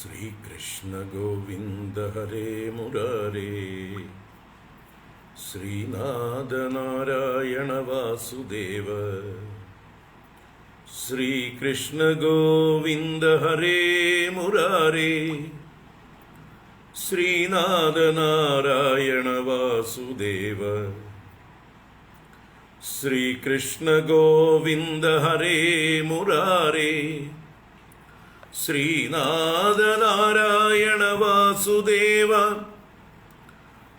श्रीकृष्ण गोविंद हरे मुरारे, श्रीनाथ नारायण वासुदेव। श्रीकृष्ण गोविंद हरे मुरारे, श्रीनाथ नारायण वासुदेव। श्रीकृष्ण गोविंद हरे मुरारे, श्रीनाथ नारायण वासुदेव।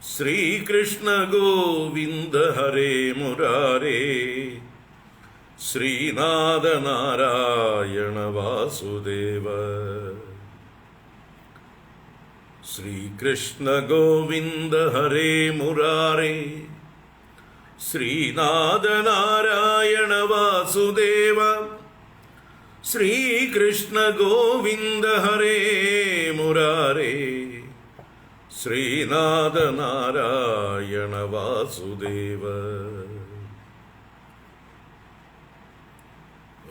श्रीकृष्ण गोविंद हरे मुरारे, श्रीनाथ नारायण वासुदेव। श्रीकृष्ण गोविंद हरे मुरारे, श्रीनाथ नारायण वासुदेव। श्रीकृष्ण गोविंद हरे मुरारे, श्रीनाथ नारायण वासुदेव।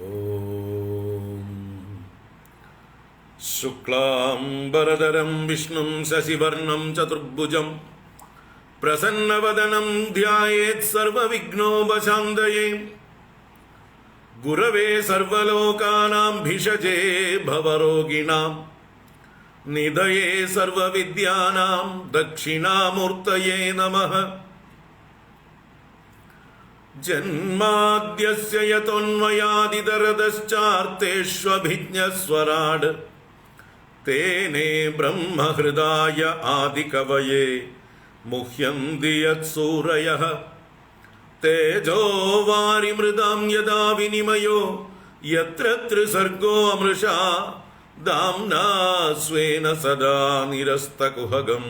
ओम शुक्लांबरधरं विष्णुं शशिवर्णं चतुर्भुजं प्रसन्नवदनं ध्यायेत् सर्वविघ्नोपशान्तये। गुरवे सर्वलोकानां भिषजे भवरोगिणां, निधये सर्वविद्यानां दक्षिणामूर्तये नमः। जन्माद्यस्य यतोऽन्वयादितरतश्चार्थेष्वभिज्ञस्वराट्, तेने ब्रह्महृदाय आदिकवये मुह्यन्ति यत्सूरयः। तेजो वारिमृदां यदा विनिमयो यत्र त्रिसर्गो अमृषा, दाम्ना स्वेन सदा निरस्तकुहगं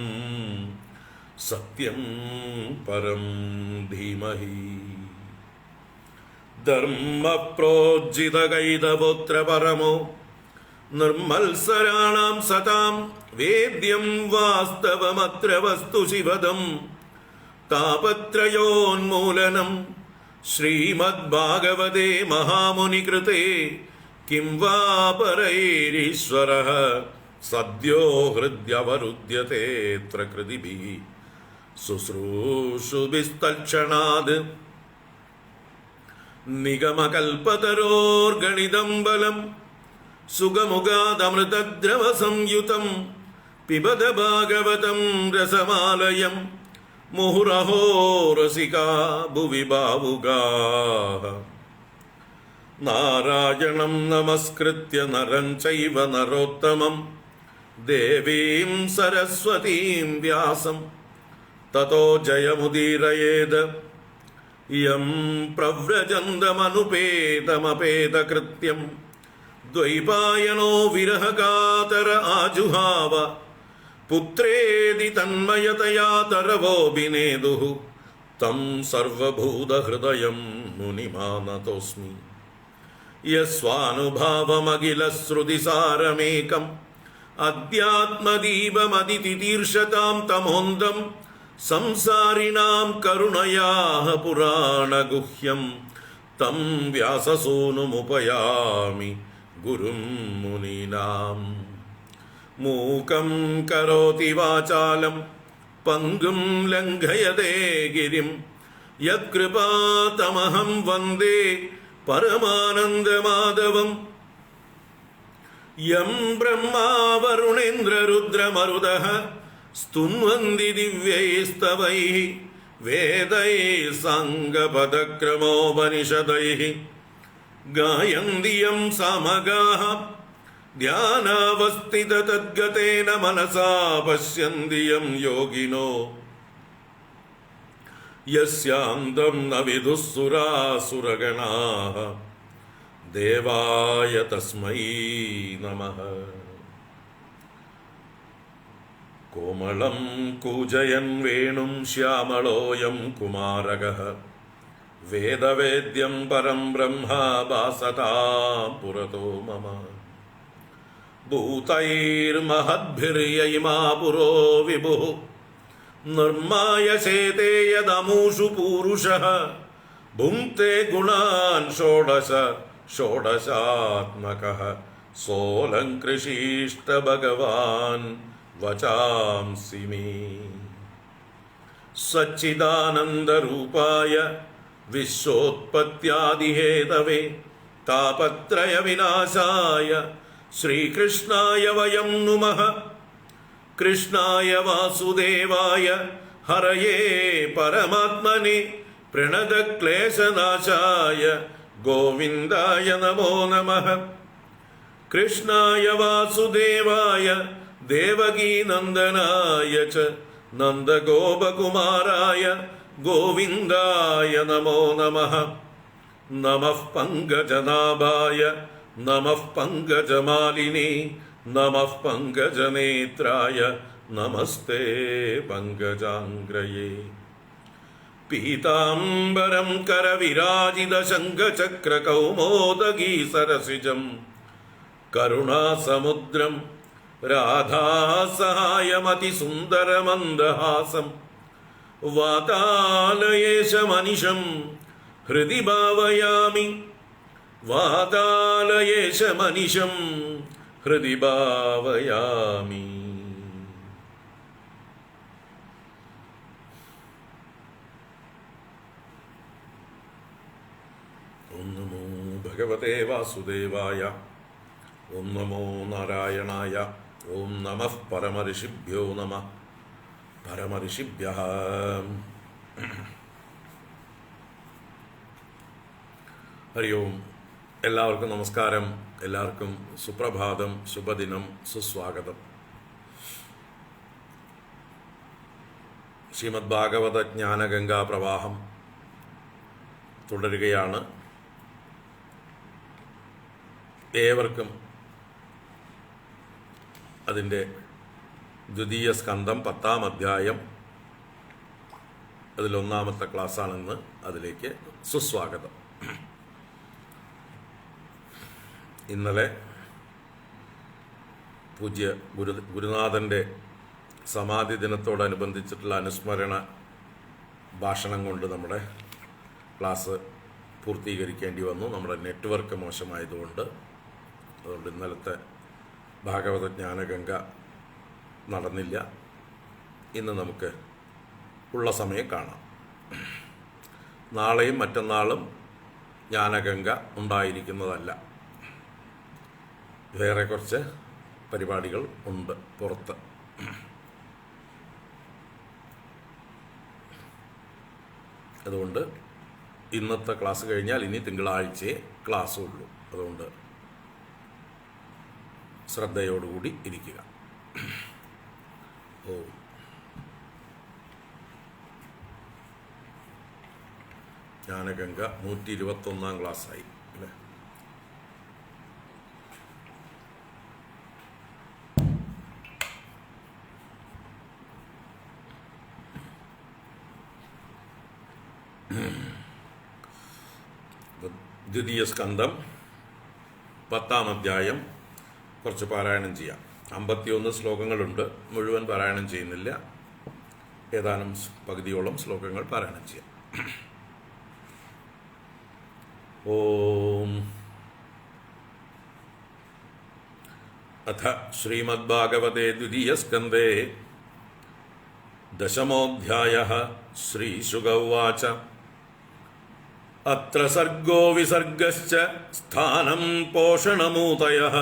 सत्यं परं धीमहि। धर्मप्रोज्झितकैतवोऽत्र परमो निर्मत्सराणां सतां, वेद्यं वास्तवमत्र वस्तु शिवदम् तापत्रयोन्मूलनं। श्रीमद्भागवते महामुनिकृते किं वा परैरीश्वरः, सद्यो हृद्यवरुध्यतेऽत्र कृतिभिः शुश्रूषुभिस्तत्क्षणात्। निगमकल्पतरोर्गणितं बलं सुगमुगादमृतद्रवसंयुतं, पिबत भागवतं रसमालयम् मुहुरहो रसिका भुवि भावुकाः। नारायणं नमस्कृत्य नरं चैव नरोत्तमं, देवीं सरस्वतीं व्यासं ततो जयमुदीरयेत्। यं प्रव्रजन्तमनुपेतमपेतकृत्यं, द्वैपायनो विरहकातर आजुहाव। पुत्रेदि तन्मयतया तरवोऽभिनेदुः, तं सर्वभूतहृदयं मुनिमानतोऽस्मि। यस्वानुभावमखिलश्रुतिसारमेकम्, अध्यात्मदीपमदितितीर्षतां तमोन्दं, संसारिणां करुणयाः पुराणगुह्यं, तं व्याससूनुमुपयामि गुरुं मुनीनाम्। मूकं करोति वाचालं पङ्गुं लङ्घयते गिरिं, यत्कृपातमहं वन्दे परमानन्दमाधवम्। यं ब्रह्मा वरुणेन्द्ररुद्रमरुदः स्तुन्वन्ति दिव्यैस्तवैः, वेदैः साङ्गपदक्रमोपनिषदैः गायन्ति यं सामगाः। ध्यानावस्थिततद्गतेन मनसा पश्यन्ति यं योगिनो, यस्यान्तं न विदुः सुरासुरगणाः। देवाय तस्मै नमः। कोमलं कूजयन् वेणुं श्यामलोऽयं कुमारकः, वेदवेद्यं परं ब्रह्म भासतां पुरतो मम। भूतैर्महद्भिर्ययिमा पुरो विभुः, निर्मायसेते यदमुषु पूरुषः। भुङ्क्ते गुणान् षोडश षोडशात्मकः सोऽलङ्कृषीष्ट भगवान् वचांसि मे। सच्चिदानन्दरूपाय विश्वोत्पत्त्यादिहेतवे तापत्रयविनाशाय श्रीकृष्णाय वयं नुमः। कृष्णाय वासुदेवाय हरये परमात्मने प्रणतक्लेशनाशाय गोविन्दाय नमो नमः। कृष्णाय वासुदेवाय देवकीनन्दनाय च नन्दगोपकुमाराय गोविन्दाय नमो नमः। नमः पङ्कजनाभाय नमः पङ्कजमालिने नमः पङ्कजनेत्राय नमस्ते पङ्कजाङ्ग्रये। पीताम्बरं करविराजितशङ्खचक्रकौमोदगी सरसिजं करुणासमुद्रं राधासहायमतिसुन्दरमन्दहासं वातालयेशमनिशं हृदि भावयामि। वातालयेशमनिशं हृदि भावयामि। ओम नमो भगवते वासुदेवाय। ओम नमो नारायणाय। ओम नमः परमऋषिभ्यो नमः। परमऋषिभ्यः ഹരി ഓം. എല്ലാവർക്കും നമസ്കാരം. എല്ലാവർക്കും സുപ്രഭാതം, ശുഭദിനം, സുസ്വാഗതം. ശ്രീമദ് ഭാഗവത ജ്ഞാനഗംഗാ പ്രവാഹം തുടരുകയാണ്. ഏവർക്കും അതിൻ്റെ ദ്വിതീയ സ്കന്ധം 10-ാം അധ്യായം അതിലൊന്നാമത്തെ ക്ലാസ്സാണെന്ന്. അതിലേക്ക് സുസ്വാഗതം. ഇന്നലെ പൂജ്യ ഗുരുനാഥൻ്റെ സമാധി ദിനത്തോടനുബന്ധിച്ചിട്ടുള്ള അനുസ്മരണ ഭാഷണം കൊണ്ട് നമ്മുടെ ക്ലാസ് പൂർത്തീകരിക്കേണ്ടി വന്നു. നമ്മുടെ നെറ്റ്വർക്ക് മോശമായതുകൊണ്ട്. അതുകൊണ്ട് ഇന്നലത്തെ ഭാഗവത ജ്ഞാനഗംഗ നടന്നില്ല. ഇന്ന് നമുക്ക് ഉള്ള സമയം കാണാം. നാളെയും മറ്റന്നാളും ജ്ഞാനഗംഗ ഉണ്ടായിരിക്കുന്നതല്ല. വേറെ കുറച്ച് പരിപാടികൾ ഉണ്ട് പുറത്ത്. അതുകൊണ്ട് ഇന്നത്തെ ക്ലാസ് കഴിഞ്ഞാൽ ഇനി തിങ്കളാഴ്ചയെ ക്ലാസ് ഉള്ളൂ. അതുകൊണ്ട് ശ്രദ്ധയോടുകൂടി ഇരിക്കുക. ഓ ജ്ഞാനഗംഗ 121-ാം ക്ലാസ്സായി അല്ലേ? ദ്വിതീയ സ്കന്ധം 10-ാം അധ്യായം കുറച്ച് പാരായണം ചെയ്യാം. 51 ശ്ലോകങ്ങളുണ്ട്. മുഴുവൻ പാരായണം ചെയ്യുന്നില്ല. ഏതാനും പകുതിയോളം ശ്ലോകങ്ങൾ പാരായണം ചെയ്യാം. ഓം. അഥ ശ്രീമദ്ഭാഗവതേ ദ്വിതീയസ്കന്ധേ 10-മോऽധ്യായഃ. ശ്രീശുക ഉവാച. അത്ര സർഗോ വിസർഗശ്ച സ്ഥാനം പോഷണമൂതയഃ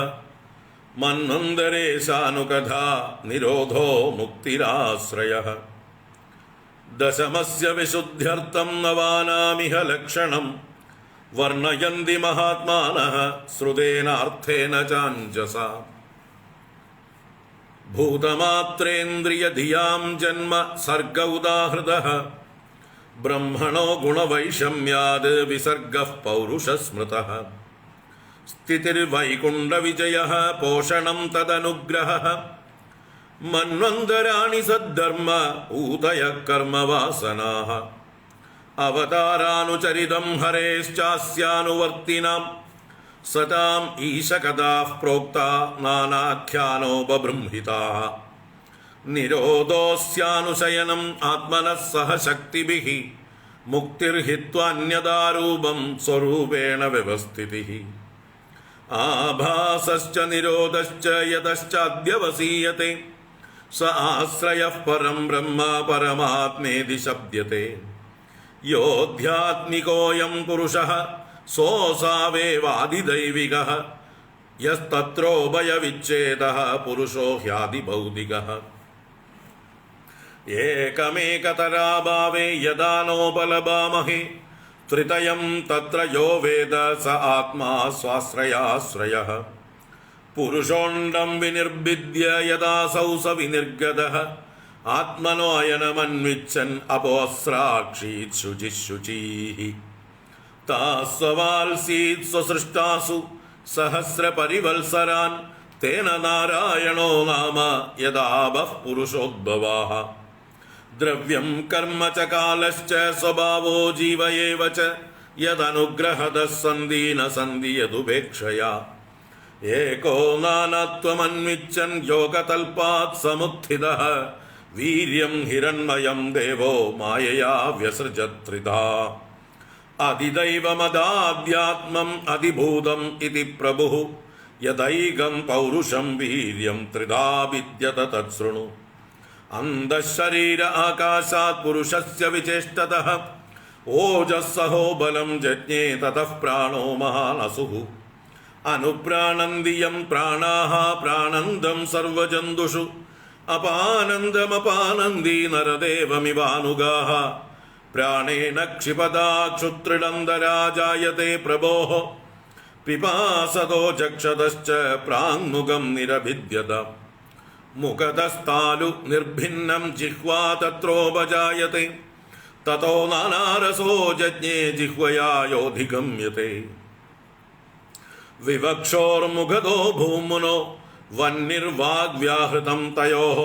മന്വന്തരേശാനുകഥാ നിരോധോ മുക്തിരാശ്രയഃ. ദശമസ്യ വിശുദ്ധ്യർത്ഥം നവാനാമിഹ ലക്ഷണം വർണ്ണയന്തി മഹാത്മാനഃ ശ്രുതേനാർത്ഥേന ചാഞ്ജസാ. ഭൂതമാത്രേന്ദ്രിയധിയാം ജന്മ സർഗ ഉദാഹൃതഃ ബ്രഹ്മണോ ഗുണവൈഷമ്യാത് വിസർഗഃ പൗരുഷസ്മൃതഃ. സ്ഥിതിർവൈകുണ്ഠവിജയഃ പോഷണം തദനുഗ്രഹഃ മന്വന്തരാണി സദ്ധർമ്മ ഊതയഃ കർമ്മവാസനാഃ. അവതാരാനുചരിതം ഹരേശ്ചാസ്യാനുവർത്തിനാം സതാം ഈശകഥാഃ പ്രോക്താ നാനാഖ്യാനോപബൃംഹിതാഃ. നിരോധോസ്യാനുശയനം ആത്മനഃ സഹ ശക്തിഭിഃ മുക്തിർഹിത്വാന്യഥാരൂപം സ്വരൂപേണ വ്യവസ്ഥിതിഃ. ആഭാസശ്ച നിരോധശ്ച യതശ്ചാദ്യവസീയത്തെ സ ആശ്രയഃ പരം ബ്രഹ്മ പരമാത്മേതി ശബ്ദത്തെ യോധ്യാത്മികോയം പുരുഷഃ സോസാവേവാദിദൈവികഃ യസ്തത്രോഭയവിച്ഛേദഃ പുരുഷോ ഹ്യാദിഭൗതികഃ ഏകമേകതരാഭാവേ യദാ നോപലഭാമഹേ ത്രിതയം തത്ര യോ വേദ സ ആത്മാ സ്വാശ്രയാശ്രയഃ പുരുഷോണ്ഡം വിനിർഭിദ്യ യദാസൗ സ വിനിർഗതഃ ആത്മനോ അയനമന്വിച്ഛൻ അപോസ്രാക്ഷീത് ശുചിഃ താസ്വവാൽസീത് സ്വസൃഷ്ടാസു സഹസ്രപരിവത്സരാൻ തേന നാരായണോ നാമ യദാവഃ പുരുഷോദ്ഭവാഃ ദ്രവ്യം കർമ്മ ച കാലശ്ച സ്വഭാവോ ജീവ ഏവ ച യദനുഗ്രഹതഃ സന്ധി ന സന്ധി യദുപേക്ഷയാ ഏകോ നാനാത്വമന്വിച്ഛൻ യോഗതൽപാത് സമുത്ഥിതഃ വീര്യം ഹിരണ്മയം ദേവോ മായയാ വ്യസൃജത്രിധാ അതിദൈവമദാദ്യാത്മം അതിഭൂതം ഇതി പ്രഭുഃ യദൈകം പൗരുഷം വീര്യം ത്രിധാ വിദ്യത തത്ശൃണു അന്തഃശരീര ആകാശാത് പുരുഷസ്യ വിചേഷ്ടതഃ ഓജസ്സഹോ ബലം ജജ്ഞേ തതഃ പ്രാണോ മഹാനസുഃ അനുപ്രാണന്തിയം പ്രാണാഃ പ്രാണന്തം സർവജന്തുഷു അപാനന്ദമപാനന്ദി നരദേവമിവാനുഗാഃ പ്രാണേന ക്ഷിപദാ ക്ഷുത്രിടന്തരാ ജായത്തെ പ്രഭോഃ പിപാസതോ ചക്ഷതശ്ച പ്രാങ്മുഖം നിരഭിദ്യത മുഖതസ്ഥാലു നിർഭിന്നം ജിഹ്വാ തത്രോപജായത്തെ തതോ നാനാരസോ ജജ്ഞേ ജിഹ്വയാ യോധിഗമ്യത്തെ വിവക്ഷോർമുഖതോ ഭൂമുനോ വന്നിർവാഗ്വ്യാഹൃതം തയോഃ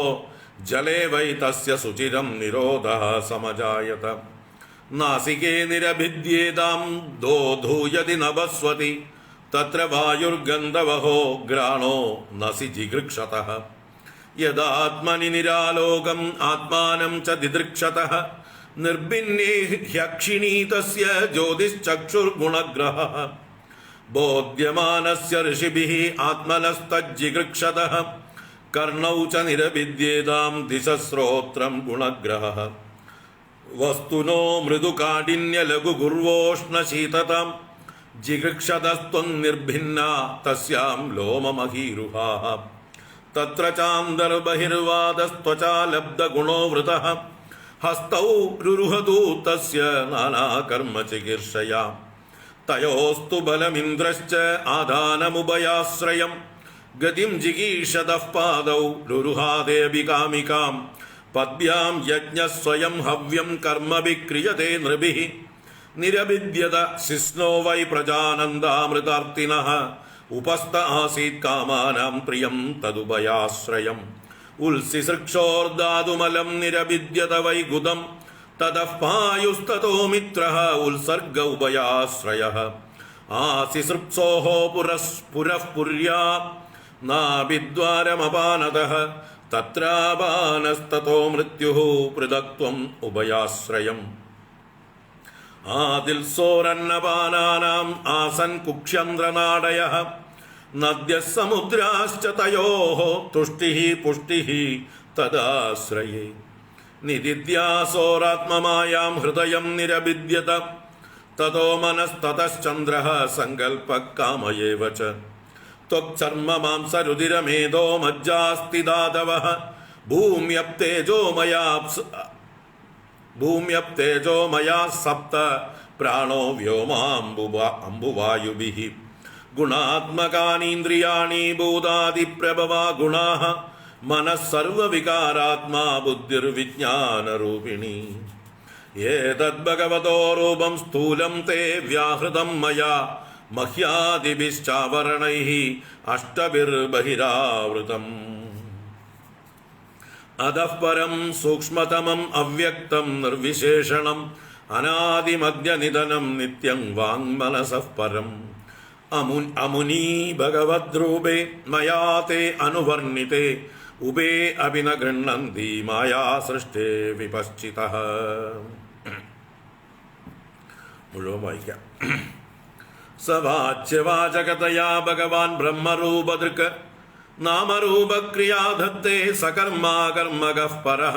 ജലേ വൈ തസ്യ സുചിരം നിരോധഃ സമജായത നാസികേ നിരഭിദ്യേതാം ദോധൂയതി നഭസ്വതി തത്ര വായുർഗന്ധവഹോ ഘ്രാണോ നസി ജിഗൃക്ഷതഃ യദാത്മനി നിരാലോകം ആത്മാനം ച ദിദൃക്ഷതഃ നിർഭിന്നേ ഹ്യക്ഷിണീ തസ്യ ജ്യോതിശ്ചക്ഷുർഗുണഗ്രഹഃ ബോധ്യമാനസ്യ ഋഷിഭിഃ ആത്മനസ്തജ്ജിഗൃക്ഷതഃ കർണൗ ച നിരഭിദ്യേതാം ദിശശ്രോത്രം ഗുണഗ്രഹഃ വസ്തുനോ മൃദുകാഠിന്യ ലഘുഗുർവോഷ്ണശീതതാം ജിഗൃക്ഷതസ്ത്വം നിർഭിന്ന തസ്യാം ലോമമഹീരുഹാഃ തത്ര ചാന്തർബഹിർവാദസ്ത്വചാ ലബ്ധഗുണോ വൃതഃ ഹസ്തൗ രുരുഹതു തസ്യ നാനാകർമ്മ ചികീർഷയാ തയോസ്തു ബലമിന്ദ്രശ്ച ആദാനമുഭയാശ്രയം ഗതിം ജിഗീഷതഃ പാദൗ രുരുഹാദേവി കാമികാം പദ്ഭ്യാം യജ്ഞസ്വയം ഹവ്യം കർമ്മഭിഃ ക്രിയതേ നൃഭിഃ നിരഭിദ്യത ശിഷ്ണോ വൈ പ്രജാനന്ദാമൃതാർത്തിനഃ ഉപസ്ഥ ആസീത് കാമാനാം പ്രിയം തദുഭയാശ്രയം ഉത്സിസൃക്ഷോർദാതുമലം നിരഭിദ്യത വൈഗുദം തതഃ പായുസ്തതോ മിത്രഃ ഉത്സർഗ ഉഭയാശ്രയഃ ആസിസൃപ്സോഃ പുരഃ പുര്യാ നാഭിദ്വാരമപാനതഃ തത്രാപാനസ്തതോ മൃത്യുഃ പൃഥക്ത്വം ഉഭയാശ്രയം ആദിൽസോരന്നപാനാനാം ആസൻ കുക്ഷ്യന്ദ്രനാടയഃ നദ്യഃ സമുദ്രാശ്ച തയോഃ തുഷ്ടിഃ പുഷ്ടിഃ തദാശ്രയേ നിദിദ്യാസോരാത്മമായാം ഹൃദയം നിരഭിദ്യത തതോ മനസ്തതശ്ചന്ദ്രഃ സങ്കൽപഃ കാമയേവ ച ത്വക്ചർമ്മ മാംസരുതിരമേധോ മജ്ജാസ്തിദാതവഃ ഭൂമ്യപ്തേജോ മയാ സപ്ത പ്രാണോ വ്യോമാംബുവായുഭിഃ ഗുണാത്മകാനീന്ദ്രിയാണി ഭൂതാദിപ്രഭവാ ഗുണാഃ മനഃ സർവവികാരാത്മാ ബുദ്ധിർവിജ്ഞാനരൂപിണി ഏതദ്ഭഗവതോ രൂപം സ്ഥൂലം തേ വ്യാഹൃതം മയാ മഹ്യാദിഭിശ്ചാവരണൈഃ അഷ്ടഭിർബഹിരാവൃതം അധഃ പരം സൂക്ഷ്മതമം അവ്യക്തം നിർവിശേഷണം അനാദിമദ്യനിധനം നിത്യം വാങ്മനസഃ പരം അമുനീ ഭഗവദ്രൂപേ മയാ തേ അനുവർണിതേ ഉഭേ അപി ന ഗൃഹ്ണന്തി മായാ സൃഷ്ടേ വിപശ്ചിതഃ. മുഴുവൻ വായിക്കാം. സവാച്യവാചകതയാ ഭഗവാൻ ബ്രഹ്മരൂപദൃക് നാമരൂപക്രിയാധത്തെ സകർമാകർമ്മകഃ പരഃ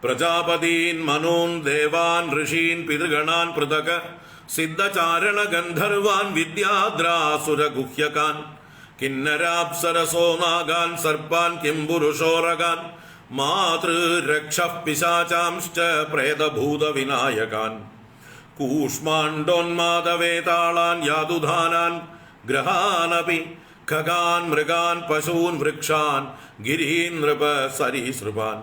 പ്രജാപതീൻ മനൂൻ ദേവാൻ ഋഷീൻ പിതൃഗണാൻ പൃഥക് സിദ്ധചാരണ ഗന്ധർവാൻ വിദ്യാദ്രാസുരഗുഹ്യകാൻ കിന്നരാപ്സരസോ നാഗാൻ സർപ്പാൻ കിംപുരുഷോരകാൻ മാതൃരക്ഷഃ പിശാചാംശ്ച പ്രേതഭൂതവിനായകാൻ കൂഷ്മാണ്ഡോന്മാദവേതാളാൻ യാതുധാനാൻ ഗ്രഹാനപി ഖഗാൻ മൃഗാൻ പശൂൻ വൃക്ഷാൻ ഗിരീൻ നൃപ സരീസൃപാൻ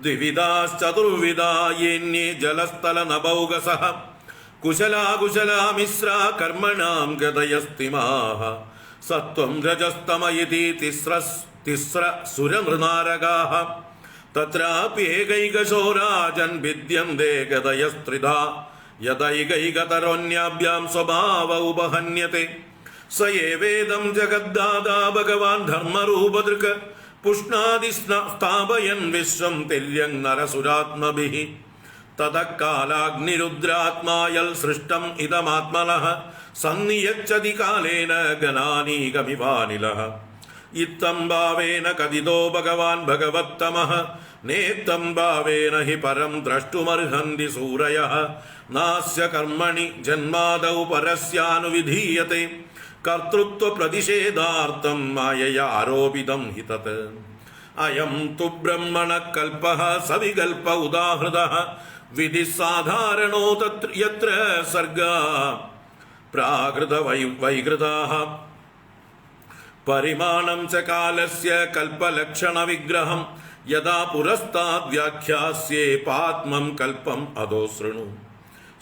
ദ്വിവിധാശ്ചതുർവിധാ യേന്യേ ജലസ്ഥല നഭൗകസഃ കുശലാകുശലാ മിശ്രാ കർമ്മണാം ഗതയസ്തിമാഃ സത്വം രജസ്തമ ഇതി തിസ്ര സുരനൃനാരകാഃ തത്രാപ്യേകൈകശോരാജൻ ഭിദ്യന്തേ ഗതയസ്ത്രിധാ യദൈകൈകതരോന്യാഭ്യാം സ്വഭാവ ഉപഹന്യത്തെ സ ഏവേദം ജഗദ്ദാതാ ഭഗവാൻ ധർമ്മരൂപദൃക് പുഷ്ണാദി സ്ഥാപയൻ വിശ്വം തിര്യൻ നരസുരാത്മഭിഃ തതഃകാലാഗ്നിരുദ്രാത്മായൽ സൃഷ്ടം ഇദമാത്മനഃ സന്നിയച്ഛതി കാലേന ഗണാനീകമിവാനിലഃ ഇത്തം ഭാവേന കഥിതോ ഭഗവാൻ ഭഗവത്തമഃ നേത്തം ഭാവേന ഹി പരം ദ്രഷ്ടുമർഹന്തി സൂരയഃ നാസ്യ കർമ്മണി ജന്മാദൗ പരസ്യാനുവിധീയത്തെ കർത്തൃത്വ പ്രതിഷേധാർത്ഥം മായയാ ആരോപിതം ഹി തത് അയം തു ബ്രഹ്മണ കൽപഃ സവികൽപ ഉദാഹൃതഃ വിധി സാധാരണോ തത്ര യത്ര സർഗാ പ്രാകൃത വൈകൃതാഃ പരിമാണം ച കാലസ്യ കൽപലക്ഷണ വിഗ്രഹം യഥാ പുരസ്താദ് വ്യാഖ്യാസ്യേ പാത്മം കൽപം അധോ ശൃണു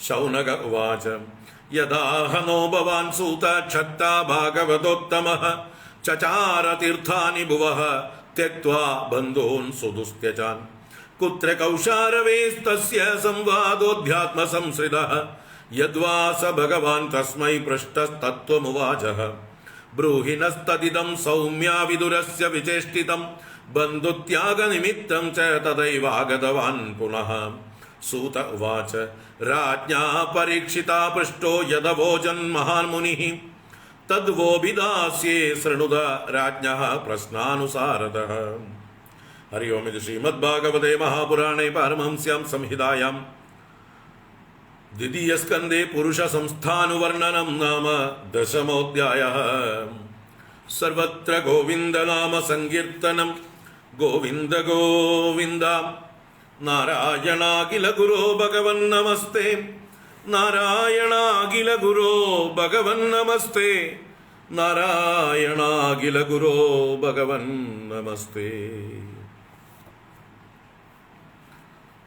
ശൗനക ഉവാച യഥാഹനോ ഭവാൻ സൂത ക്ഷത്താ ഭാഗവതോത്തമഃ ചചാര തീർത്ഥാനി ഭുവഃ ത്യക്ത്വാ ബന്ധൂൻ സുദുസ്ത്യജാൻ കുത്ര കൗശാരവേസ്തസ്യ സംവാദോധ്യാത്മ സംശ്രിതഃ യദ്വാ സ ഭഗവാൻ തസ്മൈ പൃഷ്ടസ്തത്വമുവാചഃ ബ്രൂഹിണസ്തദിദം സൗമ്യാ വിദുരസ്യ വിചേഷ്ടിതം ബന്ധുത്യാഗനിമിത്തം ച തദൈവാഗതവാൻ പുനഃ സൂത ഉവാച രാജ്ഞാ പരീക്ഷിതാ പൃഷ്ടോ യദവോചൻ മഹാൻ മുനിഃ തദ്വോഭിദാസ്യേ ശൃണുത രാജ്ഞഃ പ്രശ്നാനുസാരതഃ. ഹരി ഓം. ഇത് ശ്രീമദ്ഭാഗവതേ മഹാപുരാണേ പാരമഹംസ്യാം സംഹിതായാം ദ്വിതീയസ്കന്ധേ പുരുഷ സംസ്ഥാനുവർണ്ണനം നാമ ദശമോധ്യായഃ. സർവത്ര ഗോവിന്ദനാമ സങ്കീർത്തനം. ഗോവിന്ദ ഗോവിന്ദ. നാരായണാഖില ഗുരോ ഭഗവൻ നമസ്തേ. നാരായണാഖില ഗുരോ ഭഗവൻ നമസ്തേ. നാരായണാഖില ഗുരോ ഭഗവൻ നമസ്തേ.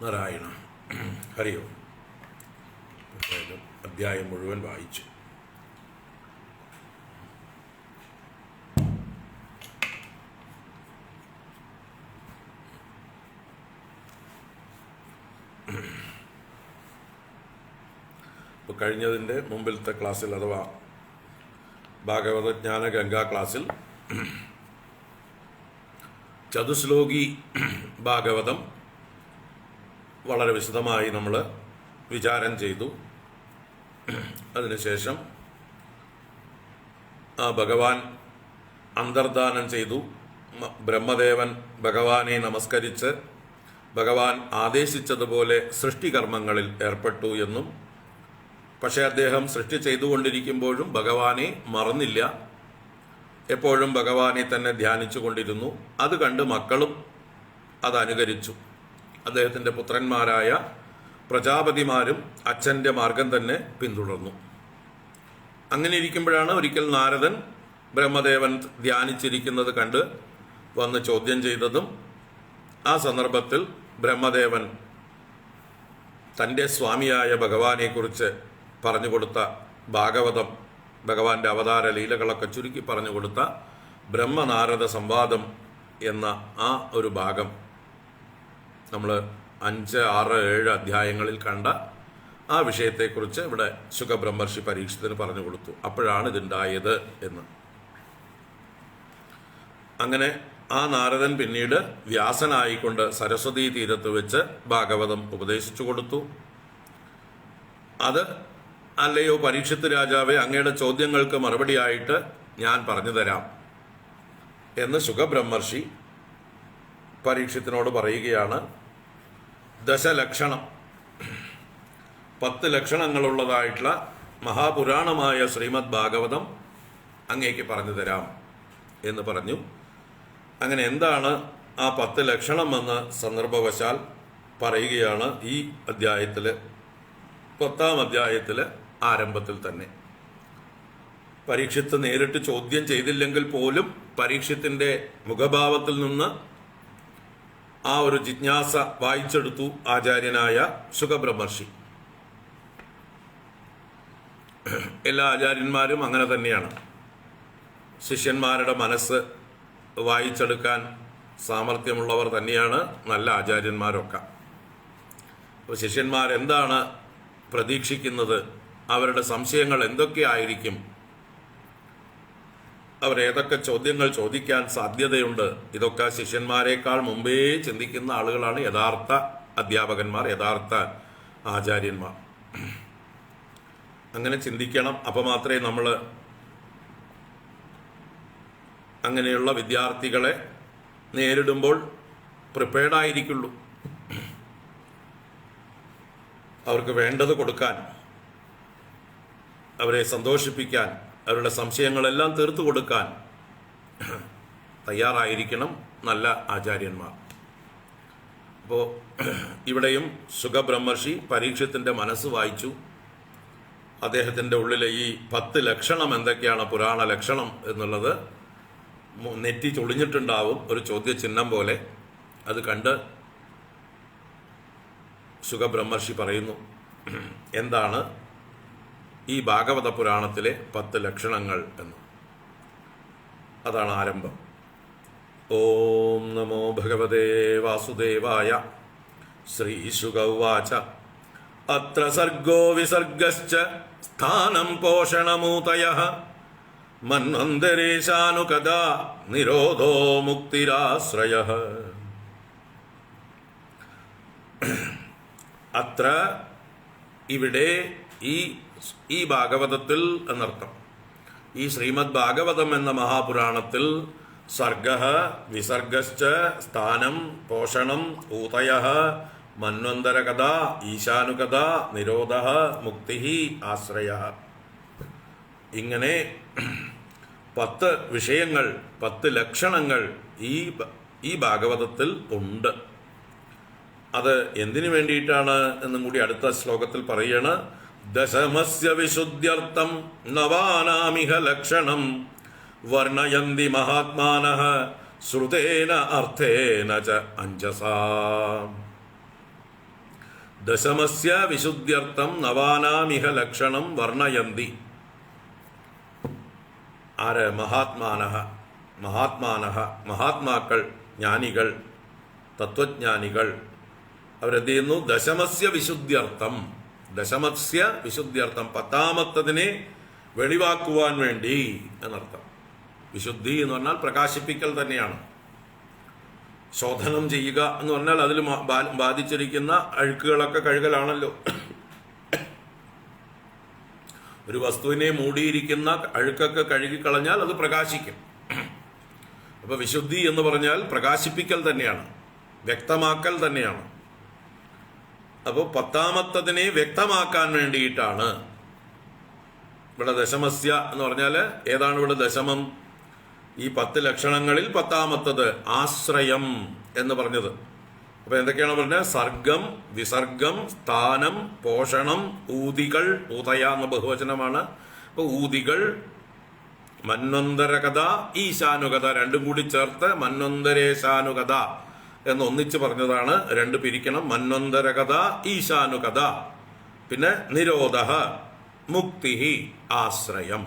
നാരായണ. ഹരി ഓം. അധ്യായം മുഴുവൻ വായിച്ചു. ഇപ്പോൾ കഴിഞ്ഞതിൻ്റെ മുമ്പിലത്തെ ക്ലാസ്സിൽ അഥവാ ഭാഗവത ജ്ഞാന ഗംഗാ ക്ലാസ്സിൽ ചതുശ്ലോകി ഭാഗവതം വളരെ വിശദമായി നമ്മൾ വിചാരം ചെയ്തു. അതിനുശേഷം ആ ഭഗവാൻ അന്തർദാനം ചെയ്തു. ബ്രഹ്മദേവൻ ഭഗവാനെ നമസ്കരിച്ച് ഭഗവാൻ ആദേശിച്ചതുപോലെ സൃഷ്ടികർമ്മങ്ങളിൽ ഏർപ്പെട്ടു എന്നും, പക്ഷേ അദ്ദേഹം സൃഷ്ടി ചെയ്തുകൊണ്ടിരിക്കുമ്പോഴും ഭഗവാനെ മറന്നില്ല, എപ്പോഴും ഭഗവാനെ തന്നെ ധ്യാനിച്ചു കൊണ്ടിരുന്നു. അത് കണ്ട് മക്കളും അതനുകരിച്ചു. അദ്ദേഹത്തിൻ്റെ പുത്രന്മാരായ പ്രജാപതിമാരും അച്ഛൻ്റെ മാർഗം തന്നെ പിന്തുടർന്നു. അങ്ങനെ ഇരിക്കുമ്പോഴാണ് ഒരിക്കൽ നാരദൻ ബ്രഹ്മദേവൻ ധ്യാനിച്ചിരിക്കുന്നത് കണ്ട് വന്ന് ചോദ്യം ചെയ്തതും, ആ സന്ദർഭത്തിൽ ബ്രഹ്മദേവൻ തൻ്റെ സ്വാമിയായ ഭഗവാനെക്കുറിച്ച് പറഞ്ഞുകൊടുത്ത ഭാഗവതം, ഭഗവാന്റെ അവതാര ലീലകളൊക്കെ ചുരുക്കി പറഞ്ഞുകൊടുത്ത ബ്രഹ്മനാരദ സംവാദം എന്ന ആ ഒരു ഭാഗം നമ്മൾ 5, 6, 7 അധ്യായങ്ങളിൽ കണ്ട ആ വിഷയത്തെക്കുറിച്ച് ഇവിടെ ശുഖബ്രഹ്മർഷി പരീക്ഷത്തിന് പറഞ്ഞു കൊടുത്തു. അപ്പോഴാണ് ഇതുണ്ടായത് എന്ന്. അങ്ങനെ ആ നാരദൻ പിന്നീട് വ്യാസനായിക്കൊണ്ട് സരസ്വതീ തീരത്ത് വെച്ച് ഭാഗവതം ഉപദേശിച്ചു കൊടുത്തു. അത് അല്ലയോ പരീക്ഷിത്ത് രാജാവേ, അങ്ങയുടെ ചോദ്യങ്ങൾക്ക് മറുപടിയായിട്ട് ഞാൻ പറഞ്ഞു തരാം എന്ന് ശുകബ്രഹ്മർഷി പരീക്ഷത്തിനോട് പറയുകയാണ്. ദശലക്ഷണം 10 ലക്ഷണങ്ങളുള്ളതായിട്ടുള്ള മഹാപുരാണമായ ശ്രീമദ് ഭാഗവതം അങ്ങേക്ക് പറഞ്ഞു തരാം എന്ന് പറഞ്ഞു. അങ്ങനെ എന്താണ് ആ 10 ലക്ഷണം എന്ന് സന്ദർഭവശാൽ പറയുകയാണ് ഈ അധ്യായത്തിൽ, 10-ാം അധ്യായത്തിൽ ആരംഭത്തിൽ തന്നെ. പരീക്ഷത്ത് നേരിട്ട് ചോദ്യം ചെയ്തില്ലെങ്കിൽ പോലും പരീക്ഷത്തിന്റെ മുഖഭാവത്തിൽ നിന്ന് ആ ഒരു ജിജ്ഞാസ വായിച്ചെടുത്തു ആചാര്യനായ ശുകബ്രഹ്മർഷി. എല്ലാ ആചാര്യന്മാരും അങ്ങനെ തന്നെയാണ്. ശിഷ്യന്മാരുടെ മനസ്സ് വായിച്ചെടുക്കാൻ സാമർഥ്യമുള്ളവർ തന്നെയാണ് നല്ല ആചാര്യന്മാരൊക്കെ. അപ്പോൾ ശിഷ്യന്മാരെന്താണ് പ്രതീക്ഷിക്കുന്നത്, അവരുടെ സംശയങ്ങൾ എന്തൊക്കെയായിരിക്കും, അവരേതൊക്കെ ചോദ്യങ്ങൾ ചോദിക്കാൻ സാധ്യതയുണ്ട്, ഇതൊക്കെ ശിഷ്യന്മാരെക്കാൾ മുമ്പേ ചിന്തിക്കുന്ന ആളുകളാണ് യഥാർത്ഥ അധ്യാപകന്മാർ, യഥാർത്ഥ ആചാര്യന്മാർ. അങ്ങനെ ചിന്തിക്കണം. അപ്പോൾ മാത്രമേ നമ്മൾ അങ്ങനെയുള്ള വിദ്യാർത്ഥികളെ നേരിടുമ്പോൾ പ്രിപ്പയർഡായിരിക്കുള്ളൂ. അവർക്ക് വേണ്ടത് കൊടുക്കാൻ, അവരെ സന്തോഷിപ്പിക്കാൻ, അവരുടെ സംശയങ്ങളെല്ലാം തീർത്തു കൊടുക്കാൻ തയ്യാറായിരിക്കണം നല്ല ആചാര്യന്മാർ. അപ്പോൾ ഇവിടെയും ശുകബ്രഹ്മർഷി പരീക്ഷത്തിൻ്റെ മനസ്സ് വായിച്ചു. അദ്ദേഹത്തിൻ്റെ ഉള്ളിലെ ഈ 10 ലക്ഷണം എന്തൊക്കെയാണ്, പുരാണ ലക്ഷണം എന്നുള്ളത് നെറ്റി ചൊളിഞ്ഞിട്ടുണ്ടാവും, ഒരു ചോദ്യചിഹ്നം പോലെ. അത് കണ്ട് ശുകബ്രഹ്മർഷി പറയുന്നു, എന്താണ് ഈ ഭാഗവത പുരാണത്തിലെ 10 ലക്ഷണങ്ങൾ എന്ന്. അതാണ് ആരംഭം. ഓം നമോ ഭഗവതേ വാസുദേവായ. ശ്രീശുക ഉവാച. അത്ര സർഗോ വിസർഗശ്ച സ്ഥാനം പോഷണമൂതയഃ മന്വന്തരേശാനുകഥാ നിരോധോ മുക്തിരാശ്രയഃ. അത്ര ഇവിടെ ഈ ഭാഗവതത്തിൽ എന്നർത്ഥം. ഈ ശ്രീമദ് ഭാഗവതം എന്ന മഹാപുരാണത്തിൽ സർഗഃ വിസർഗശ്ച സ്ഥാനം പോഷണം ഊതയഃ മന്വന്തരകഥ ഈശാനുകഥ നിരോധഃ മുക്തിഃ ആശ്രയഃ. ഇങ്ങനെ 10 വിഷയങ്ങൾ, 10 ലക്ഷണങ്ങൾ ഈ ഭാഗവതത്തിൽ ഉണ്ട്. അത് എന്തിനു വേണ്ടിയിട്ടാണ് എന്നും കൂടി അടുത്ത ശ്ലോകത്തിൽ പറയാണ്. ദശമസ്യ വിശുദ്ധ്യർത്ഥം നവാനാമിഹ ലക്ഷണം വർണ്ണയന്തി മഹാത്മാനഃ ശ്രുതേന അർത്ഥേന ച അഞ്ജസാ. ദശമസ്യ വിശുദ്ധ്യർത്ഥം നവാനാമിഹ ലക്ഷണം വർണ്ണയന്തി. ആര്? മഹാത്മാനഃ. മഹാത്മാക്കൾ, ജ്ഞാനികൾ, തത്വജ്ഞാനികൾ. അവരെന്ത് ചെയ്യുന്നു? ദശമസ്യ വിശുദ്ധ്യർത്ഥം. 10ാമത്തതിനെ വെളിവാക്കുവാൻ വേണ്ടി എന്നർത്ഥം. വിശുദ്ധി എന്ന് പറഞ്ഞാൽ പ്രകാശിപ്പിക്കൽ തന്നെയാണ്. ശോധനം ചെയ്യുക എന്ന് പറഞ്ഞാൽ അതിൽ ബാധിച്ചിരിക്കുന്ന അഴുക്കുകളൊക്കെ കഴുകലാണല്ലോ. ഒരു വസ്തുവിനെ മൂടിയിരിക്കുന്ന അഴുക്കൊക്കെ കഴുകിക്കളഞ്ഞാൽ അത് പ്രകാശിക്കും. അപ്പൊ വിശുദ്ധി എന്ന് പറഞ്ഞാൽ പ്രകാശിപ്പിക്കൽ തന്നെയാണ്, വ്യക്തമാക്കൽ തന്നെയാണ്. അപ്പോൾ 10ാമത്തതിനെ വ്യക്തമാക്കാൻ വേണ്ടിയിട്ടാണ് ഇവിടെ ദശമസ്യ എന്ന് പറഞ്ഞാൽ ഏതാണ് ഇവിടെ ദശമം? ഈ 10 ലക്ഷണങ്ങളിൽ 10ാമത്തത് ആശ്രയം എന്ന് പറഞ്ഞത്. അപ്പൊ എന്തൊക്കെയാണ് പറഞ്ഞത്? സർഗം, വിസർഗം, സ്ഥാനം, പോഷണം, ഊതികൾ. ഊതയ എന്ന ബഹുവചനമാണ്. അപ്പൊ ഊതികൾ, മന്വന്തരകഥ, ഈശാനുകഥ, രണ്ടും കൂടി ചേർത്ത് മന്വന്തരേശാനുകഥ എന്നൊന്നിച്ച് പറഞ്ഞതാണ്. 2 പിരിക്കണം. മന്വന്തരകഥ, ഈശാനുകഥ. പിന്നെ നിരോധഃ, മുക്തിഃ, ആശ്രയം.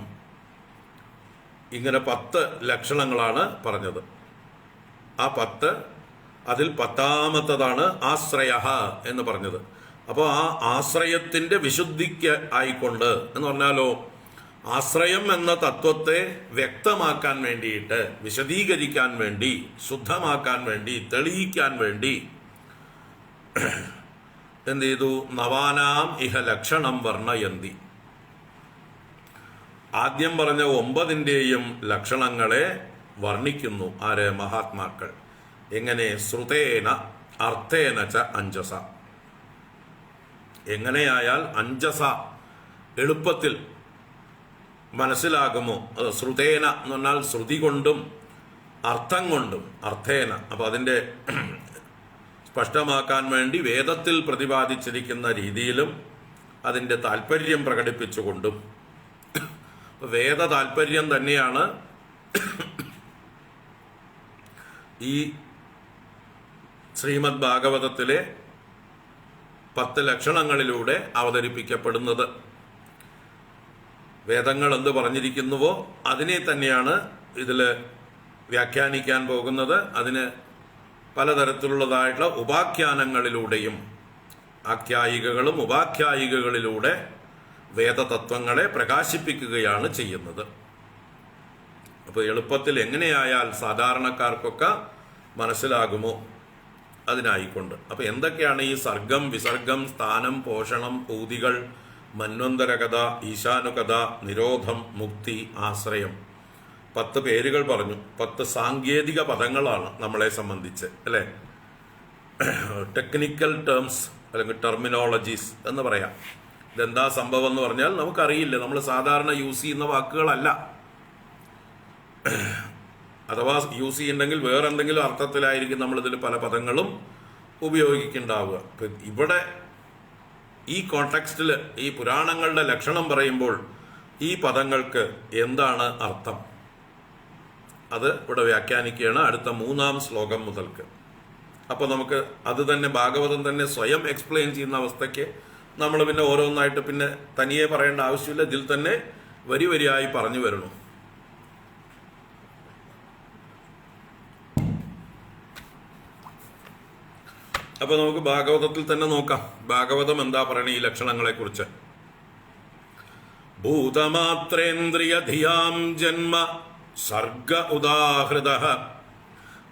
ഇങ്ങനെ 10 ലക്ഷണങ്ങളാണ് പറഞ്ഞത്. ആ 10 അതിൽ 10ാമത്തതാണ് ആശ്രയഃ എന്ന് പറഞ്ഞത്. അപ്പോൾ ആ ആശ്രയത്തിന്റെ വിശുദ്ധിക്ക് ആയിക്കൊണ്ട് എന്ന് പറഞ്ഞാലോ, ആശ്രയം എന്ന തത്വത്തെ വ്യക്തമാക്കാൻ വേണ്ടിയിട്ട്, വിശദീകരിക്കാൻ വേണ്ടി, ശുദ്ധമാക്കാൻ വേണ്ടി, തെളിയിക്കാൻ വേണ്ടി എന്ത് ചെയ്തു? നവാനാം ഇഹ ലക്ഷണം വർണ്ണയന്തി. ആദ്യം പറഞ്ഞ 9ന്റെയും ലക്ഷണങ്ങളെ വർണ്ണിക്കുന്നു ആര്? മഹാത്മാക്കൾ. എങ്ങനെ? ശ്രുതേന അർത്ഥേന ച അഞ്ജസ. എങ്ങനെയായാൽ അഞ്ജസ എളുപ്പത്തിൽ മനസ്സിലാകുമോ? അത് ശ്രുതേന എന്ന് പറഞ്ഞാൽ ശ്രുതി കൊണ്ടും അർത്ഥം കൊണ്ടും. അർത്ഥേന അപ്പൊ അതിൻ്റെ സ്പഷ്ടമാക്കാൻ വേണ്ടി വേദത്തിൽ പ്രതിപാദിച്ചിരിക്കുന്ന രീതിയിലും അതിൻ്റെ താല്പര്യം പ്രകടിപ്പിച്ചുകൊണ്ടും. വേദ താല്പര്യം തന്നെയാണ് ഈ ശ്രീമദ് ഭാഗവതത്തിലെ 10 ലക്ഷണങ്ങളിലൂടെ അവതരിപ്പിക്കപ്പെടുന്നത്. വേദങ്ങൾ എന്ത് പറഞ്ഞിരിക്കുന്നുവോ അതിനെ തന്നെയാണ് ഇതിൽ വ്യാഖ്യാനിക്കാൻ പോകുന്നത്. അതിന് പലതരത്തിലുള്ളതായിട്ടുള്ള ഉപാഖ്യാനങ്ങളിലൂടെയും ആഖ്യായികകളും ഉപാഖ്യായികകളിലൂടെ വേദതത്വങ്ങളെ പ്രകാശിപ്പിക്കുകയാണ് ചെയ്യുന്നത്. അപ്പോൾ എളുപ്പത്തിൽ എങ്ങനെയായാൽ സാധാരണക്കാർക്കൊക്കെ മനസ്സിലാകുമോ അതിനായിക്കൊണ്ട്. അപ്പോൾ എന്തൊക്കെയാണ് ഈ സർഗം, വിസർഗം, സ്ഥാനം, പോഷണം, ഊതികൾ, മന്വന്തരകഥ, ഈശാനുകഥ, നിരോധം, മുക്തി, ആശ്രയം? 10 പേരുകൾ പറഞ്ഞു. 10 സാങ്കേതിക പദങ്ങളാണ് നമ്മളെ സംബന്ധിച്ച്, അല്ലേ? ടെക്നിക്കൽ ടേംസ് അല്ലെങ്കിൽ ടെർമിനോളജീസ് എന്ന് പറയാം. ഇതെന്താ സംഭവം എന്ന് പറഞ്ഞാൽ നമുക്കറിയില്ല. നമ്മൾ സാധാരണ യൂസ് ചെയ്യുന്ന വാക്കുകളല്ല. അഥവാ യൂസ് ചെയ്യുന്നുണ്ടെങ്കിൽ വേറെ എന്തെങ്കിലും അർത്ഥത്തിലായിരിക്കും നമ്മളിതിൽ പല പദങ്ങളും ഉപയോഗിക്കുന്നുണ്ടാവുക. ഇവിടെ ഈ കോണ്ടെക്സ്റ്റിൽ ഈ പുരാണങ്ങളുടെ ലക്ഷണം പറയുമ്പോൾ ഈ പദങ്ങൾക്ക് എന്താണ് അർത്ഥം അത് ഇവിടെ വ്യാഖ്യാനിക്കുകയാണ് അടുത്ത 3-ാം ശ്ലോകം മുതൽക്ക്. അപ്പോൾ നമുക്ക് അത് തന്നെ ഭാഗവതം തന്നെ സ്വയം എക്സ്പ്ലെയിൻ ചെയ്യുന്ന അവസ്ഥയ്ക്ക് നമ്മൾ പിന്നെ ഓരോന്നായിട്ട് പിന്നെ തനിയെ പറയേണ്ട ആവശ്യമില്ല. ഇതിൽ തന്നെ വരി വരിയായി പറഞ്ഞു വരണു. അപ്പൊ നമുക്ക് ഭാഗവതത്തിൽ തന്നെ നോക്കാം. ഭാഗവതം എന്താ പറയണ ഈ ലക്ഷണങ്ങളെ കുറിച്ച്? ഭൂതമാത്രേന്ദ്രിയ ധിയാം ജന്മ സർഗ ഉദാഹൃതഃ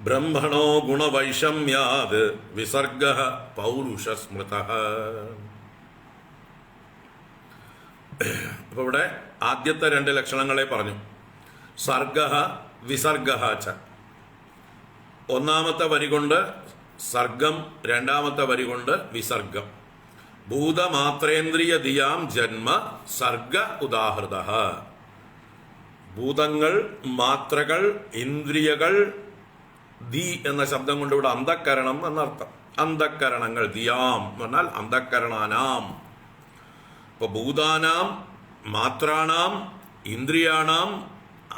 ബ്രഹ്മണോ ഗുണവൈഷമ്യാത് വിസർഗ പൗരുഷസ്മൃതഃ. അപ്പൊ ഇവിടെ ആദ്യത്തെ 2 ലക്ഷണങ്ങളെ പറഞ്ഞു. സർഗ വിസർഗ ച. ഒന്നാമത്തെ വരി കൊണ്ട് സർഗം, രണ്ടാമത്തെ വരി കൊണ്ട് വിസർഗം. ഭൂതമാത്രേന്ദ്രിയ ദിയാം ജന്മ സർഗ ഉദാഹൃതഃ. ഭൂതങ്ങൾ, മാത്രകൾ, ഇന്ദ്രിയകൾ, ദി എന്ന ശബ്ദം കൊണ്ട് ഇവിടെ അന്ധക്കരണം എന്നർത്ഥം. അന്ധക്കരണങ്ങൾ, ദിയാം എന്ന് പറഞ്ഞാൽ അന്ധക്കരണാനാം. ഇപ്പൊ ഭൂതാനാം, മാത്രാണാം, ഇന്ദ്രിയാണാം,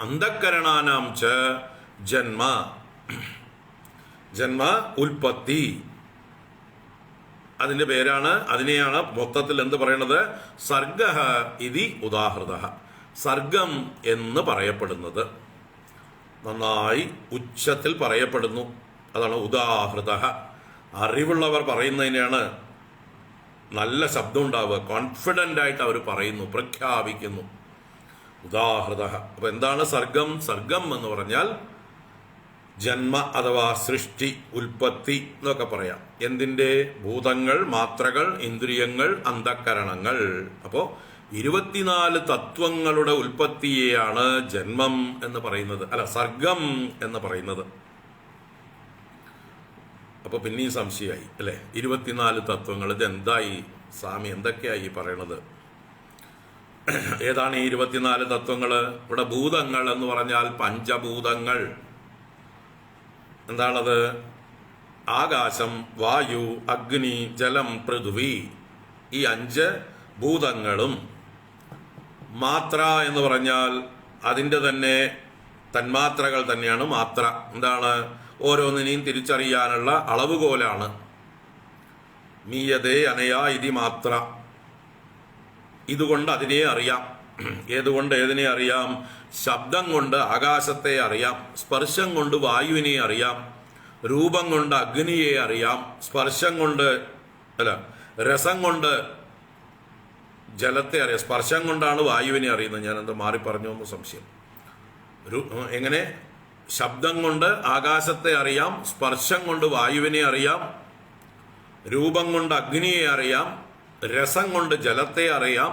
അന്ധക്കരണാനാം ച ജന്മ. ജന്മ ഉൽപ്പത്തി, അതിന്റെ പേരാണ്. അതിനെയാണ് മൊത്തത്തിൽ എന്ത് പറയണത്? സർഗ ഇതി ഉദാഹൃത. സർഗം എന്ന് പറയപ്പെടുന്നത്. നന്നായി ഉച്ചത്തിൽ പറയപ്പെടുന്നു. അതാണ് ഉദാഹൃത. അറിവുള്ളവർ പറയുന്നതിനാണ് നല്ല ശബ്ദം ഉണ്ടാവുക. കോൺഫിഡൻ്റ് ആയിട്ട് അവർ പറയുന്നു, പ്രഖ്യാപിക്കുന്നു. ഉദാഹൃത. അപ്പൊ എന്താണ് സർഗം? സർഗം എന്ന് പറഞ്ഞാൽ ജന്മ അഥവാ സൃഷ്ടി, ഉൽപ്പത്തി എന്നൊക്കെ പറയാം. എന്തിൻ്റെ? ഭൂതങ്ങൾ, മാത്രകൾ, ഇന്ദ്രിയങ്ങൾ, അന്ധക്കരണങ്ങൾ. അപ്പോൾ 24 തത്വങ്ങളുടെ ഉൽപ്പത്തിയെയാണ് ജന്മം എന്ന് പറയുന്നത്, അല്ല സർഗം എന്ന് പറയുന്നത്. അപ്പൊ പിന്നെയും സംശയമായി, അല്ലെ? 24 തത്വങ്ങൾ, ഇത് എന്തായി സ്വാമി, എന്തൊക്കെയായി പറയണത്? ഏതാണ് ഈ 24 തത്വങ്ങൾ? ഇവിടെ ഭൂതങ്ങൾ എന്ന് പറഞ്ഞാൽ പഞ്ചഭൂതങ്ങൾ. എന്താണത്? ആകാശം, വായു, അഗ്നി, ജലം, പൃഥ്വി. ഈ 5 ഭൂതങ്ങളും. മാത്ര എന്ന് പറഞ്ഞാൽ അതിൻ്റെ തന്നെ തന്മാത്രകൾ തന്നെയാണ് മാത്ര. എന്താണ്? ഓരോന്നിനെയും തിരിച്ചറിയാനുള്ള അളവുകോലാണ്. മീയതേ അനയാ ഇതി മാത്ര. ഇതുകൊണ്ട് അതിനെ അറിയാം. ഏതുകൊണ്ട് ഏതിനെ അറിയാം? ശബ്ദം കൊണ്ട് ആകാശത്തെ അറിയാം, സ്പർശം കൊണ്ട് വായുവിനെ അറിയാം, രൂപം കൊണ്ട് അഗ്നിയെ അറിയാം, സ്പർശം കൊണ്ട് രസം കൊണ്ട് ജലത്തെ അറിയാം. സ്പർശം കൊണ്ടാണ് വായുവിനെ അറിയുന്നത്. ഞാൻ എന്താ മാറി പറഞ്ഞു എന്ന് സംശയം. എങ്ങനെ? ശബ്ദം കൊണ്ട് ആകാശത്തെ അറിയാം, സ്പർശം കൊണ്ട് വായുവിനെ അറിയാം, രൂപം കൊണ്ട് അഗ്നിയെ അറിയാം, രസം കൊണ്ട് ജലത്തെ അറിയാം,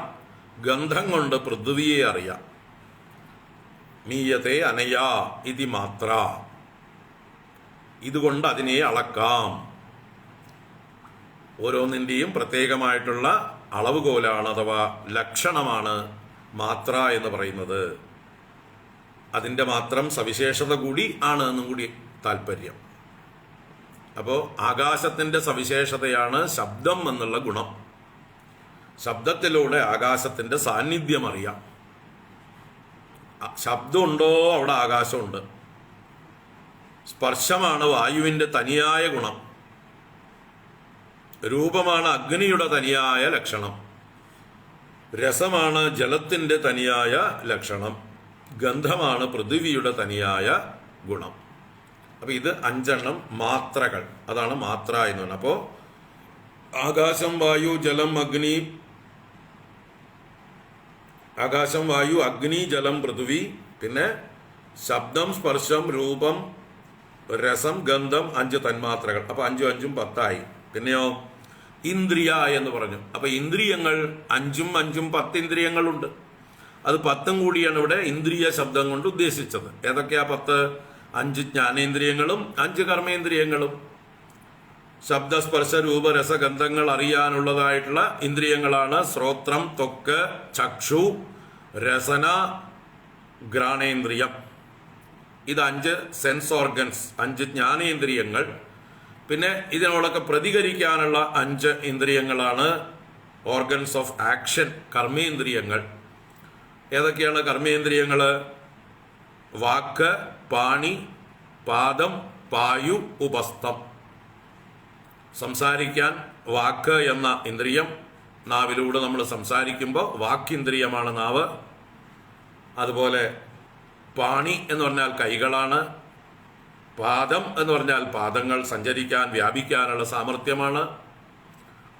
ഗന്ധം കൊണ്ട് പൃഥ്വിയെ അറിയാം. മീയത്തെ അനയാ ഇതി മാത്ര. ഇതുകൊണ്ട് അതിനെ അളക്കാം. ഓരോന്നിൻ്റെയും പ്രത്യേകമായിട്ടുള്ള അളവുകോലാണ് അഥവാ ലക്ഷണമാണ് മാത്ര എന്ന് പറയുന്നത്. അതിൻ്റെ മാത്രം സവിശേഷത കൂടി ആണ് എന്നും കൂടി താല്പര്യം. അപ്പോൾ ആകാശത്തിൻ്റെ സവിശേഷതയാണ് ശബ്ദം എന്നുള്ള ഗുണം. ശബ്ദത്തിലൂടെ ആകാശത്തിൻ്റെ സാന്നിധ്യം അറിയാം. ശബ്ദമുണ്ടോ അവിടെ ആകാശമുണ്ട്. സ്പർശമാണ് വായുവിൻ്റെ തനിയായ ഗുണം. രൂപമാണ് അഗ്നിയുടെ തനിയായ ലക്ഷണം. രസമാണ് ജലത്തിൻ്റെ തനിയായ ലക്ഷണം. ഗന്ധമാണ് പൃഥ്വിയുടെ തനിയായ ഗുണം. അപ്പം ഇത് 5 മാത്രകൾ. അതാണ് മാത്ര എന്ന് പറഞ്ഞത്. അപ്പോൾ ആകാശം, വായു, ജലം, അഗ്നി, ആകാശം, വായു, അഗ്നി, ജലം, പൃഥ്വി, പിന്നെ ശബ്ദം, സ്പർശം, രൂപം, രസം, ഗന്ധം, 5 തന്മാത്രകൾ. അപ്പോൾ 5 5 10 പിന്നെയോ ഇന്ദ്രിയ എന്ന് പറഞ്ഞു. അപ്പൊ ഇന്ദ്രിയങ്ങൾ 5 5 10 ഇന്ദ്രിയങ്ങളുണ്ട്. അത് 10 കൂടിയാണ് ഇവിടെ ഇന്ദ്രിയ ശബ്ദം കൊണ്ട് ഉദ്ദേശിച്ചത്. ഏതൊക്കെയാ 10? 5 ജ്ഞാനേന്ദ്രിയങ്ങളും 5 കർമ്മേന്ദ്രിയങ്ങളും. ശബ്ദസ്പർശ രൂപ രസഗന്ധങ്ങൾ അറിയാനുള്ളതായിട്ടുള്ള ഇന്ദ്രിയങ്ങളാണ് ശ്രോത്രം, ത്വക്ക്, ചക്ഷു, രസന, ഘ്രാണേന്ദ്രിയം. ഇത് 5 സെൻസ് ഓർഗൻസ്, 5 ജ്ഞാനേന്ദ്രിയങ്ങൾ. പിന്നെ ഇതിനോടൊക്കെ പ്രതികരിക്കാനുള്ള 5 ഇന്ദ്രിയങ്ങളാണ് ഓർഗൻസ് ഓഫ് ആക്ഷൻ, കർമ്മേന്ദ്രിയങ്ങൾ. ഏതൊക്കെയാണ് കർമ്മേന്ദ്രിയങ്ങൾ? വാക്ക്, പാണി, പാദം, പായു, ഉപസ്ഥം. സംസാരിക്കാൻ വാക്ക് എന്ന ഇന്ദ്രിയം, നാവിലൂടെ നമ്മൾ സംസാരിക്കുമ്പോൾ വാക്കിന്ദ്രിയമാണ് നാവ്. അതുപോലെ പാണി എന്ന് പറഞ്ഞാൽ കൈകളാണ്. പാദം എന്ന് പറഞ്ഞാൽ പാദങ്ങൾ സഞ്ചരിക്കാൻ വ്യാപിക്കാനുള്ള സാമർഥ്യമാണ്.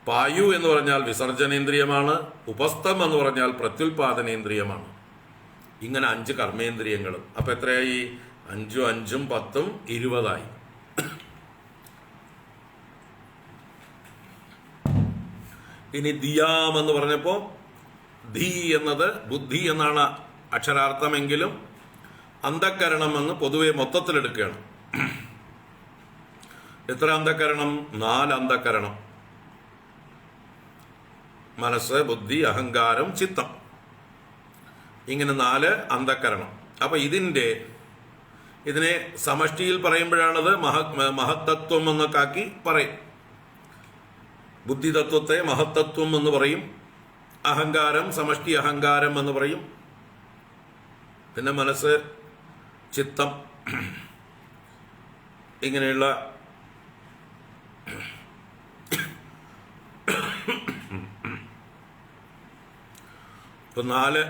പായു എന്ന് പറഞ്ഞാൽ വിസർജനേന്ദ്രിയമാണ്. ഉപസ്ഥം എന്ന് പറഞ്ഞാൽ പ്രത്യുൽപാദനേന്ദ്രിയമാണ്. ഇങ്ങനെ 5 കർമ്മേന്ദ്രിയങ്ങളും. അപ്പം എത്രയായി? 5 5 10 20. ഇനി ദിയാം എന്ന് പറഞ്ഞപ്പോൾ ധീ എന്നത് ബുദ്ധി എന്നാണ് അക്ഷരാർത്ഥമെങ്കിലും അന്ധക്കരണം എന്ന് പൊതുവെ മൊത്തത്തിലെടുക്കുകയാണ്. എത്ര അന്ധക്കരണം? 4 അന്ധക്കരണം. മനസ്സ്, ബുദ്ധി, അഹങ്കാരം, ചിത്തം. ഇങ്ങനെ 4 അന്ധക്കരണം. അപ്പൊ ഇതിനെ സമഷ്ടിയിൽ പറയുമ്പോഴാണത് മഹത്തത്വം എന്നൊക്കെ ആക്കി പറയും. ബുദ്ധിതത്വത്തെ മഹത്തത്വം എന്ന് പറയും. അഹങ്കാരം സമഷ്ടി അഹങ്കാരം എന്ന് പറയും. പിന്നെ മനസ്സ്, ചിത്തം, ഇങ്ങനെയുള്ള ഇപ്പൊ 4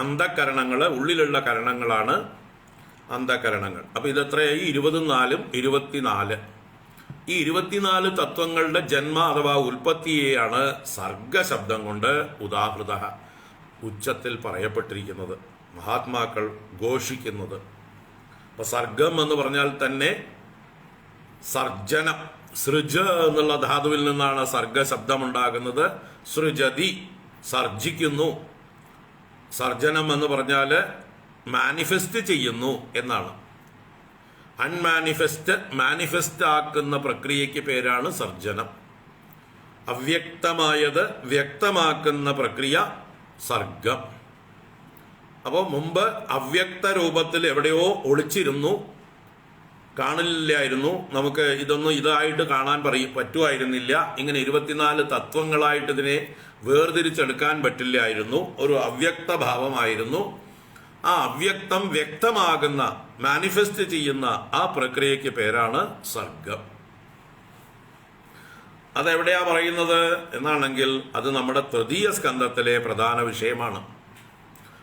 അന്ധകരണങ്ങൾ, ഉള്ളിലുള്ള കരണങ്ങളാണ് അന്ധകരണങ്ങൾ. അപ്പൊ ഇതെത്രയായി? 20 4 24. ഈ 24 തത്വങ്ങളുടെ ജന്മ അഥവാ ഉൽപ്പത്തിയെയാണ് സർഗശബ്ദം കൊണ്ട് ഉദാഹൃത ഉച്ചത്തിൽ പറയപ്പെട്ടിരിക്കുന്നത്, മഹാത്മാക്കൾ ഘോഷിക്കുന്നത്. അപ്പൊ സർഗം എന്ന് പറഞ്ഞാൽ തന്നെ സർജനം, സൃജ എന്നുള്ള ധാതുവിൽ നിന്നാണ് സർഗശബ്ദമുണ്ടാകുന്നത്. സൃജതി, സർജിക്കുന്നു. സർജനം എന്ന് പറഞ്ഞാൽ മാനിഫെസ്റ്റ് ചെയ്യുന്നു എന്നാണ്. മാനിഫെസ്റ്റ് ആക്കുന്ന പ്രക്രിയയ്ക്ക് പേരാണ് സർജനം. അവ്യക്തമായത് വ്യക്തമാക്കുന്ന പ്രക്രിയ സർഗം. അപ്പോൾ മുമ്പ് അവ്യക്ത രൂപത്തിൽ എവിടെയോ ഒളിച്ചിരുന്നു, കാണില്ലായിരുന്നു. നമുക്ക് ഇതായിട്ട് കാണാൻ പറ്റുമായിരുന്നില്ല. ഇങ്ങനെ 24 തത്വങ്ങളായിട്ട് ഇതിനെ വേർതിരിച്ചെടുക്കാൻ പറ്റില്ലായിരുന്നു. ഒരു അവ്യക്ത ഭാവമായിരുന്നു. ആ അവ്യക്തം വ്യക്തമാകുന്ന, മാനിഫെസ്റ്റ് ചെയ്യുന്ന ആ പ്രക്രിയയ്ക്ക് പേരാണ് സർഗം. അതെവിടെയാ പറയുന്നത് എന്നാണെങ്കിൽ അത് നമ്മുടെ തൃതീയ സ്കന്ധത്തിലെ പ്രധാന വിഷയമാണ്.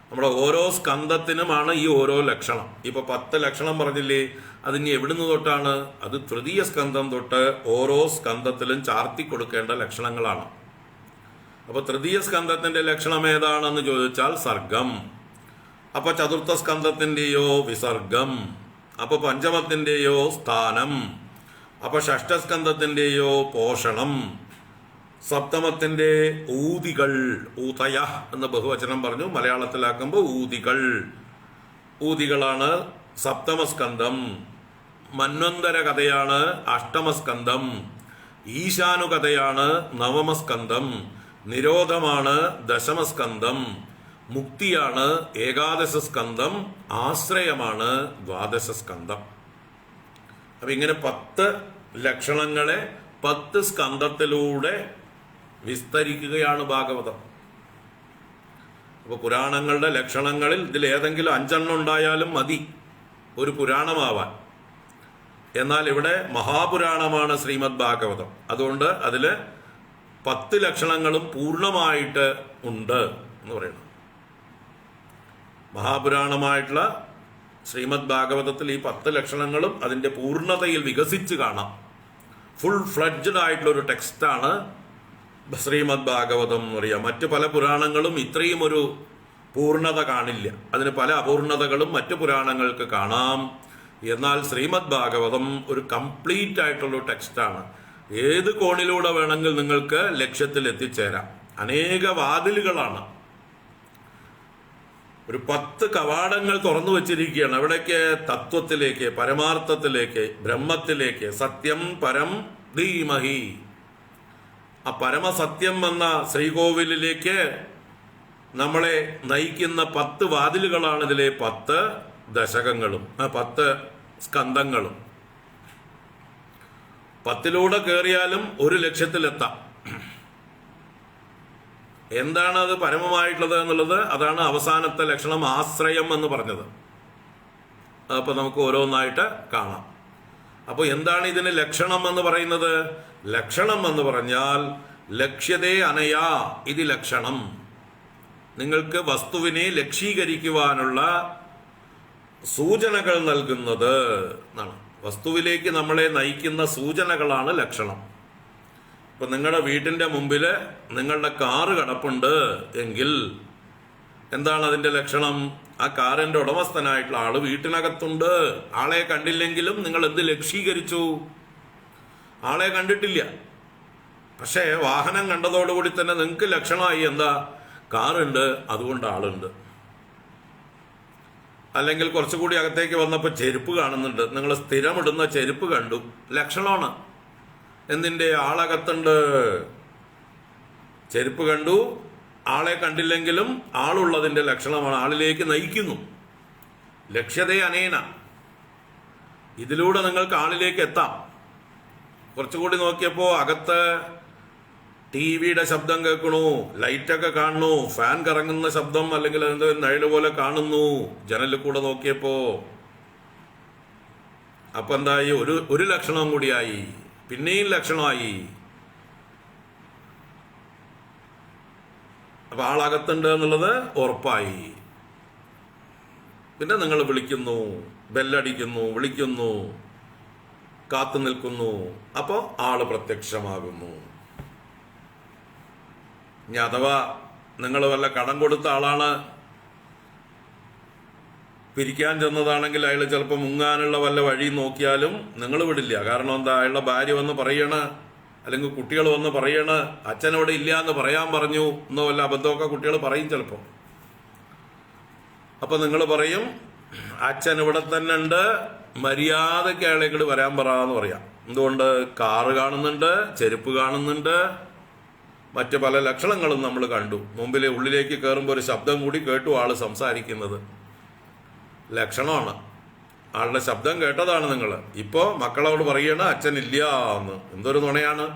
നമ്മുടെ ഓരോ സ്കന്ധത്തിനുമാണ് ഈ ഓരോ ലക്ഷണം. ഇപ്പൊ 10 ലക്ഷണം പറഞ്ഞില്ലേ, അതിന് എവിടുന്ന് തൊട്ടാണ്? അത് തൃതീയ സ്കന്ധം തൊട്ട് ഓരോ സ്കന്ധത്തിലും ചാർത്തി കൊടുക്കേണ്ട ലക്ഷണങ്ങളാണ്. അപ്പൊ തൃതീയ സ്കന്ധത്തിന്റെ ലക്ഷണം ഏതാണെന്ന് ചോദിച്ചാൽ സർഗം. അപ്പൊ ചതുർത്ഥ സ്കന്ധത്തിന്റെയോ വിസർഗം. അപ്പൊ പഞ്ചമത്തിന്റെയോ സ്ഥാനം. അപ്പൊ ഷഷ്ഠസ്കന്ധത്തിന്റെയോ പോഷണം. സപ്തമത്തിന്റെ ഊതികൾ, ഊതയ എന്ന് ബഹുവചനം പറഞ്ഞു, മലയാളത്തിലാക്കുമ്പോൾ ഊതികൾ. ഊതികളാണ് സപ്തമസ്കന്ധം, മന്വന്തര കഥയാണ് അഷ്ടമസ്കന്ധം, ഈശാനുകഥയാണ് നവമസ്കന്ധം, നിരോധമാണ് ദശമസ്കന്ധം, മുക്തിയാണ് ഏകാദശസ്കന്ധം, ആശ്രയമാണ് ദ്വാദശസ്കന്ധം. അപ്പം ഇങ്ങനെ 10 ലക്ഷണങ്ങളെ 10 സ്കന്ധത്തിലൂടെ വിസ്തരിക്കുകയാണ് ഭാഗവതം. അപ്പോൾ പുരാണങ്ങളുടെ ലക്ഷണങ്ങളിൽ ഇതിലേതെങ്കിലും 5 ഉണ്ടായാലും മതി ഒരു പുരാണമാവാൻ. എന്നാൽ ഇവിടെ മഹാപുരാണമാണ് ശ്രീമദ് ഭാഗവതം. അതുകൊണ്ട് അതിൽ 10 ലക്ഷണങ്ങളും പൂർണ്ണമായിട്ട് ഉണ്ട് എന്ന് പറയുന്നു. മഹാപുരാണമായിട്ടുള്ള ശ്രീമദ് ഭാഗവതത്തിൽ ഈ 10 ലക്ഷണങ്ങളും അതിൻ്റെ പൂർണ്ണതയിൽ വികസിച്ച് കാണാം. ഫുൾ ഫ്ലഡ്ജഡ് ആയിട്ടുള്ള ഒരു ടെക്സ്റ്റാണ് ശ്രീമദ് ഭാഗവതം എന്ന് പറയാം. മറ്റ് പല പുരാണങ്ങളും ഇത്രയും ഒരു പൂർണ്ണത കാണില്ല. അതിന് പല അപൂർണതകളും മറ്റു പുരാണങ്ങൾക്ക് കാണാം. എന്നാൽ ശ്രീമദ് ഭാഗവതം ഒരു കംപ്ലീറ്റ് ആയിട്ടുള്ള ടെക്സ്റ്റാണ്. ഏത് കോണിലൂടെ വേണമെങ്കിൽ നിങ്ങൾക്ക് ലക്ഷ്യത്തിൽ എത്തിച്ചേരാം. അനേക വാതിലുകളാണ്, ഒരു 10 കവാടങ്ങൾ തുറന്നു വച്ചിരിക്കുകയാണ്. അവിടേക്ക് തത്വത്തിലേക്ക്, പരമാർത്ഥത്തിലേക്ക്, ബ്രഹ്മത്തിലേക്ക്, സത്യം പരം ധീമഹി, ആ പരമസത്യം എന്ന ശ്രീകോവിലിലേക്ക് നമ്മളെ നയിക്കുന്ന 10 വാതിലുകളാണ് ഇതിലെ 10 ദശകങ്ങളും 10 സ്കന്ധങ്ങളും. 10ലൂടെ കയറിയാലും ഒരു ലക്ഷ്യത്തിലെത്താം. എന്താണ് അത് പരമമായിട്ടുള്ളത് എന്നുള്ളത്, അതാണ് അവസാനത്തെ ലക്ഷണം, ആശ്രയം എന്ന് പറഞ്ഞത്. അപ്പോൾ നമുക്ക് ഓരോന്നായിട്ട് കാണാം. അപ്പോൾ എന്താണ് ഇതിന് ലക്ഷണം എന്ന് പറയുന്നത്? ലക്ഷണം എന്ന് പറഞ്ഞാൽ ലക്ഷ്യതേ അനയാ ഇത് ലക്ഷണം. നിങ്ങൾക്ക് വസ്തുവിനെ ലക്ഷീകരിക്കുവാനുള്ള സൂചനകൾ നൽകുന്നത് എന്നാണ്. വസ്തുവിലേക്ക് നമ്മളെ നയിക്കുന്ന സൂചനകളാണ് ലക്ഷണം. ഇപ്പം നിങ്ങളുടെ വീട്ടിൻ്റെ മുമ്പിൽ നിങ്ങളുടെ കാറ് കിടപ്പുണ്ട് എങ്കിൽ എന്താണ് അതിൻ്റെ ലക്ഷണം? ആ കാറിൻ്റെ ഉടമസ്ഥനായിട്ടുള്ള ആള് വീട്ടിനകത്തുണ്ട്. ആളെ കണ്ടില്ലെങ്കിലും നിങ്ങൾ എന്ത് ലക്ഷീകരിച്ചു? ആളെ കണ്ടിട്ടില്ല, പക്ഷേ വാഹനം കണ്ടതോടുകൂടി തന്നെ നിങ്ങൾക്ക് ലക്ഷണമായി എന്താ? കാറുണ്ട്, അതുകൊണ്ട് ആളുണ്ട്. അല്ലെങ്കിൽ കുറച്ചുകൂടി അകത്തേക്ക് വന്നപ്പോൾ ചെരുപ്പ് കാണുന്നുണ്ട്, നിങ്ങൾ സ്ഥിരമിടുന്ന ചെരുപ്പ് കണ്ടു, ലക്ഷണമാണ്. എന്തിൻ്റെ? ആളകത്തുണ്ട്. ചെരുപ്പ് കണ്ടു, ആളെ കണ്ടില്ലെങ്കിലും ആളുള്ളതിൻ്റെ ലക്ഷണമാണ്, ആളിലേക്ക് നയിക്കുന്നു. ലക്ഷ്യതേ അനേന, ഇതിലൂടെ നിങ്ങൾക്ക് എത്താം. കുറച്ചുകൂടി നോക്കിയപ്പോൾ അകത്ത് ടിവിയുടെ ശബ്ദം കേൾക്കണു, ലൈറ്റൊക്കെ കാണുന്നു, ഫാൻ കറങ്ങുന്ന ശബ്ദം അല്ലെങ്കിൽ അതിൻ്റെ നിഴല് പോലെ കാണുന്നു ജനലിൽ കൂടെ നോക്കിയപ്പോ. അപ്പൊ എന്തായി? ഒരു ലക്ഷണം കൂടിയായി, പിന്നെയും ലക്ഷണമായി. അപ്പൊ ആളകത്തുണ്ട് എന്നുള്ളത് ഉറപ്പായി. പിന്നെ നിങ്ങൾ വിളിക്കുന്നു, ബെല്ലടിക്കുന്നു, വിളിക്കുന്നു, കാത്തു നിൽക്കുന്നു, അപ്പോൾ ആള് പ്രത്യക്ഷമാകുന്നു. ഇനി അഥവാ നിങ്ങൾ വല്ല കടം കൊടുത്ത ആളാണ്, പിരിക്കാൻ ചെന്നതാണെങ്കിൽ അയാൾ ചിലപ്പോൾ മുങ്ങാനുള്ള വല്ല വഴി നോക്കിയാലും നിങ്ങൾ വിടില്ല. കാരണം എന്താ? അയാളുടെ ഭാര്യ വന്ന് പറയണ, അല്ലെങ്കിൽ കുട്ടികൾ വന്ന് പറയണ, അച്ഛനവിടെ ഇല്ല എന്ന് പറയാൻ പറഞ്ഞു എന്നോ വല്ല അബദ്ധമൊക്കെ കുട്ടികൾ പറയും ചിലപ്പോൾ. അപ്പൊ നിങ്ങൾ പറയും അച്ഛൻ ഇവിടെ തന്നെ ഉണ്ട്, മര്യാദയ്ക്ക് അയാളെ ഇങ്ങോട്ട് വരാൻ പറയാന്ന് പറയാം. എന്തുകൊണ്ട്? കാറ് കാണുന്നുണ്ട്, ചെരുപ്പ് കാണുന്നുണ്ട്, മറ്റ് പല ലക്ഷണങ്ങളും നമ്മൾ കണ്ടു. മുമ്പിലെ ഉള്ളിലേക്ക് കയറുമ്പോൾ ഒരു ശബ്ദം കൂടി കേട്ടു, ആള് സംസാരിക്കുന്നത് ലക്ഷണമാണ്. ആളുടെ ശബ്ദം കേട്ടതാണ് നിങ്ങൾ. ഇപ്പോൾ മക്കളോട് പറയണ അച്ഛൻ ഇല്ല എന്ന്. എന്തൊരു നുണയാണ്.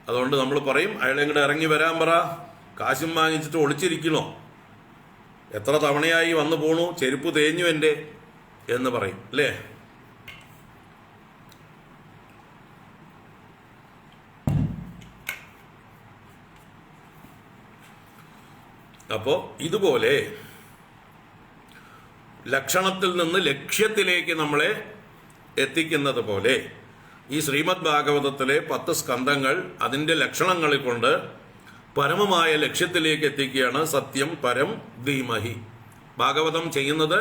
അതുകൊണ്ട് നമ്മൾ പറയും അയാളെ ഇങ്ങോട്ട് ഇറങ്ങി വരാൻ പറ, കാശും വാങ്ങിച്ചിട്ട് ഒളിച്ചിരിക്കണോ, എത്ര തവണയായി വന്നു പോണു, ചെരുപ്പ് തേഞ്ഞു എൻ്റെ എന്ന് പറയും അല്ലേ? അപ്പോൾ ഇതുപോലെ ലക്ഷണത്തിൽ നിന്ന് ലക്ഷ്യത്തിലേക്ക് നമ്മളെ എത്തിക്കുന്നത് പോലെ ഈ ശ്രീമദ് ഭാഗവതത്തിലെ 10 സ്കന്ധങ്ങൾ അതിൻ്റെ ലക്ഷണങ്ങളിൽ കൊണ്ട് പരമമായ ലക്ഷ്യത്തിലേക്ക് എത്തിക്കുകയാണ്. സത്യം പരം ധീമഹി. ഭാഗവതം ചെയ്യുന്നത്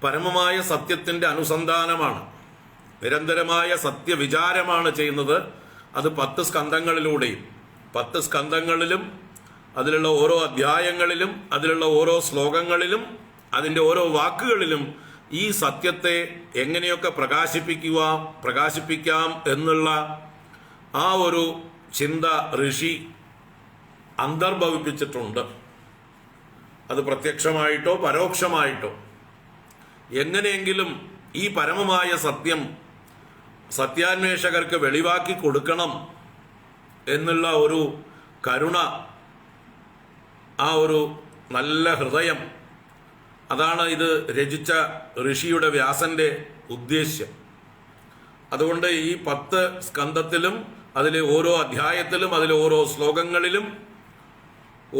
പരമമായ സത്യത്തിൻ്റെ അനുസന്ധാനമാണ്, നിരന്തരമായ സത്യവിചാരമാണ് ചെയ്യുന്നത്. അത് 10 സ്കന്ധങ്ങളിലൂടെയും 10 സ്കന്ധങ്ങളിലും അതിലുള്ള ഓരോ അധ്യായങ്ങളിലും അതിലുള്ള ഓരോ ശ്ലോകങ്ങളിലും അതിൻ്റെ ഓരോ വാക്കുകളിലും ഈ സത്യത്തെ എങ്ങനെയൊക്കെ പ്രകാശിപ്പിക്കാം എന്നുള്ള ആ ഒരു ചിന്ത ഋഷി അന്തർഭവിപ്പിച്ചിട്ടുണ്ട്. അത് പ്രത്യക്ഷമായിട്ടോ പരോക്ഷമായിട്ടോ എങ്ങനെയെങ്കിലും ഈ പരമമായ സത്യം സത്യാന്വേഷകർക്ക് വെളിവാക്കി കൊടുക്കണം എന്നുള്ള ഒരു കരുണ, ആ ഒരു നല്ല ഹൃദയം, അതാണ് ഇത് രചിച്ച ഋഷിയുടെ വ്യാസന്റെ ഉദ്ദേശ്യം. അതുകൊണ്ട് ഈ 10 സ്കന്ധത്തിലും അതിലെ ഓരോ അധ്യായത്തിലും അതിലെ ഓരോ ശ്ലോകങ്ങളിലും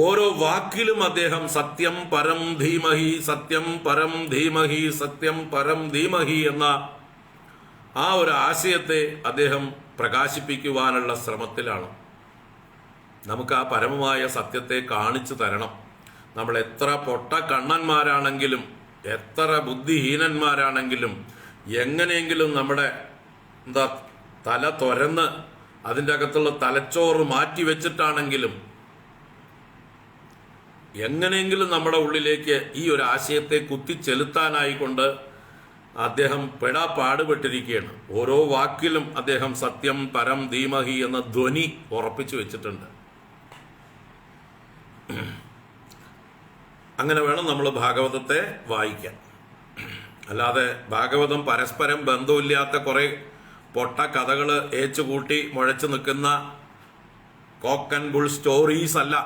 ഓരോ വാക്കിലും അദ്ദേഹം സത്യം പരം ധീമഹി, സത്യം പരം ധീമഹി, സത്യം പരം ധീമഹി എന്ന ആ ഒരു ആശയത്തെ അദ്ദേഹം പ്രകാശിപ്പിക്കുവാനുള്ള ശ്രമത്തിലാണ്. നമുക്ക് ആ പരമമായ സത്യത്തെ കാണിച്ചു തരണം. നമ്മൾ എത്ര പൊട്ട കണ്ണന്മാരാണെങ്കിലും എത്ര ബുദ്ധിഹീനന്മാരാണെങ്കിലും എങ്ങനെയെങ്കിലും നമ്മുടെ തല തുരന്ന് അതിൻ്റെ അകത്തുള്ള തലച്ചോറ് മാറ്റി വെച്ചിട്ടാണെങ്കിലും എങ്ങനെയെങ്കിലും നമ്മുടെ ഉള്ളിലേക്ക് ഈ ഒരു ആശയത്തെ കുത്തിച്ചെലുത്താനായിക്കൊണ്ട് അദ്ദേഹം പാടുപെട്ടിരിക്കുകയാണ്. ഓരോ വാക്കിലും അദ്ദേഹം സത്യം പരം ധീമഹി എന്ന ധ്വനി ഉറപ്പിച്ചു വെച്ചിട്ടുണ്ട്. അങ്ങനെ വേണം നമ്മൾ ഭാഗവതത്തെ വായിക്കാൻ. അല്ലാതെ ഭാഗവതം പരസ്പരം ബന്ധമില്ലാത്ത കുറെ പൊട്ട കഥകൾ ഏച്ചുകൂട്ടി മുഴച്ചു നിൽക്കുന്ന കോക്ക് ആൻഡ് ബുൾ സ്റ്റോറീസ് അല്ല.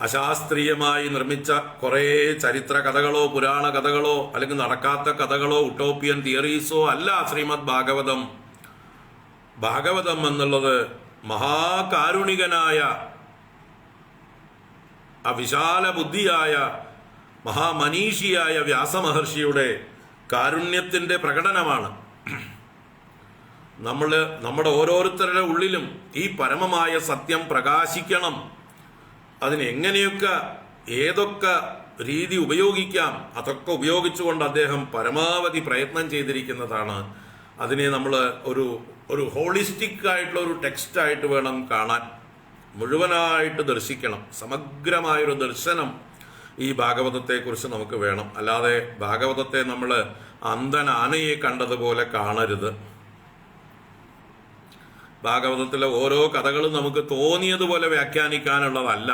അശാസ്ത്രീയമായി നിർമ്മിച്ച കുറേ ചരിത്ര കഥകളോ പുരാണ കഥകളോ അല്ലെങ്കിൽ നടക്കാത്ത കഥകളോ ഉട്ടോപ്പിയൻ തിയറീസോ അല്ല ശ്രീമദ് ഭാഗവതം. ഭാഗവതം എന്നുള്ളത് മഹാകാരുണികനായ വിശാല ബുദ്ധിയായ മഹാമനീഷിയായ വ്യാസമഹർഷിയുടെ കാരുണ്യത്തിന്റെ പ്രകടനമാണ്. നമ്മുടെ ഓരോരുത്തരുടെ ഉള്ളിലും ഈ പരമമായ സത്യം പ്രകാശിക്കണം. അതിനെങ്ങനെയൊക്കെ ഏതൊക്കെ രീതി ഉപയോഗിക്കാം അതൊക്കെ ഉപയോഗിച്ചുകൊണ്ട് അദ്ദേഹം പരമാവധി പ്രയത്നം ചെയ്തിരിക്കുന്നതാണ്. അതിനെ നമ്മൾ ഒരു ഹോളിസ്റ്റിക് ആയിട്ടുള്ള ഒരു ടെക്സ്റ്റായിട്ട് വേണം കാണാൻ, മുഴുവനായിട്ട് ദർശിക്കണം. സമഗ്രമായൊരു ദർശനം ഈ ഭാഗവതത്തെക്കുറിച്ച് നമുക്ക് വേണം. അല്ലാതെ ഭാഗവതത്തെ നമ്മൾ അന്ധൻ ആനയെ കണ്ടതുപോലെ കാണരുത്. ഭാഗവതത്തിലെ ഓരോ കഥകളും നമുക്ക് തോന്നിയതുപോലെ വ്യാഖ്യാനിക്കാനുള്ളതല്ല.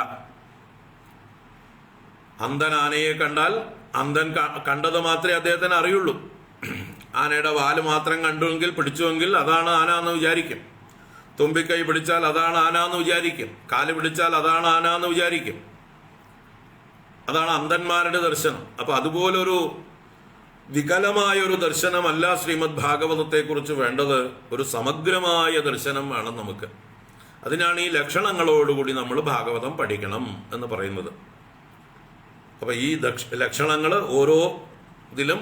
അന്ധൻ ആനയെ കണ്ടാൽ അന്ധൻ കണ്ടത് മാത്രമേ അദ്ദേഹത്തിന് അറിയുള്ളൂ. ആനയുടെ വാല് മാത്രം കണ്ടുവെങ്കിൽ പിടിച്ചുവെങ്കിൽ അതാണ് ആന എന്ന് വിചാരിക്കും. തുമ്പിക്കൈ പിടിച്ചാൽ അതാണ് ആന എന്ന് വിചാരിക്കും. കാല് പിടിച്ചാൽ അതാണ് ആന എന്ന് വിചാരിക്കും. അതാണ് അന്ധന്മാരുടെ ദർശനം. അപ്പൊ അതുപോലൊരു വികലമായൊരു ദർശനമല്ല ശ്രീമദ് ഭാഗവതത്തെക്കുറിച്ച് വേണ്ടത്. ഒരു സമഗ്രമായ ദർശനം വേണം നമുക്ക്. അതിനാണ് ഈ ലക്ഷണങ്ങളോടുകൂടി നമ്മൾ ഭാഗവതം പഠിക്കണം എന്ന് പറയുന്നത്. അപ്പൊ ഈ ലക്ഷണങ്ങൾ ഓരോ ഇതിലും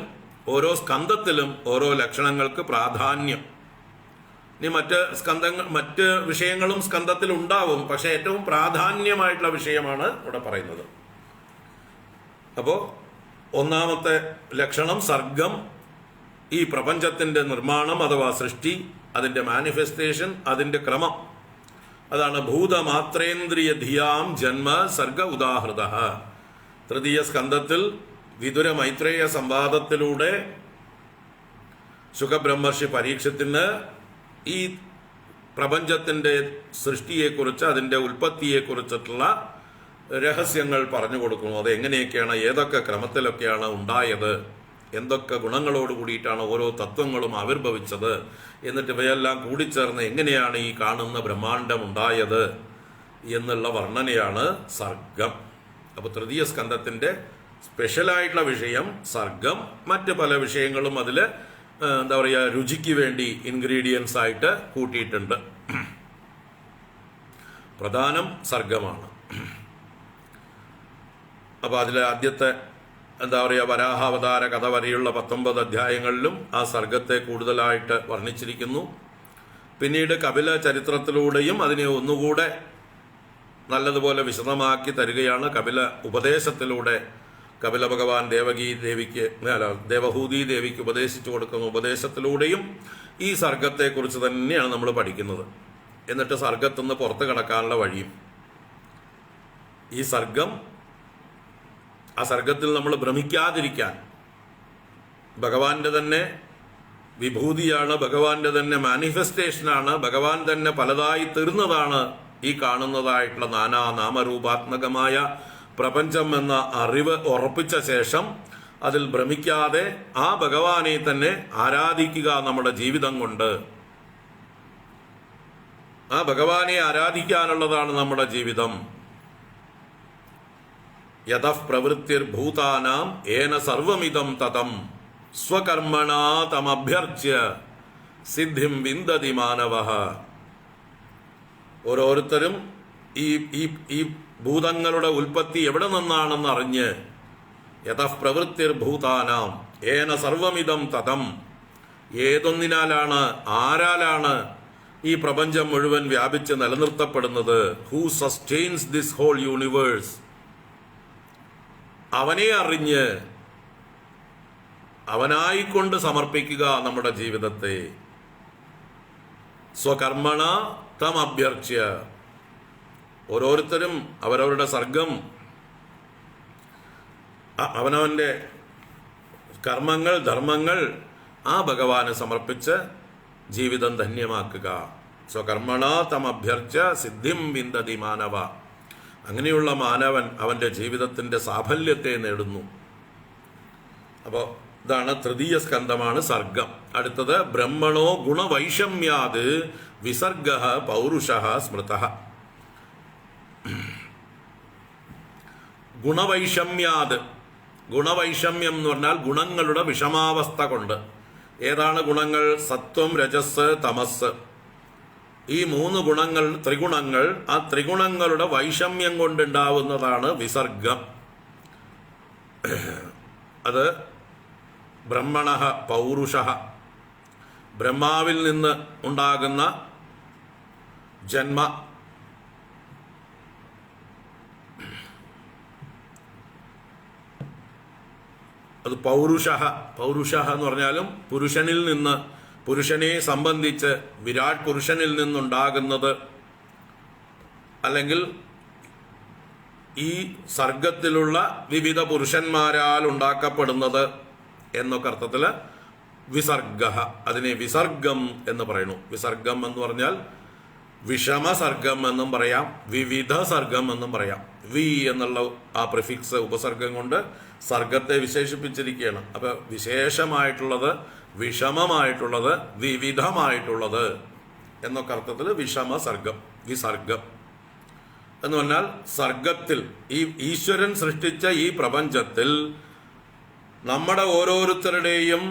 ഓരോ സ്കന്ധത്തിലും ഓരോ ലക്ഷണങ്ങൾക്ക് പ്രാധാന്യം. ഇനി മറ്റ് വിഷയങ്ങളും സ്കന്ധത്തിൽ ഉണ്ടാവും, പക്ഷെ ഏറ്റവും പ്രാധാന്യമായിട്ടുള്ള വിഷയമാണ് ഇവിടെ പറയുന്നത്. അപ്പോൾ ഒന്നാമത്തെ ലക്ഷണം സർഗം, ഈ പ്രപഞ്ചത്തിന്റെ നിർമ്മാണം അഥവാ സൃഷ്ടി, അതിന്റെ മാനിഫെസ്റ്റേഷൻ, അതിന്റെ ക്രമം. അതാണ് ഭൂതമാത്രേന്ദ്രിയ ധിയാം ജന്മ സർഗ ഉദാഹൃത. തൃതീയ സ്കന്ധത്തിൽ വിദുര മൈത്രേയ സംവാദത്തിലൂടെ ശുഖബ്രഹ്മർഷി പരീക്ഷത്തിന് ഈ പ്രപഞ്ചത്തിന്റെ സൃഷ്ടിയെക്കുറിച്ച് അതിന്റെ ഉൽപ്പത്തിയെക്കുറിച്ചിട്ടുള്ള രഹസ്യങ്ങൾ പറഞ്ഞു കൊടുക്കുന്നു. അത് എങ്ങനെയൊക്കെയാണ്, ഏതൊക്കെ ക്രമത്തിലൊക്കെയാണ് ഉണ്ടായത്, എന്തൊക്കെ ഗുണങ്ങളോട് കൂടിയിട്ടാണ് ഓരോ തത്വങ്ങളും ആവിർഭവിച്ചത്, എന്നിട്ട് ഇവയെല്ലാം കൂടിച്ചേർന്ന് എങ്ങനെയാണ് ഈ കാണുന്ന ബ്രഹ്മാണ്ടം ഉണ്ടായത് എന്നുള്ള വർണ്ണനയാണ് സർഗം. അപ്പോൾ തൃതീയ സ്കന്ധത്തിന്റെ സ്പെഷ്യലായിട്ടുള്ള വിഷയം സർഗം. മറ്റ് പല വിഷയങ്ങളും അതിൽ എന്താ പറയുക, രുചിക്ക് വേണ്ടി ഇൻഗ്രീഡിയൻസ് ആയിട്ട് കൂട്ടിയിട്ടുണ്ട്. പ്രധാനം സർഗമാണ്. അപ്പോൾ അതിലെ ആദ്യത്തെ എന്താ പറയുക വരാഹാവതാര കഥ വരെയുള്ള 19 അധ്യായങ്ങളിലും ആ സർഗത്തെ കൂടുതലായിട്ട് വർണ്ണിച്ചിരിക്കുന്നു. പിന്നീട് കപില ചരിത്രത്തിലൂടെയും അതിനെ ഒന്നുകൂടെ നല്ലതുപോലെ വിശദമാക്കി തരികയാണ്. കപില ഉപദേശത്തിലൂടെ കപില ഭഗവാൻ ദേവഹൂതി ദേവിക്ക് ഉപദേശിച്ചു കൊടുക്കുന്ന ഉപദേശത്തിലൂടെയും ഈ സർഗത്തെക്കുറിച്ച് തന്നെയാണ് നമ്മൾ പഠിക്കുന്നത്. എന്നിട്ട് സർഗത്തുനിന്ന് പുറത്ത് കടക്കാനുള്ള വഴിയും. ഈ സർഗം ആ സർഗത്തിൽ നമ്മൾ ഭ്രമിക്കാതിരിക്കാൻ, ഭഗവാന്റെ തന്നെ വിഭൂതിയാണ്, ഭഗവാന്റെ തന്നെ മാനിഫെസ്റ്റേഷനാണ്, ഭഗവാൻ തന്നെ പലതായി തീർന്നതാണ് ഈ കാണുന്നതായിട്ടുള്ള നാനാ നാമരൂപാത്മകമായ പ്രപഞ്ചം എന്ന അറിവ് ഉറപ്പിച്ച ശേഷം അതിൽ ഭ്രമിക്കാതെ ആ ഭഗവാനെ തന്നെ ആരാധിക്കുക നമ്മുടെ ജീവിതം കൊണ്ട്. ആ ഭഗവാനെ ആരാധിക്കാനുള്ളതാണ് നമ്മുടെ ജീവിതം. യതഃ പ്രവൃത്തിർഭൂതാനാം ഏന സർവമിദം തതം സ്വകർമ്മണാ തമഭ്യർച്ച്യ സിദ്ധിം വിന്ദതി മാനവഃ. ഓരോരുത്തരും ഈ ഭൂതങ്ങളുടെ ഉൽപ്പത്തി എവിടെ നിന്നാണെന്ന് അറിഞ്ഞ്, യതഃ പ്രവൃത്തിർഭൂതാനാം ഏന സർവമിദം തതം, ഏതൊന്നിനാലാണ്, ആരാലാണ് ഈ പ്രപഞ്ചം മുഴുവൻ വ്യാപിച്ച് നിലനിർത്തപ്പെടുന്നത്? Who sustains this whole universe. അവനെ അറിഞ്ഞ് അവനായിക്കൊണ്ട് സമർപ്പിക്കുക നമ്മുടെ ജീവിതത്തെ. സ്വകർമ്മണ തം അഭ്യർച്ച്യ. ഓരോരുത്തരും അവരവരുടെ സർഗം, അവനവന്റെ കർമ്മങ്ങൾ, ധർമ്മങ്ങൾ ആ ഭഗവാന് സമർപ്പിച്ച് ജീവിതം ധന്യമാക്കുക. സ്വകർമ്മണ തം അഭ്യർച്ച്യ സിദ്ധിം വിന്ദതി മാനവ. അങ്ങനെയുള്ള മാനവൻ അവന്റെ ജീവിതത്തിന്റെ സാഫല്യത്തെ നേടുന്നു. അപ്പോൾ ഇതാണ് തൃതീയ സ്കന്ധമാണ് സർഗം. അടുത്തത് ബ്രഹ്മണോ ഗുണവൈഷമ്യാത് വിസർഗ പൗരുഷ സ്മൃത. ഗുണവൈഷമ്യാത്, ഗുണവൈഷമ്യം എന്ന് പറഞ്ഞാൽ ഗുണങ്ങളുടെ വിഷമാവസ്ഥ കൊണ്ട്. ഏതാണ് ഗുണങ്ങൾ? സത്വം, രജസ്, തമസ്. ഈ മൂന്ന് ഗുണങ്ങൾ, ത്രിഗുണങ്ങൾ, ആ ത്രിഗുണങ്ങളുടെ വൈഷമ്യം കൊണ്ടുണ്ടാവുന്നതാണ് വിസർഗം. അത് ബ്രഹ്മണ പൗരുഷ, ബ്രഹ്മാവിൽ നിന്ന് ഉണ്ടാകുന്ന ജന്മ, അത് പൗരുഷ. പൗരുഷ എന്ന് പറഞ്ഞാലും പുരുഷനിൽ നിന്ന്, പുരുഷനെ സംബന്ധിച്ച് വിരാട് പുരുഷനിൽ നിന്നുണ്ടാകുന്നത്, അല്ലെങ്കിൽ ഈ സർഗത്തിലുള്ള വിവിധ പുരുഷന്മാരാൽ ഉണ്ടാക്കപ്പെടുന്നത് എന്നൊക്കെ അർത്ഥത്തിൽ വിസർഗ. അതിനെ വിസർഗം എന്ന് പറയുന്നു. വിസർഗം എന്ന് പറഞ്ഞാൽ വിഷമസർഗം എന്നും പറയാം, വിവിധ സർഗം എന്നും പറയാം. വി എന്നുള്ള ആ പ്രിഫിക്സ്, ഉപസർഗം കൊണ്ട് സർഗത്തെ വിശേഷിപ്പിച്ചിരിക്കുകയാണ്. അപ്പൊ വിശേഷമായിട്ടുള്ളത്, വിഷമമായിട്ടുള്ളത്, വിവിധമായിട്ടുള്ളത് എന്നൊക്കെ അർത്ഥത്തിൽ വിഷമസർഗം, വിസർഗം എന്ന് പറഞ്ഞാൽ സർഗത്തിൽ, ഈ ഈശ്വരൻ സൃഷ്ടിച്ച ഈ പ്രപഞ്ചത്തിൽ നമ്മുടെ ഓരോരുത്തരുടെയും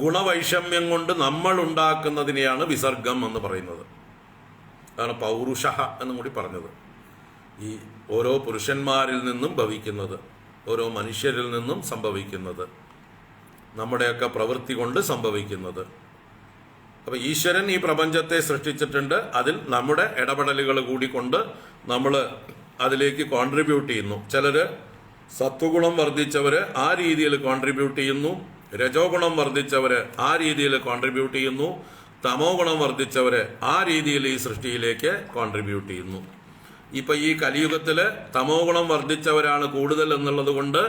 ഗുണവൈഷമ്യം കൊണ്ട് നമ്മൾ ഉണ്ടാക്കുന്നതിനെയാണ് വിസർഗം എന്ന് പറയുന്നത്. അതാണ് പൗരുഷ എന്നും കൂടി പറഞ്ഞത്. ഈ ഓരോ പുരുഷന്മാരിൽ നിന്നും ഭവിക്കുന്നത്, ഓരോ മനുഷ്യരിൽ നിന്നും സംഭവിക്കുന്നത്, നമ്മുടെയൊക്കെ പ്രവൃത്തി കൊണ്ട് സംഭവിക്കുന്നത്. അപ്പൊ ഈശ്വരൻ ഈ പ്രപഞ്ചത്തെ സൃഷ്ടിച്ചിട്ടുണ്ട്. അതിൽ നമ്മുടെ ഇടപെടലുകൾ കൂടിക്കൊണ്ട് നമ്മൾ അതിലേക്ക് കോൺട്രിബ്യൂട്ട് ചെയ്യുന്നു. ചിലര് സത്വഗുണം വർദ്ധിച്ചവര് ആ രീതിയിൽ കോൺട്രിബ്യൂട്ട് ചെയ്യുന്നു, രജോ ഗുണം വർദ്ധിച്ചവര് ആ രീതിയിൽ കോൺട്രിബ്യൂട്ട് ചെയ്യുന്നു, തമോ ഗുണം വർദ്ധിച്ചവര് ആ രീതിയിൽ ഈ സൃഷ്ടിയിലേക്ക് കോൺട്രിബ്യൂട്ട് ചെയ്യുന്നു. ഇപ്പൊ ഈ കലിയുഗത്തില് തമോ ഗുണം വർദ്ധിച്ചവരാണ് കൂടുതൽ എന്നുള്ളത് കൊണ്ട്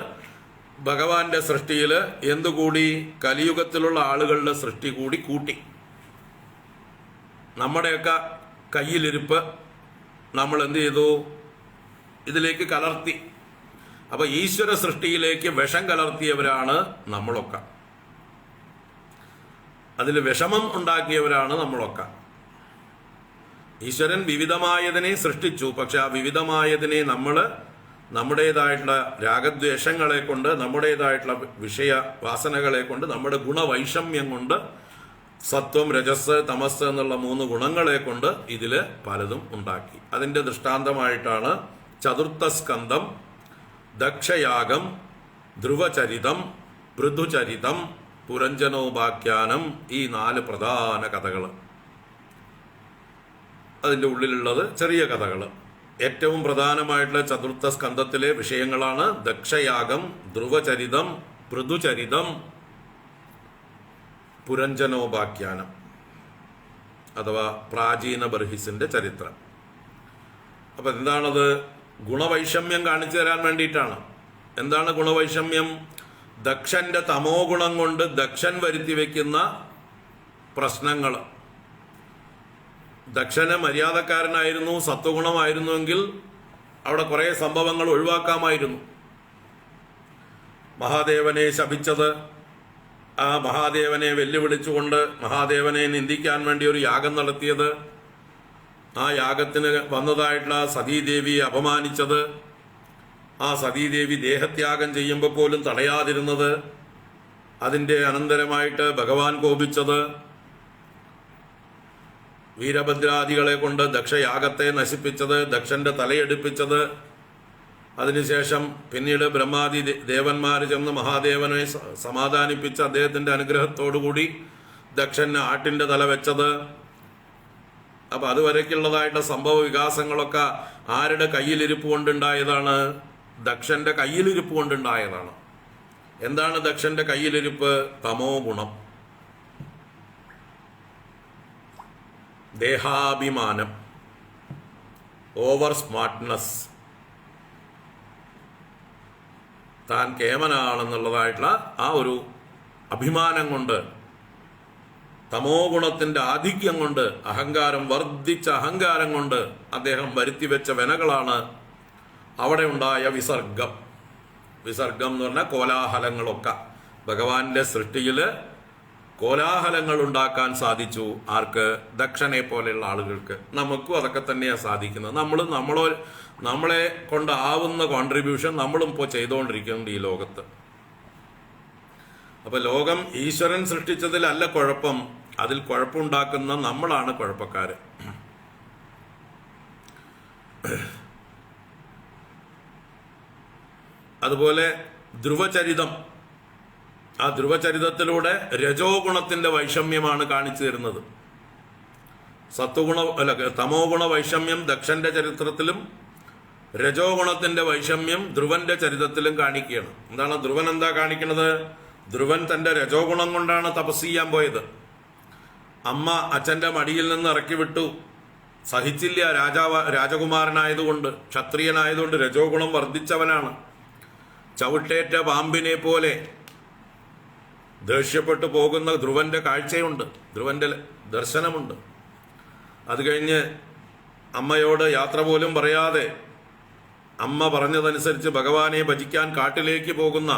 ഭഗവാന്റെ സൃഷ്ടിയിൽ എന്തുകൂടി, കലിയുഗത്തിലുള്ള ആളുകളുടെ സൃഷ്ടി കൂടി കൂട്ടി. നമ്മുടെയൊക്കെ കയ്യിലിരിപ്പ് നമ്മൾ എന്ത് ചെയ്തു, ഇതിലേക്ക് കലർത്തി. അപ്പൊ ഈശ്വര സൃഷ്ടിയിലേക്ക് വിഷം കലർത്തിയവരാണ് നമ്മളൊക്കെ, അതിൽ വിഷമം ഉണ്ടാക്കിയവരാണ് നമ്മളൊക്കെ. ഈശ്വരൻ വിവിധമായതിനെ സൃഷ്ടിച്ചു. പക്ഷെ ആ വിവിധമായതിനെ നമ്മൾ നമ്മുടേതായിട്ടുള്ള രാഗദ്വേഷങ്ങളെ കൊണ്ട്, നമ്മുടേതായിട്ടുള്ള വിഷയ വാസനകളെ കൊണ്ട്, നമ്മുടെ ഗുണവൈഷമ്യം കൊണ്ട്, സത്വം, രജസ്, തമസ് എന്നുള്ള 3 ഗുണങ്ങളെ കൊണ്ട് ഇതില് പലതും ഉണ്ടാക്കി. അതിന്റെ ദൃഷ്ടാന്തമായിട്ടാണ് ചതുർത്ഥ സ്കന്ധം, ദക്ഷയാഗം, ധ്രുവചരിതം, പൃഥുചരിതം, പുരഞ്ജനോപാഖ്യാനം, ഈ 4 പ്രധാന കഥകൾ. അതിൻ്റെ ഉള്ളിലുള്ളത് ചെറിയ കഥകൾ. ഏറ്റവും പ്രധാനമായിട്ടുള്ള ചതുർത്ഥ സ്കന്ധത്തിലെ വിഷയങ്ങളാണ് ദക്ഷയാഗം, ധ്രുവചരിതം, പൃഥുചരിതം, പുരഞ്ജനോപാഖ്യാനം അഥവാ പ്രാചീന ബർഹിസിന്റെ ചരിത്രം. അപ്പൊ എന്താണത്? ഗുണവൈഷമ്യം കാണിച്ചു തരാൻ വേണ്ടിയിട്ടാണ്. എന്താണ് ഗുണവൈഷമ്യം? ദക്ഷന്റെ തമോ ഗുണം കൊണ്ട് ദക്ഷൻ വരുത്തി വയ്ക്കുന്ന പ്രശ്നങ്ങൾ. ദക്ഷന് മര്യാദക്കാരനായിരുന്നു, സത്വഗുണമായിരുന്നുവെങ്കിൽ അവിടെ കുറേ സംഭവങ്ങൾ ഒഴിവാക്കാമായിരുന്നു. മഹാദേവനെ ശപിച്ചത്, ആ മഹാദേവനെ വെല്ലുവിളിച്ചുകൊണ്ട് മഹാദേവനെ നിന്ദിക്കാൻ വേണ്ടി ഒരു യാഗം നടത്തിയത്, ആ യാഗത്തിന് വന്നതായിട്ടുള്ള സതീദേവിയെ അപമാനിച്ചത്, ആ സതീദേവി ദേഹത്യാഗം ചെയ്യുമ്പോൾ പോലും തടയാതിരുന്നത്, അതിൻ്റെ അനന്തരമായിട്ട് ഭഗവാൻ കോപിച്ചത്, വീരഭദ്രാദികളെ കൊണ്ട് ദക്ഷയാഗത്തെ നശിപ്പിച്ചത്, ദക്ഷന്റെ തലയെടുപ്പിച്ചത്, അതിനുശേഷം പിന്നീട് ബ്രഹ്മാദി ദേവന്മാർ ചെന്ന് മഹാദേവനെ സമാധാനിപ്പിച്ച് അദ്ദേഹത്തിൻ്റെ അനുഗ്രഹത്തോടുകൂടി ദക്ഷന് ആട്ടിൻ്റെ തല വെച്ചത്. അപ്പം അതുവരേക്കുള്ളതായിട്ടുള്ള സംഭവ വികാസങ്ങളൊക്കെ ആരുടെ കയ്യിലിരിപ്പ് കൊണ്ടുണ്ടായതാണ്? ദക്ഷന്റെ കയ്യിലിരിപ്പ് കൊണ്ടുണ്ടായതാണ്. എന്താണ് ദക്ഷന്റെ കയ്യിലിരിപ്പ്? തമോ ഗുണം, ദേഹാഭിമാനം, ഓവർ സ്മാർട്ട്നെസ്, താൻ കേമനാണെന്നുള്ളതായിട്ടുള്ള ആ ഒരു അഭിമാനം കൊണ്ട്, തമോ ഗുണത്തിൻ്റെ ആധിക്യം കൊണ്ട്, അഹങ്കാരം, വർദ്ധിച്ച അഹങ്കാരം കൊണ്ട് അദ്ദേഹം വരുത്തിവെച്ച വെനകളാണ് അവിടെ ഉണ്ടായ വിസർഗം. വിസർഗം എന്ന് പറഞ്ഞാൽ കോലാഹലങ്ങളൊക്കെ. ഭഗവാന്റെ സൃഷ്ടിയിൽ കോലാഹലങ്ങൾ ഉണ്ടാക്കാൻ സാധിച്ചു. ആർക്ക്? ദക്ഷനെ പോലെയുള്ള ആളുകൾക്ക്. നമുക്കും അതൊക്കെ തന്നെയാണ് സാധിക്കുന്നത്. നമ്മളെ കൊണ്ടാവുന്ന കോൺട്രിബ്യൂഷൻ നമ്മളും ഇപ്പോൾ ചെയ്തുകൊണ്ടിരിക്കുന്നുണ്ട് ഈ ലോകത്ത്. അപ്പൊ ലോകം ഈശ്വരൻ സൃഷ്ടിച്ചതിലല്ല കുഴപ്പം, അതിൽ കുഴപ്പമുണ്ടാക്കുന്ന നമ്മളാണ് കുഴപ്പക്കാര്. അതുപോലെ ധ്രുവചരിതം, ആ ധ്രുവചരിതത്തിലൂടെ രജോ ഗുണത്തിന്റെ വൈഷമ്യമാണ് കാണിച്ചു തരുന്നത്. തമോ ഗുണ വൈഷമ്യം ദക്ഷന്റെ ചരിത്രത്തിലും രജോ ഗുണത്തിന്റെ വൈഷമ്യം ധ്രുവന്റെ ചരിത്രത്തിലും കാണിക്കുകയാണ്. എന്താണ് ധ്രുവൻ എന്താ കാണിക്കുന്നത്? ധ്രുവൻ തന്റെ രജോ ഗുണം കൊണ്ടാണ് തപസ് ചെയ്യാൻ പോയത്. അമ്മ അച്ഛന്റെ മടിയിൽ നിന്ന് ഇറക്കി വിട്ടു, സഹിച്ചില്ല. രാജകുമാരനായതുകൊണ്ട്, ക്ഷത്രിയനായതുകൊണ്ട് രജോ ഗുണം വർദ്ധിച്ചവനാണ്. ചവിട്ടേറ്റ പാമ്പിനെ പോലെ ദേഷ്യപ്പെട്ടു പോകുന്ന ധ്രുവന്റെ കാഴ്ചയുണ്ട്, ധ്രുവന്റെ ദർശനമുണ്ട്. അത് കഴിഞ്ഞ് അമ്മയോട് യാത്ര പോലും പറയാതെ അമ്മ പറഞ്ഞതനുസരിച്ച് ഭഗവാനെ ഭജിക്കാൻ കാട്ടിലേക്ക് പോകുന്ന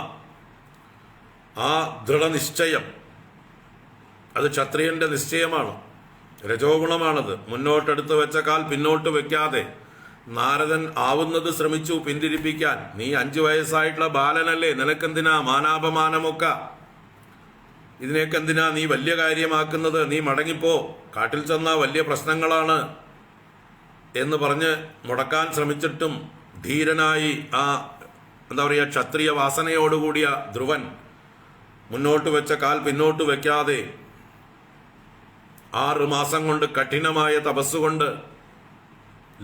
ആ ദൃഢനിശ്ചയം, അത് ക്ഷത്രിയന്റെ നിശ്ചയമാണ്, രജോ ഗുണമാണത്. മുന്നോട്ടെടുത്ത് വെച്ച കാൽ പിന്നോട്ട് വെക്കാതെ നാരദൻ ആവുന്നത് ശ്രമിച്ചു പിന്തിരിപ്പിക്കാൻ. നീ 5 വയസ്സായിട്ടുള്ള ബാലനല്ലേ, നിനക്കെന്തിനാ മാനാപമാനമൊക്കെ, ഇതിനേക്ക് എന്തിനാ നീ വലിയ കാര്യമാക്കുന്നത്, നീ മടങ്ങിപ്പോ, കാട്ടിൽ ചെന്ന വലിയ പ്രശ്നങ്ങളാണ് എന്ന് പറഞ്ഞ് മുടക്കാൻ ശ്രമിച്ചിട്ടും ധീരനായി ആ എന്താ പറയുക ക്ഷത്രിയ വാസനയോടുകൂടിയ ധ്രുവൻ മുന്നോട്ട് വെച്ച കാൽ പിന്നോട്ട് വെക്കാതെ 6 മാസം കൊണ്ട് കഠിനമായ തപസ്സുകൊണ്ട്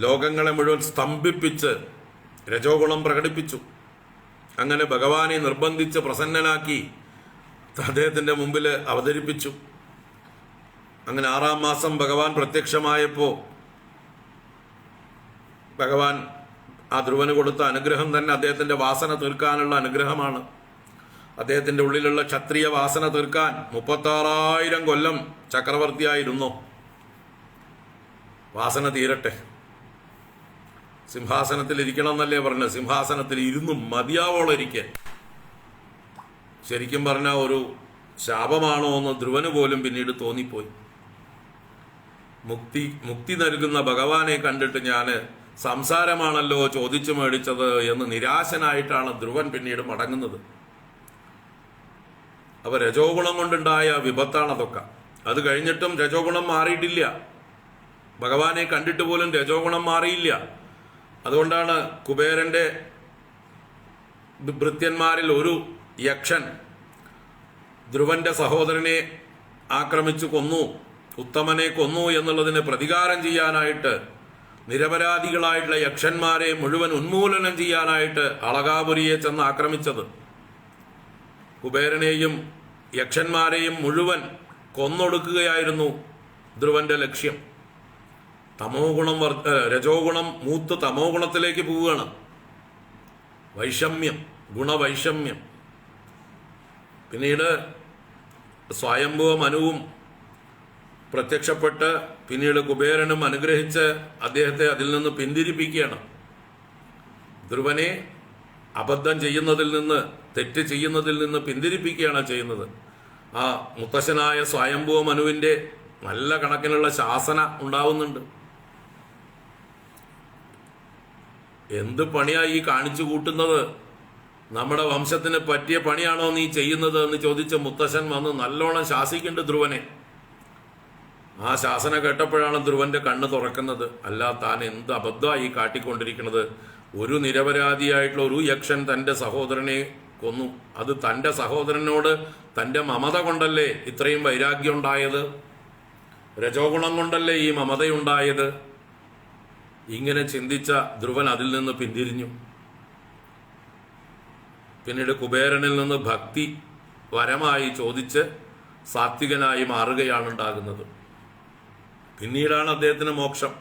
ലോകങ്ങളെ മുഴുവൻ സ്തംഭിപ്പിച്ച് രജോ ഗുണം പ്രകടിപ്പിച്ചു. അങ്ങനെ ഭഗവാനെ നിർബന്ധിച്ച് പ്രസന്നനാക്കി അദ്ദേഹത്തിന്റെ മുമ്പിൽ അവതരിപ്പിച്ചു. അങ്ങനെ 6-ാം മാസം ഭഗവാൻ പ്രത്യക്ഷമായപ്പോൾ ഭഗവാൻ ആ ധ്രുവന് കൊടുത്ത അനുഗ്രഹം തന്നെ അദ്ദേഹത്തിന്റെ വാസന തീർക്കാനുള്ള അനുഗ്രഹമാണ്. അദ്ദേഹത്തിന്റെ ഉള്ളിലുള്ള ക്ഷത്രിയ വാസന തീർക്കാൻ 36,000 കൊല്ലം ചക്രവർത്തിയായിരുന്നു. വാസന തീരട്ടെ, സിംഹാസനത്തിൽ ഇരിക്കണം എന്നല്ലേ പറഞ്ഞത്, സിംഹാസനത്തിൽ ഇരുന്നും മതിയാവോളം ഇരിക്കെ. ശരിക്കും പറഞ്ഞാൽ ഒരു ശാപമാണോ എന്ന് ധ്രുവന് പോലും പിന്നീട് തോന്നിപ്പോയി. മുക്തി നൽകുന്ന ഭഗവാനെ കണ്ടിട്ട് ഞാൻ സംസാരമാണല്ലോ ചോദിച്ചു മേടിച്ചത് എന്ന് നിരാശനായിട്ടാണ് ധ്രുവൻ പിന്നീട് മടങ്ങുന്നത്. അപ്പൊ രജോ ഗുണം കൊണ്ടുണ്ടായ വിപത്താണതൊക്കെ. അത് കഴിഞ്ഞിട്ടും രജോ ഗുണം മാറിയിട്ടില്ല. ഭഗവാനെ കണ്ടിട്ട് പോലും രജോ ഗുണം മാറിയില്ല. അതുകൊണ്ടാണ് കുബേരന്റെ ഭൃത്യന്മാരിൽ ഒരു യക്ഷൻ ധ്രുവന്റെ സഹോദരനെ ആക്രമിച്ചു കൊന്നു, ഉത്തമനെ കൊന്നു എന്നുള്ളതിന് പ്രതികാരം ചെയ്യാനായിട്ട് നിരപരാധികളായിട്ടുള്ള യക്ഷന്മാരെ മുഴുവൻ ഉന്മൂലനം ചെയ്യാനായിട്ട് അളകാപുരിയെ ചെന്ന് ആക്രമിച്ചത്. കുബേരനെയും യക്ഷന്മാരെയും മുഴുവൻ കൊന്നൊടുക്കുകയായിരുന്നു ധ്രുവന്റെ ലക്ഷ്യം. രജോ ഗുണം മൂത്ത് തമോ ഗുണത്തിലേക്ക് പോവുകയാണ്. വൈഷമ്യം, ഗുണവൈഷമ്യം. പിന്നീട് സ്വയംഭുവ മനുവും പ്രത്യക്ഷപ്പെട്ട് പിന്നീട് കുബേരനും അനുഗ്രഹിച്ച് അദ്ദേഹത്തെ അതിൽ നിന്ന് പിന്തിരിപ്പിക്കുകയാണ്. ധ്രുവനെ അബദ്ധം ചെയ്യുന്നതിൽ നിന്ന്, തെറ്റ് ചെയ്യുന്നതിൽ നിന്ന് പിന്തിരിപ്പിക്കുകയാണ് ചെയ്യുന്നത്. ആ മുത്തശ്ശനായ സ്വയംഭുവ മനുവിൻ്റെ നല്ല കണക്കിനുള്ള ശാസന ഉണ്ടാവുന്നുണ്ട്. എന്ത് പണിയായി ഈ കാണിച്ചു കൂട്ടുന്നത്? നമ്മുടെ വംശത്തിന് പറ്റിയ പണിയാണോ നീ ചെയ്യുന്നത് എന്ന് ചോദിച്ച മുത്തശ്ശൻ വന്ന് നല്ലോണം ശാസിക്കുന്നുണ്ട് ധ്രുവനെ. ആ ശാസന കേട്ടപ്പോഴാണ് ധ്രുവന്റെ കണ്ണ് തുറക്കുന്നത്. അല്ല, താൻ എന്ത് അബദ്ധമായി കാട്ടിക്കൊണ്ടിരിക്കുന്നത്? ഒരു നിരപരാധിയായിട്ടുള്ള ഒരു യക്ഷൻ തൻ്റെ സഹോദരനെ കൊന്നു. അത് തൻ്റെ സഹോദരനോട് തൻ്റെ മമത കൊണ്ടല്ലേ ഇത്രയും വൈരാഗ്യം ഉണ്ടായത്? രജോഗുണം കൊണ്ടല്ലേ ഈ മമതയുണ്ടായത്? ഇങ്ങനെ ചിന്തിച്ച ധ്രുവൻ അതിൽ നിന്ന് പിന്തിരിഞ്ഞു. പിന്നീട് കുബേരനിൽ നിന്ന് ഭക്തി വരമായി ചോദിച്ച് സാത്വികനായി മാറുകയാണ് ഉണ്ടാകുന്നത്. പിന്നീടാണ് അദ്ദേഹത്തിന് മോക്ഷം,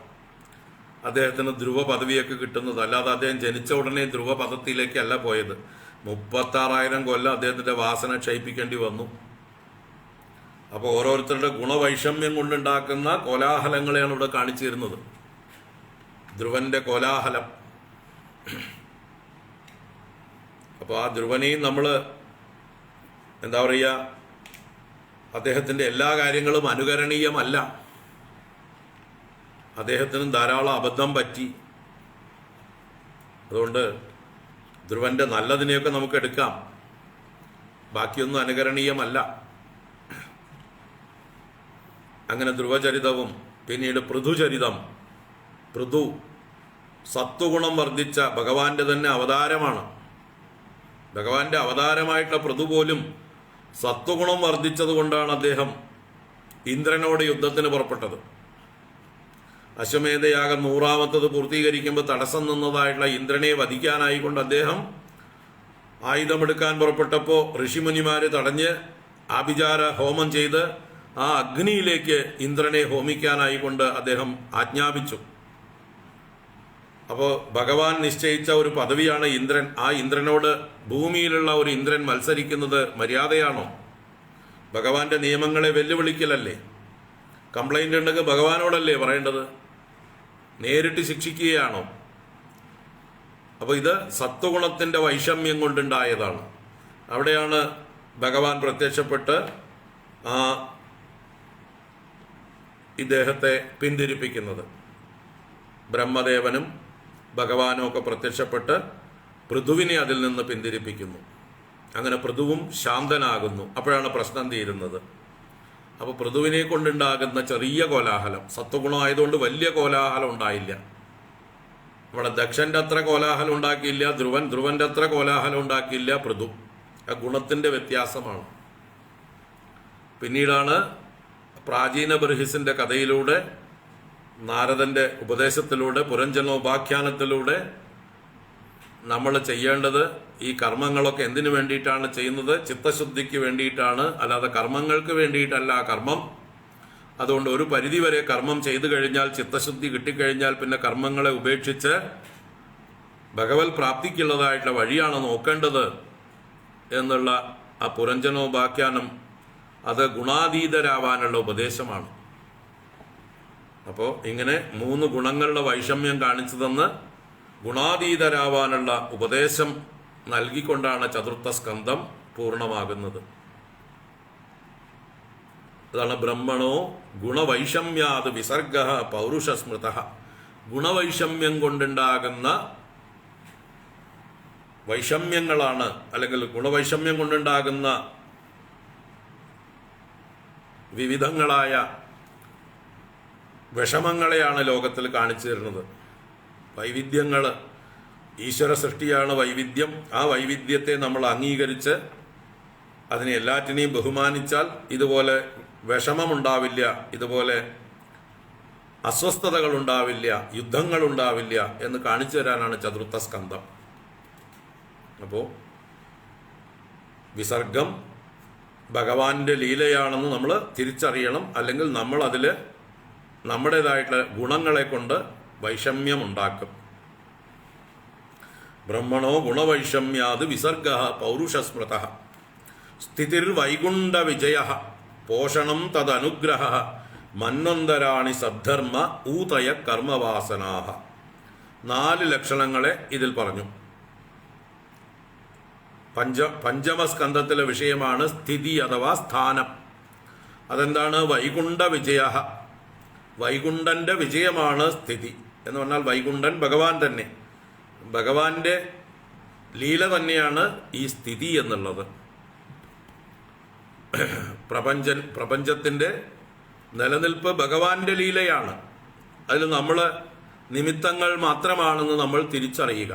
അദ്ദേഹത്തിന് ധ്രുവ പദവിയൊക്കെ കിട്ടുന്നത്. അല്ലാതെ അദ്ദേഹം ജനിച്ച ഉടനെ ധ്രുവ പദത്തിലേക്കല്ല പോയത്. 36,000 കൊല്ലം അദ്ദേഹത്തിന്റെ വാസന ക്ഷയിപ്പിക്കേണ്ടി വന്നു. അപ്പോൾ ഓരോരുത്തരുടെ ഗുണവൈഷമ്യം കൊണ്ടുണ്ടാക്കുന്ന കോലാഹലങ്ങളെയാണ് ഇവിടെ കാണിച്ചു തരുന്നത്. ധ്രുവന്റെ കോലാഹലം. അപ്പോൾ ആ ധ്രുവനെയും നമ്മൾ എന്താ പറയുക, അദ്ദേഹത്തിൻ്റെ എല്ലാ കാര്യങ്ങളും അനുകരണീയമല്ല. അദ്ദേഹത്തിനും ധാരാളം അബദ്ധം പറ്റി. അതുകൊണ്ട് ധ്രുവന്റെ നല്ലതിനെയൊക്കെ നമുക്ക് എടുക്കാം, ബാക്കിയൊന്നും അനുകരണീയമല്ല. അങ്ങനെ ധ്രുവചരിതവും പിന്നീട് പൃഥുചരിതം. പൃഥു സത്വഗുണം വർദ്ധിച്ച ഭഗവാന്റെ തന്നെ അവതാരമാണ്. ഭഗവാന്റെ അവതാരമായിട്ടുള്ള പൃഥു പോലും സത്വഗുണം വർദ്ധിച്ചത് കൊണ്ടാണ് അദ്ദേഹം ഇന്ദ്രനോട് യുദ്ധത്തിന് പുറപ്പെട്ടത്. അശ്വമേധയാഗം 100ാമത്തത് പൂർത്തീകരിക്കുമ്പോൾ തടസ്സം നിന്നതായിട്ടുള്ള ഇന്ദ്രനെ വധിക്കാനായിക്കൊണ്ട് അദ്ദേഹം ആയുധമെടുക്കാൻ പുറപ്പെട്ടപ്പോൾ ഋഷിമുനിമാര് തടഞ്ഞ് ആഭിചാര ഹോമം ചെയ്ത് ആ അഗ്നിയിലേക്ക് ഇന്ദ്രനെ ഹോമിക്കാനായിക്കൊണ്ട് അദ്ദേഹം ആജ്ഞാപിച്ചു. അപ്പോൾ ഭഗവാൻ നിശ്ചയിച്ച ഒരു പദവിയാണ് ഇന്ദ്രൻ. ആ ഇന്ദ്രനോട് ഭൂമിയിലുള്ള ഒരു ഇന്ദ്രൻ മത്സരിക്കുന്നത് മര്യാദയാണോ? ഭഗവാന്റെ നിയമങ്ങളെ വെല്ലുവിളിക്കലല്ലേ? കംപ്ലൈന്റ് ഉണ്ടെങ്കിൽ ഭഗവാനോടല്ലേ പറയേണ്ടത്? നേരിട്ട് ശിക്ഷിക്കുകയാണോ? അപ്പോൾ ഇത് സത്വഗുണത്തിന്റെ വൈഷമ്യം കൊണ്ടുണ്ടായതാണ്. അവിടെയാണ് ഭഗവാൻ പ്രത്യക്ഷപ്പെട്ട് ഇദ്ദേഹത്തെ പിന്തിരിപ്പിക്കുന്നത്. ബ്രഹ്മദേവനും ഭഗവാനും ഒക്കെ പ്രത്യക്ഷപ്പെട്ട് പൃഥുവിനെ അതിൽ നിന്ന് പിന്തിരിപ്പിക്കുന്നു. അങ്ങനെ പൃഥുവും ശാന്തനാകുന്നു. അപ്പോഴാണ് പ്രശ്നം തീരുന്നത്. അപ്പോൾ പൃഥുവിനെ കൊണ്ടുണ്ടാകുന്ന ചെറിയ കോലാഹലം, സത്വഗുണമായതുകൊണ്ട് വലിയ കോലാഹലം ഉണ്ടായില്ല. ഇവിടെ ദക്ഷന്റെ അത്ര കോലാഹലം ഉണ്ടാക്കിയില്ല ധ്രുവന്റെ അത്ര കോലാഹലം ഉണ്ടാക്കിയില്ല പൃഥു. ആ ഗുണത്തിന്റെ വ്യത്യാസമാണ്. പിന്നീടാണ് പ്രാചീന ബർഹിസിന്റെ കഥയിലൂടെ, നാരദന്റെ ഉപദേശത്തിലൂടെ, പുരഞ്ജനോപാഖ്യാനത്തിലൂടെ നമ്മൾ ചെയ്യേണ്ടത് ഈ കർമ്മങ്ങളൊക്കെ എന്തിനു വേണ്ടിയിട്ടാണ് ചെയ്യുന്നത്? ചിത്തശുദ്ധിക്ക് വേണ്ടിയിട്ടാണ്, അല്ലാതെ കർമ്മങ്ങൾക്ക് വേണ്ടിയിട്ടല്ല കർമ്മം. അതുകൊണ്ട് ഒരു പരിധിവരെ കർമ്മം ചെയ്തു കഴിഞ്ഞാൽ, ചിത്തശുദ്ധി കിട്ടിക്കഴിഞ്ഞാൽ പിന്നെ കർമ്മങ്ങളെ ഉപേക്ഷിച്ച് ഭഗവത് പ്രാപ്തിക്കുള്ളതായിട്ടുള്ള വഴിയാണ് നോക്കേണ്ടത് എന്നുള്ള ആ പുരഞ്ജനോപാഖ്യാനം അത് ഗുണാതീതരാവാനുള്ള ഉപദേശമാണ്. അപ്പോൾ ഇങ്ങനെ 3 ഗുണങ്ങളുടെ വൈഷമ്യം കാണിച്ചു തന്ന് ഗുണാതീതരാവാനുള്ള ഉപദേശം നൽകിക്കൊണ്ടാണ് ചതുർത്ഥ സ്കന്ധം പൂർണ്ണമാകുന്നത്. അതാണ് ബ്രഹ്മണോ ഗുണവൈഷമ്യാത് വിസർഗ പൗരുഷസ്മൃത. ഗുണവൈഷമ്യം കൊണ്ടുണ്ടാകുന്ന വൈഷമ്യങ്ങളാണ്, അല്ലെങ്കിൽ ഗുണവൈഷമ്യം കൊണ്ടുണ്ടാകുന്ന വിവിധങ്ങളായ വിഷമങ്ങളെയാണ് ലോകത്തിൽ കാണിച്ചു തരുന്നത്. വൈവിധ്യങ്ങൾ, ഈശ്വര സൃഷ്ടിയാണ് വൈവിധ്യം. ആ വൈവിധ്യത്തെ നമ്മൾ അംഗീകരിച്ച് അതിനെ എല്ലാറ്റിനെയും ബഹുമാനിച്ചാൽ ഇതുപോലെ വിഷമമുണ്ടാവില്ല, ഇതുപോലെ അസ്വസ്ഥതകൾ ഉണ്ടാവില്ല, യുദ്ധങ്ങൾ ഉണ്ടാവില്ല എന്ന് കാണിച്ചു തരാനാണ് ചതുർത്ഥ സ്കന്ധം. അപ്പോൾ വിസർഗം ഭഗവാന്റെ ലീലയാണെന്ന് നമ്മൾ തിരിച്ചറിയണം. അല്ലെങ്കിൽ നമ്മൾ അതിൽ നമ്മുടേതായിട്ടുള്ള ഗുണങ്ങളെ കൊണ്ട് വൈഷമ്യം ഉണ്ടാക്കും. ബ്രഹ്മണോ ഗുണവൈഷമ്യാത് വിസർഗ പൗരുഷസ്മൃത സ്ഥിതിർവൈകുണ്ഠ വിജയ പോഷണം തദനുഗ്രഹ മന്വന്തരാണി സദ്ധർമ്മ ഊതയ കർമ്മവാസനാഹ. 4 ലക്ഷണങ്ങളെ ഇതിൽ പറഞ്ഞു. പഞ്ചമസ്കന്ധത്തിലെ വിഷയമാണ് സ്ഥിതി അഥവാ സ്ഥാനം. അതെന്താണ്? വൈകുണ്ഠ വിജയ. വൈകുണ്ഠന്റെ വിജയമാണ് സ്ഥിതി എന്ന് പറഞ്ഞാൽ വൈകുണ്ഠൻ ഭഗവാൻ തന്നെ, ഭഗവാന്റെ ലീല തന്നെയാണ് ഈ സ്ഥിതി എന്നുള്ളത്. പ്രപഞ്ചത്തിൻ്റെ നിലനിൽപ്പ് ഭഗവാന്റെ ലീലയാണ്. അതിൽ നമ്മൾ നിമിത്തങ്ങൾ മാത്രമാണെന്ന് നമ്മൾ തിരിച്ചറിയുക,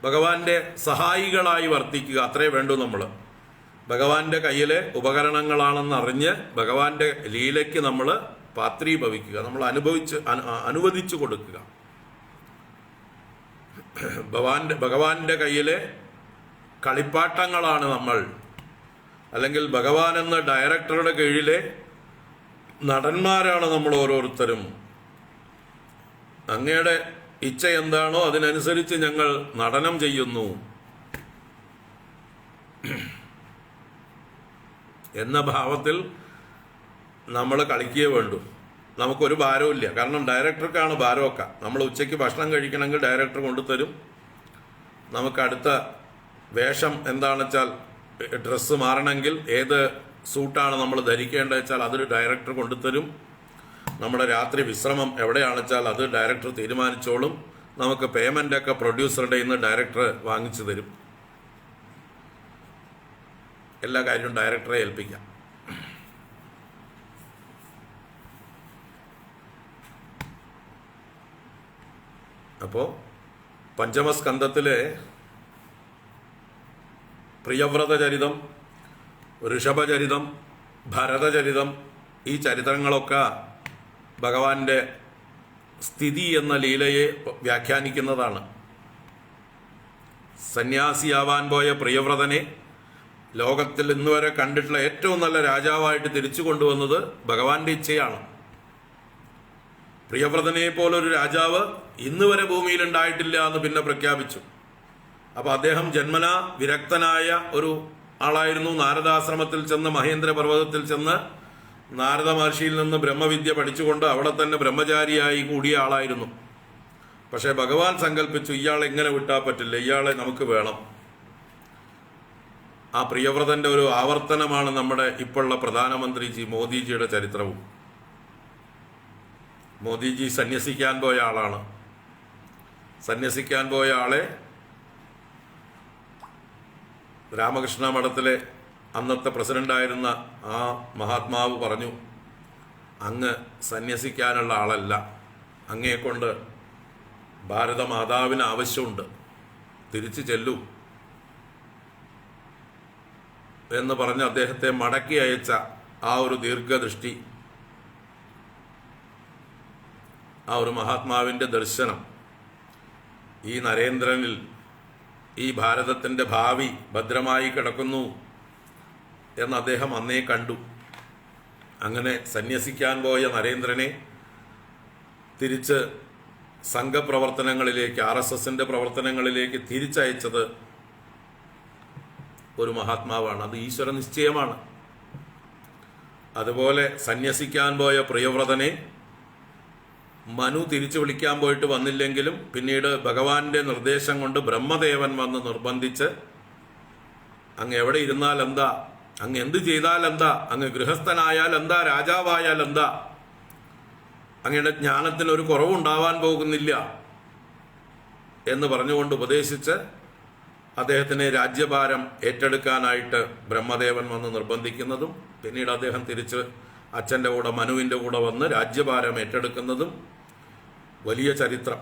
ഭഗവാന്റെ സഹായികളായി വർത്തിക്കുക, അത്രേ വേണ്ടൂ. നമ്മൾ ഭഗവാന്റെ കയ്യിലെ ഉപകരണങ്ങളാണെന്ന് അറിഞ്ഞ് ഭഗവാന്റെ ലീലയ്ക്ക് നമ്മൾ പാത്രീഭവിക്കുക, നമ്മൾ അനുവദിച്ചു കൊടുക്കുക. ഭഗവാന്റെ കയ്യിലെ കളിപ്പാട്ടങ്ങളാണ് നമ്മൾ, അല്ലെങ്കിൽ ഭഗവാൻ എന്ന ഡയറക്ടറുടെ കീഴിലെ നടന്മാരാണ് നമ്മൾ ഓരോരുത്തരും. അങ്ങയുടെ ഇച്ഛ എന്താണോ അതിനനുസരിച്ച് ഞങ്ങൾ നടനം ചെയ്യുന്നു എന്ന ഭാവത്തിൽ നമ്മൾ കളിക്കുകയേ വേണ്ടൂ. നമുക്കൊരു ഭാരവും ഇല്ല. കാരണം ഡയറക്ടർക്കാണ് ഭാരമൊക്കെ. നമ്മൾ ഉച്ചയ്ക്ക് ഭക്ഷണം കഴിക്കണമെങ്കിൽ ഡയറക്ടർ കൊണ്ടുതരും. നമുക്ക് അടുത്ത വേഷം എന്താണെന്ന് വെച്ചാൽ ഡ്രസ്സ് മാറണമെങ്കിൽ ഏത് സൂട്ടാണ് നമ്മൾ ധരിക്കേണ്ടത് വെച്ചാൽ അത് ഡയറക്ടർ കൊണ്ടുതരും. നമ്മുടെ രാത്രി വിശ്രമം എവിടെയാണെന്ന് വെച്ചാൽ അത് ഡയറക്ടർ തീരുമാനിച്ചോളും. നമുക്ക് പേയ്മെൻ്റൊക്കെ പ്രൊഡ്യൂസറുടെ നിന്ന് ഡയറക്ടർ വാങ്ങിച്ചു തരും. എല്ലാ കാര്യവും ഡയറക്ടറെ ഏൽപ്പിക്കാം. അപ്പോൾ പഞ്ചമസ്കന്ധത്തിലെ പ്രിയവ്രത ചരിതം, ഋഷഭചരിതം, ഭരതചരിതം, ഈ ചരിത്രങ്ങളൊക്കെ ഭഗവാന്റെ സ്ഥിതി എന്ന ലീലയെ വ്യാഖ്യാനിക്കുന്നതാണ്. സന്യാസിയാവാൻ പോയ പ്രിയവ്രതനെ ലോകത്തിൽ ഇന്നുവരെ കണ്ടിട്ടുള്ള ഏറ്റവും നല്ല രാജാവായിട്ട് തിരിച്ചു കൊണ്ടുവന്നത് ഭഗവാന്റെ ഇച്ഛയാണ്. പ്രിയവ്രതനെ പോലൊരു രാജാവ് ഇന്ന് വരെ ഭൂമിയിൽ ഉണ്ടായിട്ടില്ല എന്ന് പിന്നെ പ്രഖ്യാപിച്ചു. അപ്പോൾ അദ്ദേഹം ജന്മനാ വിരക്തനായ ഒരു ആളായിരുന്നു. നാരദാശ്രമത്തിൽ ചെന്ന് മഹേന്ദ്ര പർവ്വതത്തിൽ ചെന്ന് നാരദ മഹർഷിയിൽ നിന്ന് ബ്രഹ്മവിദ്യ പഠിച്ചുകൊണ്ട് അവിടെ തന്നെ ബ്രഹ്മചാരിയായി കൂടിയ ആളായിരുന്നു. പക്ഷേ ഭഗവാൻ സങ്കല്പിച്ചു, ഇയാളെ എങ്ങനെ വിട്ടാൽ പറ്റില്ല, ഇയാളെ നമുക്ക് വേണം. ആ പ്രിയവ്രതന്റെ ഒരു ആവർത്തനമാണ് നമ്മുടെ ഇപ്പോഴുള്ള പ്രധാനമന്ത്രി മോദിജിയുടെ ചരിത്രവും. മോദിജി സന്യസിക്കാൻ പോയ ആളാണ്. സന്യസിക്കാൻ പോയ ആളെ രാമകൃഷ്ണ മഠത്തിലെ അന്നത്തെ പ്രസിഡന്റായിരുന്ന ആ മഹാത്മാവ് പറഞ്ഞു, അങ്ങ് സന്യസിക്കാനുള്ള ആളല്ല, അങ്ങയെക്കൊണ്ട് ഭാരതമാതാവിന് ആവശ്യമുണ്ട്, തിരിച്ചു ചെല്ലൂ എന്ന് പറഞ്ഞ് അദ്ദേഹത്തെ മടക്കി അയച്ച ആ ഒരു ദീർഘദൃഷ്ടി, ആ ഒരു മഹാത്മാവിൻ്റെ ദർശനം ഈ നരേന്ദ്രനിൽ ഈ ഭാരതത്തിൻ്റെ ഭാവി ഭദ്രമായി കിടക്കുന്നു എന്ന് അദ്ദേഹം അന്നേ കണ്ടു. അങ്ങനെ സന്യസിക്കാൻ പോയ നരേന്ദ്രനെ തിരിച്ച് സംഘപ്രവർത്തനങ്ങളിലേക്ക്, RSSന്റെ പ്രവർത്തനങ്ങളിലേക്ക് തിരിച്ചയച്ചത് ഒരു മഹാത്മാവാണ്. അത് ഈശ്വര നിശ്ചയമാണ്. അതുപോലെ സന്യസിക്കാൻ പോയ പ്രിയവ്രതനെ മനു തിരിച്ചു വിളിക്കാൻ പോയിട്ട് വന്നില്ലെങ്കിലും പിന്നീട് ഭഗവാന്റെ നിർദ്ദേശം കൊണ്ട് ബ്രഹ്മദേവൻ വന്ന് നിർബന്ധിച്ച്, അങ്ങ് എവിടെ ഇരുന്നാൽ എന്താ, അങ്ങ് എന്ത് ചെയ്താൽ എന്താ, അങ്ങ് ഗൃഹസ്ഥനായാൽ എന്താ, രാജാവായാൽ എന്താ, അങ്ങയുടെ ജ്ഞാനത്തിന് ഒരു കുറവുണ്ടാവാൻ പോകുന്നില്ല എന്ന് പറഞ്ഞുകൊണ്ട് ഉപദേശിച്ച് അദ്ദേഹത്തിനെ രാജ്യഭാരം ഏറ്റെടുക്കാനായിട്ട് ബ്രഹ്മദേവൻ വന്ന് നിർബന്ധിക്കുന്നതും പിന്നീട് അദ്ദേഹം തിരിച്ച് അച്ഛൻ്റെ കൂടെ മനുവിൻ്റെ കൂടെ വന്ന് രാജ്യഭാരം ഏറ്റെടുക്കുന്നതും വലിയ ചരിത്രം.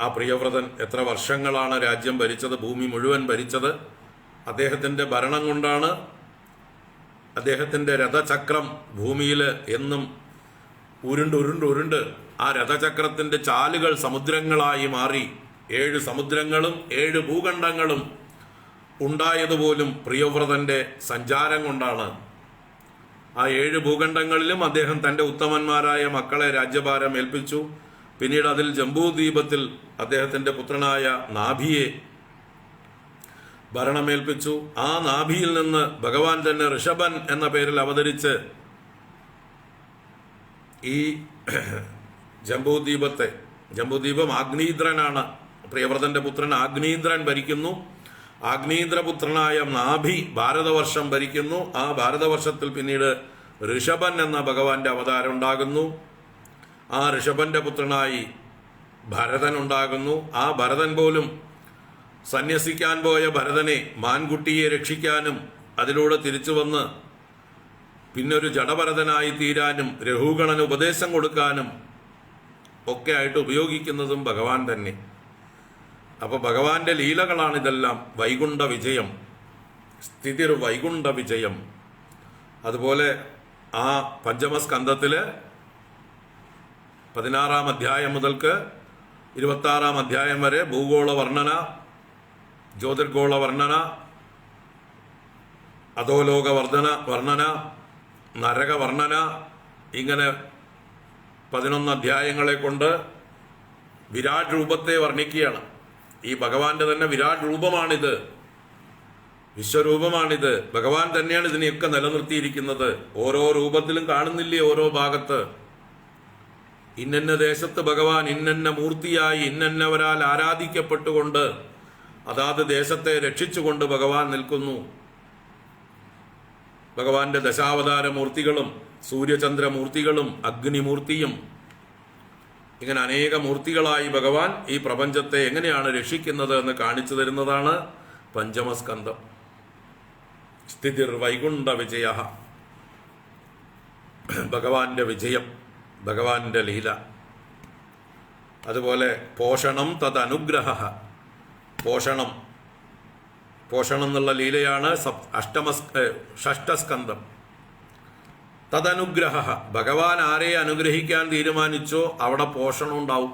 ആ പ്രിയവ്രതൻ എത്ര വർഷങ്ങളാണ് രാജ്യം ഭരിച്ചത്, ഭൂമി മുഴുവൻ ഭരിച്ചത്. അദ്ദേഹത്തിൻ്റെ ഭരണം കൊണ്ടാണ് അദ്ദേഹത്തിൻ്റെ രഥചക്രം ഭൂമിയിൽ എന്നും ഉരുണ്ട് ആ രഥചക്രത്തിൻ്റെ ചാലുകൾ സമുദ്രങ്ങളായി മാറി 7 സമുദ്രങ്ങളും 7 ഭൂഖണ്ഡങ്ങളും ഉണ്ടായതുപോലും പ്രിയവ്രതൻ്റെ സഞ്ചാരം കൊണ്ടാണ്. ആ 7 ഭൂഖണ്ഡങ്ങളിലും അദ്ദേഹം തൻ്റെ ഉത്തമന്മാരായ മക്കളെ രാജ്യഭാരം ഏൽപ്പിച്ചു. പിന്നീട് അതിൽ ജംബൂദ്വീപത്തിൽ അദ്ദേഹത്തിൻ്റെ പുത്രനായ നാഭിയെ ഭരണമേൽപ്പിച്ചു. ആ നാഭിയിൽ നിന്ന് ഭഗവാൻ തന്നെ ഋഷഭൻ എന്ന പേരിൽ അവതരിച്ച് ഈ ജംബൂദ്വീപം ആഗ്നീദ്രനാണ്, പ്രിയവ്രതന്റെ പുത്രൻ ആഗ്നീദ്രൻ ഭരിക്കുന്നു. ആഗ്നീദ്രപുത്രനായ നാഭി ഭാരതവർഷം ഭരിക്കുന്നു. ആ ഭാരതവർഷത്തിൽ പിന്നീട് ഋഷഭൻ എന്ന ഭഗവാന്റെ അവതാരം ഉണ്ടാകുന്നു. ആ ഋഷഭന്റെ പുത്രനായി ഭരതൻ ഉണ്ടാകുന്നു. ആ ഭരതൻ പോലും സന്യസിക്കാൻ പോയ ഭരതനെ മാൻകുട്ടിയെ രക്ഷിക്കാനും അതിലൂടെ തിരിച്ചു വന്ന് പിന്നൊരു ജഡഭരതനായി തീരാനും രഘുഗണന് ഉപദേശം കൊടുക്കാനും ഒക്കെ ആയിട്ട് ഉപയോഗിക്കുന്നതും ഭഗവാൻ തന്നെ. അപ്പൊ ഭഗവാന്റെ ലീലകളാണിതെല്ലാം. വൈകുണ്ഠ വിജയം, സ്ഥിതിർ വൈകുണ്ഠ വിജയം. അതുപോലെ ആ പഞ്ചമസ്കന്ധത്തില് 16-ാം അധ്യായം മുതൽക്ക് 26-ാം അധ്യായം വരെ ഭൂഗോള വർണ്ണന, ജ്യോതിർഗോള വർണ്ണന, അധോലോക വർണ്ണന, നരക വർണ്ണന, ഇങ്ങനെ 11 അധ്യായങ്ങളെ കൊണ്ട് വിരാട് രൂപത്തെ വർണ്ണിക്കുകയാണ്. ഈ ഭഗവാന്റെ തന്നെ വിരാട് രൂപമാണിത്, വിശ്വരൂപമാണിത്. ഭഗവാൻ തന്നെയാണ് ഇതിനെയൊക്കെ നിലനിർത്തിയിരിക്കുന്നത്. ഓരോ രൂപത്തിലും കാണുന്നില്ലേ ഓരോ ഭാഗത്ത് ഇന്നന്ന ദേശത്ത് ഭഗവാൻ ഇന്നന്ന മൂർത്തിയായി ഇന്നന്നവരാൽ ആരാധിക്കപ്പെട്ടുകൊണ്ട് അതാത് ദേശത്തെ രക്ഷിച്ചുകൊണ്ട് ഭഗവാൻ നിൽക്കുന്നു. ഭഗവാന്റെ ദശാവതാര മൂർത്തികളും സൂര്യചന്ദ്രമൂർത്തികളും അഗ്നിമൂർത്തിയും ഇങ്ങനെ അനേക മൂർത്തികളായി ഭഗവാൻ ഈ പ്രപഞ്ചത്തെ എങ്ങനെയാണ് രക്ഷിക്കുന്നത് എന്ന് കാണിച്ചു തരുന്നതാണ് പഞ്ചമസ്കന്ധം. സ്ഥിതിർ വൈകുണ്ഠ വിജയ, ഭഗവാന്റെ വിജയം, ഭഗവാന്റെ ലീല. അതുപോലെ പോഷണം തദനുഗ്രഹ, പോഷണം എന്നുള്ള ലീലയാണ് ഷഷ്ടസ്കന്ധം. തദനുഗ്രഹ, ഭഗവാൻ ആരെ അനുഗ്രഹിക്കാൻ തീരുമാനിച്ചോ അവിടെ പോഷണം ഉണ്ടാവും.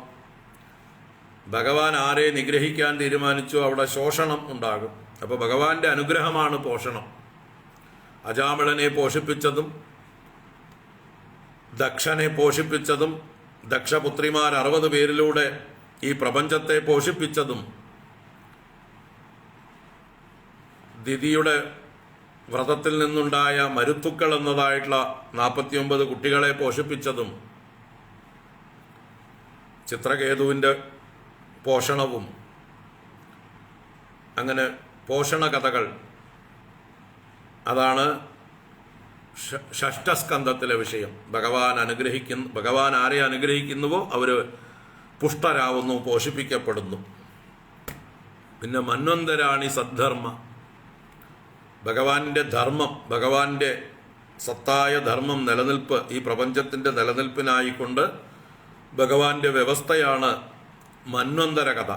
ഭഗവാൻ ആരെ നിഗ്രഹിക്കാൻ തീരുമാനിച്ചോ അവിടെ ശോഷണം ഉണ്ടാകും. അപ്പൊ ഭഗവാന്റെ അനുഗ്രഹമാണ് പോഷണം. അജാമിളനെ പോഷിപ്പിച്ചതും ദക്ഷനെ പോഷിപ്പിച്ചതും ദക്ഷപുത്രിമാർ 60 പേരിലൂടെ ഈ പ്രപഞ്ചത്തെ പോഷിപ്പിച്ചതും ദിതിയുടെ വ്രതത്തിൽ നിന്നുണ്ടായ മരുത്തുക്കൾ എന്നതായിട്ടുള്ള 49 കുട്ടികളെ പോഷിപ്പിച്ചതും ചിത്രകേതുവിൻ്റെ പോഷണവും, അങ്ങനെ പോഷണ കഥകൾ, അതാണ് ഷഷ്ടസ്കന്ധത്തിലെ വിഷയം. ഭഗവാൻ ആരെ അനുഗ്രഹിക്കുന്നുവോ അവര് പുഷ്ടരാവുന്നു, പോഷിപ്പിക്കപ്പെടുന്നു. പിന്നെ മന്വന്തരാണി സദ്ധർമ്മ, ഭഗവാന്റെ ധർമ്മം, ഭഗവാന്റെ സത്തായ ധർമ്മം, നിലനിൽപ്പ്, ഈ പ്രപഞ്ചത്തിന്റെ നിലനിൽപ്പിനായിക്കൊണ്ട് ഭഗവാന്റെ വ്യവസ്ഥയാണ് മന്വന്തര കഥ.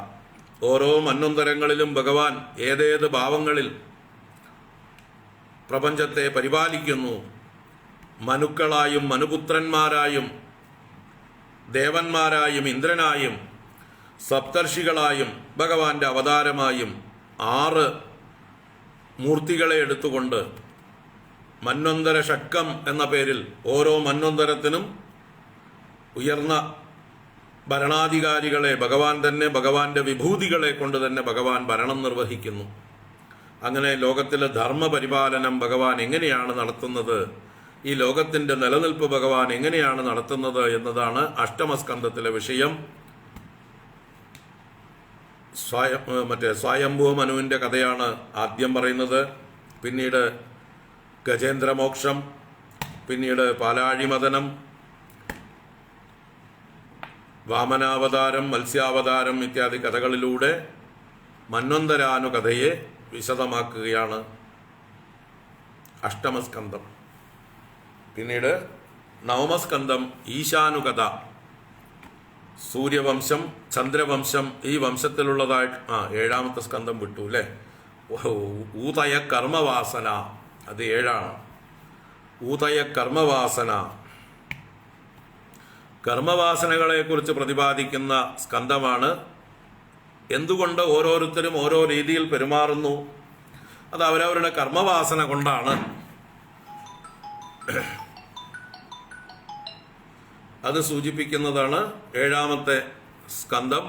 ഓരോ മന്വന്തരങ്ങളിലും ഭഗവാൻ ഏതേത് ഭാവങ്ങളിൽ പ്രപഞ്ചത്തെ പരിപാലിക്കുന്നു. മനുക്കളായും മനുപുത്രന്മാരായും ദേവന്മാരായും ഇന്ദ്രനായും സപ്തർഷികളായും ഭഗവാന്റെ അവതാരമായും 6 മൂർത്തികളെ എടുത്തുകൊണ്ട് മന്വന്തര ഷഡ്കം എന്ന പേരിൽ ഓരോ മന്വന്തരത്തിനും ഉയർന്ന ഭരണാധികാരികളെ ഭഗവാൻ തന്നെ, ഭഗവാന്റെ വിഭൂതികളെ കൊണ്ട് തന്നെ ഭഗവാൻ ഭരണം നിർവഹിക്കുന്നു. അങ്ങനെ ലോകത്തിലെ ധർമ്മപരിപാലനം ഭഗവാൻ എങ്ങനെയാണ് നടത്തുന്നത്, ഈ ലോകത്തിന്റെ നിലനിൽപ്പ് ഭഗവാൻ എങ്ങനെയാണ് നടത്തുന്നത് എന്നതാണ് അഷ്ടമസ്കന്ധത്തിലെ വിഷയം. സ്വയംഭൂ മനുവിന്റെ കഥയാണ് ആദ്യം പറയുന്നത്. പിന്നീട് ഗജേന്ദ്രമോക്ഷം, പിന്നീട് പാലാഴിമദനം, വാമനാവതാരം, മത്സ്യാവതാരം ഇത്യാദി കഥകളിലൂടെ മന്വന്തരാനുകഥയെ വിശദമാക്കുകയാണ് അഷ്ടമസ്കന്ധം. പിന്നീട് നവമസ്കന്ധം ഈശാനുകഥ, സൂര്യവംശം, ചന്ദ്രവംശം, ഈ വംശത്തിലുള്ളതായിട്ട് 7ാമത്തെ സ്കന്ധം വിട്ടു അല്ലേ. ഊതയ കർമ്മവാസന, അത് 7ആണ്. ഊതയ കർമ്മവാസന, കർമ്മവാസനകളെ കുറിച്ച് പ്രതിപാദിക്കുന്ന സ്കന്ധമാണ്. എന്തുകൊണ്ട് ഓരോരുത്തരും ഓരോ രീതിയിൽ പെരുമാറുന്നു, അത് അവരവരുടെ കർമ്മവാസന കൊണ്ടാണ്. അത് സൂചിപ്പിക്കുന്നതാണ് 7-ാമത്തെ സ്കന്ധം.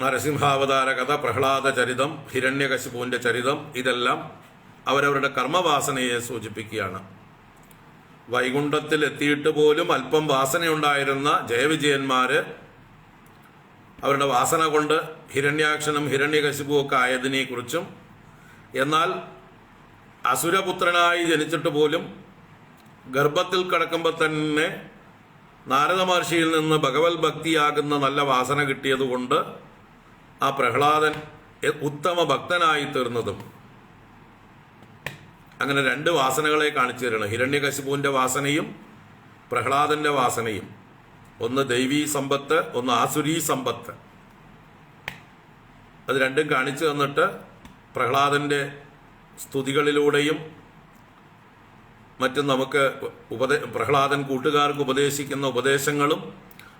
നരസിംഹാവതാര കഥ, പ്രഹ്ലാദ ചരിതം, ഹിരണ്യകശിപുവിന്റെ ചരിതം, ഇതെല്ലാം അവരവരുടെ കർമ്മവാസനയെ സൂചിപ്പിക്കുകയാണ്. വൈകുണ്ഠത്തിൽ എത്തിയിട്ട് പോലും അല്പം വാസനയുണ്ടായിരുന്ന ജയവിജയന്മാര് അവരുടെ വാസന കൊണ്ട് ഹിരണ്യാക്ഷനും ഹിരണ്യകശിപുവും ഒക്കെ ആയതിനെക്കുറിച്ചും, എന്നാൽ അസുരപുത്രനായി ജനിച്ചിട്ട് പോലും ഗർഭത്തിൽ കിടക്കുമ്പോൾ തന്നെ നാരദ മഹർഷിയിൽ നിന്ന് ഭഗവത് ഭക്തിയാകുന്ന നല്ല വാസന കിട്ടിയതുകൊണ്ട് ആ പ്രഹ്ലാദൻ ഉത്തമ ഭക്തനായി തീർന്നതും, അങ്ങനെ 2 വാസനകളെ കാണിച്ചു തരണം. ഹിരണ്യകശിപുവിന്റെ വാസനയും പ്രഹ്ലാദന്റെ വാസനയും, ഒന്ന് ദൈവീ സമ്പത്ത്, ഒന്ന് ആസുരീ സമ്പത്ത്. അത് രണ്ടും കാണിച്ചു തന്നിട്ട് പ്രഹ്ലാദന്റെ സ്തുതികളിലൂടെയും മറ്റും നമുക്ക് പ്രഹ്ലാദൻ കൂട്ടുകാർക്ക് ഉപദേശിക്കുന്ന ഉപദേശങ്ങളും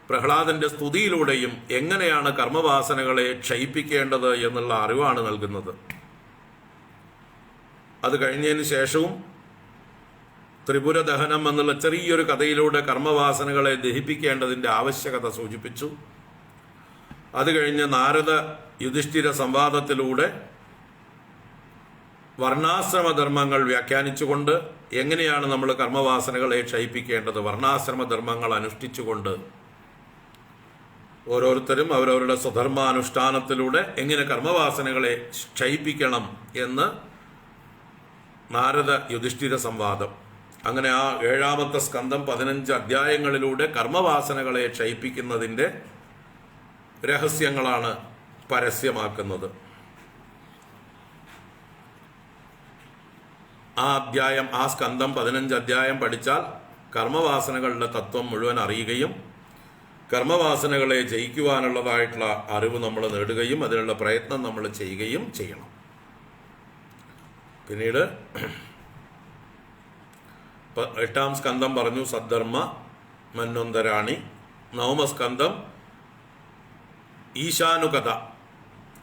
പ്രഹ്ലാദന്റെ സ്തുതിയിലൂടെയും എങ്ങനെയാണ് കർമ്മവാസനകളെ ക്ഷയിപ്പിക്കേണ്ടത് എന്നുള്ള അറിവാണ് നൽകുന്നത്. അത് കഴിഞ്ഞതിന് ശേഷവും ത്രിപുര ദഹനം എന്നുള്ള ചെറിയൊരു കഥയിലൂടെ കർമ്മവാസനകളെ ദഹിപ്പിക്കേണ്ടതിൻ്റെ ആവശ്യകത സൂചിപ്പിച്ചു. അത് കഴിഞ്ഞ് നാരദ യുധിഷ്ഠിര സംവാദത്തിലൂടെ വർണ്ണാശ്രമധർമ്മങ്ങൾ വ്യാഖ്യാനിച്ചുകൊണ്ട് എങ്ങനെയാണ് നമ്മൾ കർമ്മവാസനകളെ ക്ഷയിപ്പിക്കേണ്ടത്, വർണ്ണാശ്രമധർമ്മങ്ങൾ അനുഷ്ഠിച്ചുകൊണ്ട് ഓരോരുത്തരും അവരവരുടെ സ്വധർമാനുഷ്ഠാനത്തിലൂടെ എങ്ങനെ കർമ്മവാസനകളെ ക്ഷയിപ്പിക്കണം എന്ന് നാരദ യുധിഷ്ഠിര സംവാദം. അങ്ങനെ ആ 7-ാമത്തെ സ്കന്ധം 15 അധ്യായങ്ങളിലൂടെ കർമ്മവാസനകളെ ക്ഷയിപ്പിക്കുന്നതിൻ്റെ രഹസ്യങ്ങളാണ് പരസ്യമാക്കുന്നത്. ആ സ്കന്ധം 15 അധ്യായം പഠിച്ചാൽ കർമ്മവാസനകളുടെ തത്വം മുഴുവൻ അറിയുകയും കർമ്മവാസനകളെ ജയിക്കുവാനുള്ളതായിട്ടുള്ള അറിവ് നമ്മൾ നേടുകയും അതിനുള്ള പ്രയത്നം നമ്മൾ ചെയ്യുകയും ചെയ്യണം. പിന്നീട് 8-ാം സ്കന്ധം പറഞ്ഞു സദ്ധർമ്മ മന്വന്തരാണി. 9ാം സ്കന്ധം ഈശാനുകഥ,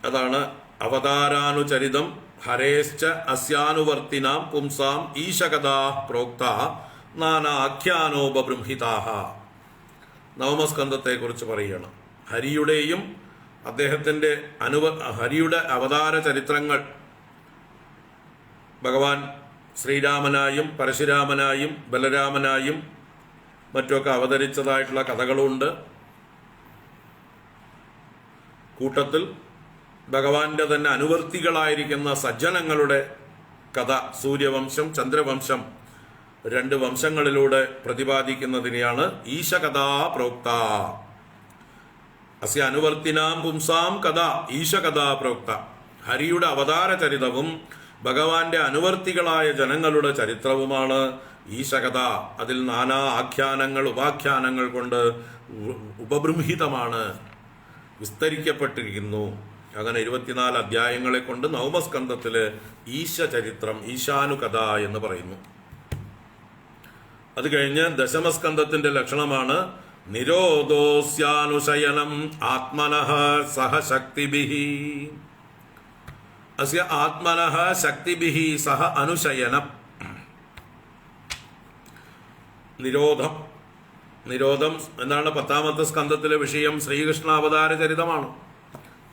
അതാണ് അവതാരാനുചരിതം ഹരേശ്ച അസ്യാനുവർത്തിനാം പുംസാം ഈശകഥാ പ്രോക്ത നാനാഖ്യാനോപബൃംഹിതാഹ. 9ാം സ്കന്ധത്തെക്കുറിച്ച് പറയുകയാണ്. ഹരിയുടെയും അദ്ദേഹത്തിൻ്റെ ഹരിയുടെ അവതാര ചരിത്രങ്ങൾ ഭഗവാൻ ശ്രീരാമനായും പരശുരാമനായും ബലരാമനായും മറ്റുമൊക്കെ അവതരിച്ചതായിട്ടുള്ള കഥകളുണ്ട്. കൂട്ടത്തിൽ ഭഗവാന്റെ തന്നെ അനുവർത്തികളായിരിക്കുന്ന സജ്ജനങ്ങളുടെ കഥ, സൂര്യവംശം ചന്ദ്രവംശം, 2 വംശങ്ങളിലൂടെ പ്രതിപാദിക്കുന്നതിനെയാണ് ഈശകഥാ പ്രോക്ത. അസ്യ അനുവർത്തിനാം പുംസാം കഥ ഈശകഥാ പ്രോക്ത. ഹരിയുടെ അവതാര ചരിതവും ഭഗവാന്റെ അനുവർത്തികളായ ജനങ്ങളുടെ ചരിത്രവുമാണ് ഈശകഥ. അതിൽ നാനാ ആഖ്യാനങ്ങൾ ഉപാഖ്യാനങ്ങൾ കൊണ്ട് ഉപബൃംഹിതമാണ്, വിസ്തരിക്കപ്പെട്ടിരിക്കുന്നു. അങ്ങനെ 24 അധ്യായങ്ങളെ കൊണ്ട് 9ാം സ്കന്ധത്തില് ഈശചരിത്രം, ഈശാനുകഥ എന്ന് പറയുന്നു. അത് കഴിഞ്ഞ് 10ാം സ്കന്ധത്തിന്റെ ലക്ഷണമാണ് നിരോധോസ്യാനുശയനം ആത്മനഃ സഹ ശക്തിഭിഃ. അസ്യ ആത്മനഃ ശക്തിഭിഃ സഹ അനുശയനം. നിരോധം എന്താണ്? 10ാമത്തെ സ്കന്ധത്തിലെ വിഷയം ശ്രീകൃഷ്ണ അവതാര ചരിതമാണ്.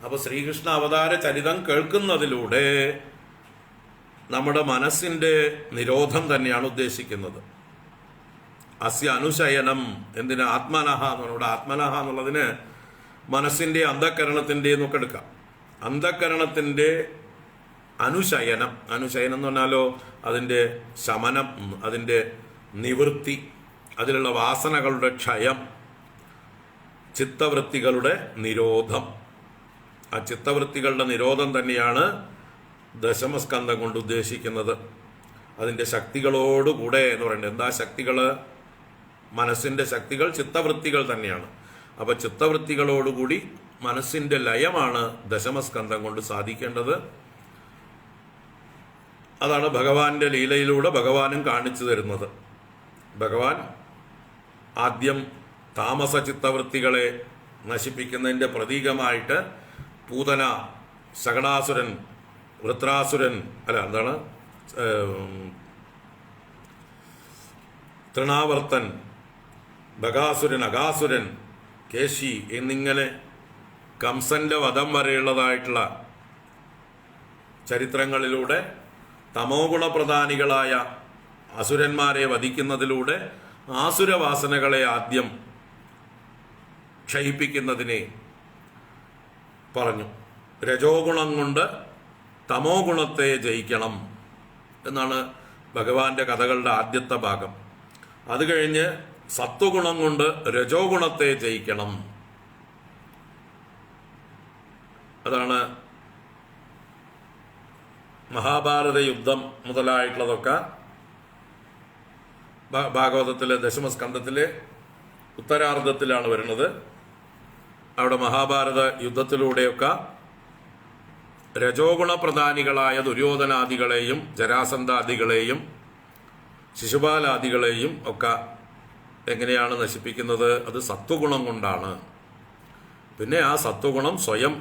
അപ്പൊ ശ്രീകൃഷ്ണ അവതാര ചരിതം കേൾക്കുന്നതിലൂടെ നമ്മുടെ മനസ്സിന്റെ നിരോധം തന്നെയാണ് ഉദ്ദേശിക്കുന്നത്. അസ്യ അനുശയനം. എന്തിന്? ആത്മനഃ എന്നുള്ളത്. ആത്മനഃ എന്നുള്ളതിന് മനസ്സിന്റെ അന്ധക്കരണത്തിന്റെ എന്നൊക്കെ എടുക്കാം. അന്ധക്കരണത്തിന്റെ അനുശയനം. അനുശയനം എന്ന് പറഞ്ഞാലോ അതിൻ്റെ ശമനം, അതിൻ്റെ നിവൃത്തി, അതിലുള്ള വാസനകളുടെ ക്ഷയം, ചിത്തവൃത്തികളുടെ നിരോധം. ആ ചിത്തവൃത്തികളുടെ നിരോധം തന്നെയാണ് 10ാം സ്കന്ധം കൊണ്ട് ഉദ്ദേശിക്കുന്നത്. അതിൻ്റെ ശക്തികളോടുകൂടെ എന്ന് പറയുന്നത് എന്താ? ശക്തികൾ, മനസ്സിൻ്റെ ശക്തികൾ ചിത്തവൃത്തികൾ തന്നെയാണ്. അപ്പം ചിത്തവൃത്തികളോടുകൂടി മനസ്സിൻ്റെ ലയമാണ് 10ാം സ്കന്ധം കൊണ്ട് സാധിക്കേണ്ടത്. അതാണ് ഭഗവാന്റെ ലീലയിലൂടെ ഭഗവാനും കാണിച്ചു തരുന്നത്. ഭഗവാൻ ആദ്യം താമസ ചിത്തവൃത്തികളെ നശിപ്പിക്കുന്നതിൻ്റെ പ്രതീകമായിട്ട് പൂതന, ശകടാസുരൻ വൃത്രാസുരൻ എന്താണ്, തൃണാവർത്തൻ, ബകാസുരൻ, അകാസുരൻ, കേശി എന്നിങ്ങനെ കംസന്റെ വധം വരെയുള്ളതായിട്ടുള്ള ചരിത്രങ്ങളിലൂടെ തമോ ഗുണപ്രധാനികളായ അസുരന്മാരെ വധിക്കുന്നതിലൂടെ ആസുരവാസനകളെ ആദ്യം ക്ഷയിപ്പിക്കുന്നതിനെ പറഞ്ഞു. രജോ ഗുണം കൊണ്ട് തമോ ഗുണത്തെ ജയിക്കണം എന്നാണ് ഭഗവാന്റെ കഥകളുടെ ആദ്യത്തെ ഭാഗം. അത് കഴിഞ്ഞ് സത്വഗുണം കൊണ്ട് രജോ ഗുണത്തെ ജയിക്കണം. അതാണ് മഹാഭാരത യുദ്ധം മുതലായിട്ടുള്ളതൊക്കെ ഭാഗവതത്തിലെ ദശമസ്കന്ധത്തിലെ ഉത്തരാർദ്ധത്തിലാണ് വരുന്നത്. അവിടെ മഹാഭാരത യുദ്ധത്തിലൂടെയൊക്കെ രജോഗുണ പ്രധാനികളായ ദുര്യോധനാദികളെയും ജരാസന്ധാദികളെയും ശിശുപാലാദികളെയും ഒക്കെ എങ്ങനെയാണ് നശിപ്പിക്കുന്നത്? അത് സത്വഗുണം കൊണ്ടാണ്. പിന്നെ ആ സത്വഗുണം സ്വയം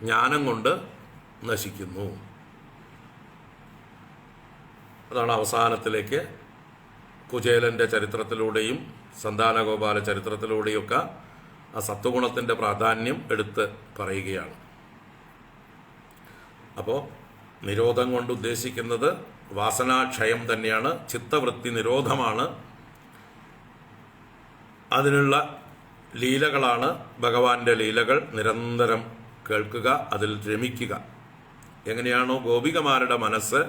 ജ്ഞാനം കൊണ്ട് നശിക്കുന്നു. അതാണ് അവസാനത്തിലേക്ക് കുചേലൻ്റെ ചരിത്രത്തിലൂടെയും സന്താനഗോപാല ചരിത്രത്തിലൂടെയൊക്കെ ആ സത്വഗുണത്തിൻ്റെ പ്രാധാന്യം എടുത്ത് പറയുകയാണ്. അപ്പോൾ നിരോധം കൊണ്ട് ഉദ്ദേശിക്കുന്നത് വാസനാക്ഷയം തന്നെയാണ്, ചിത്തവൃത്തി നിരോധമാണ്. അതിനുള്ള ലീലകളാണ് ഭഗവാന്റെ ലീലകൾ. നിരന്തരം കേൾക്കുക, അതിൽ രമിക്കുക. എങ്ങനെയാണോ ഗോപികമാരുടെ മനസ്സ്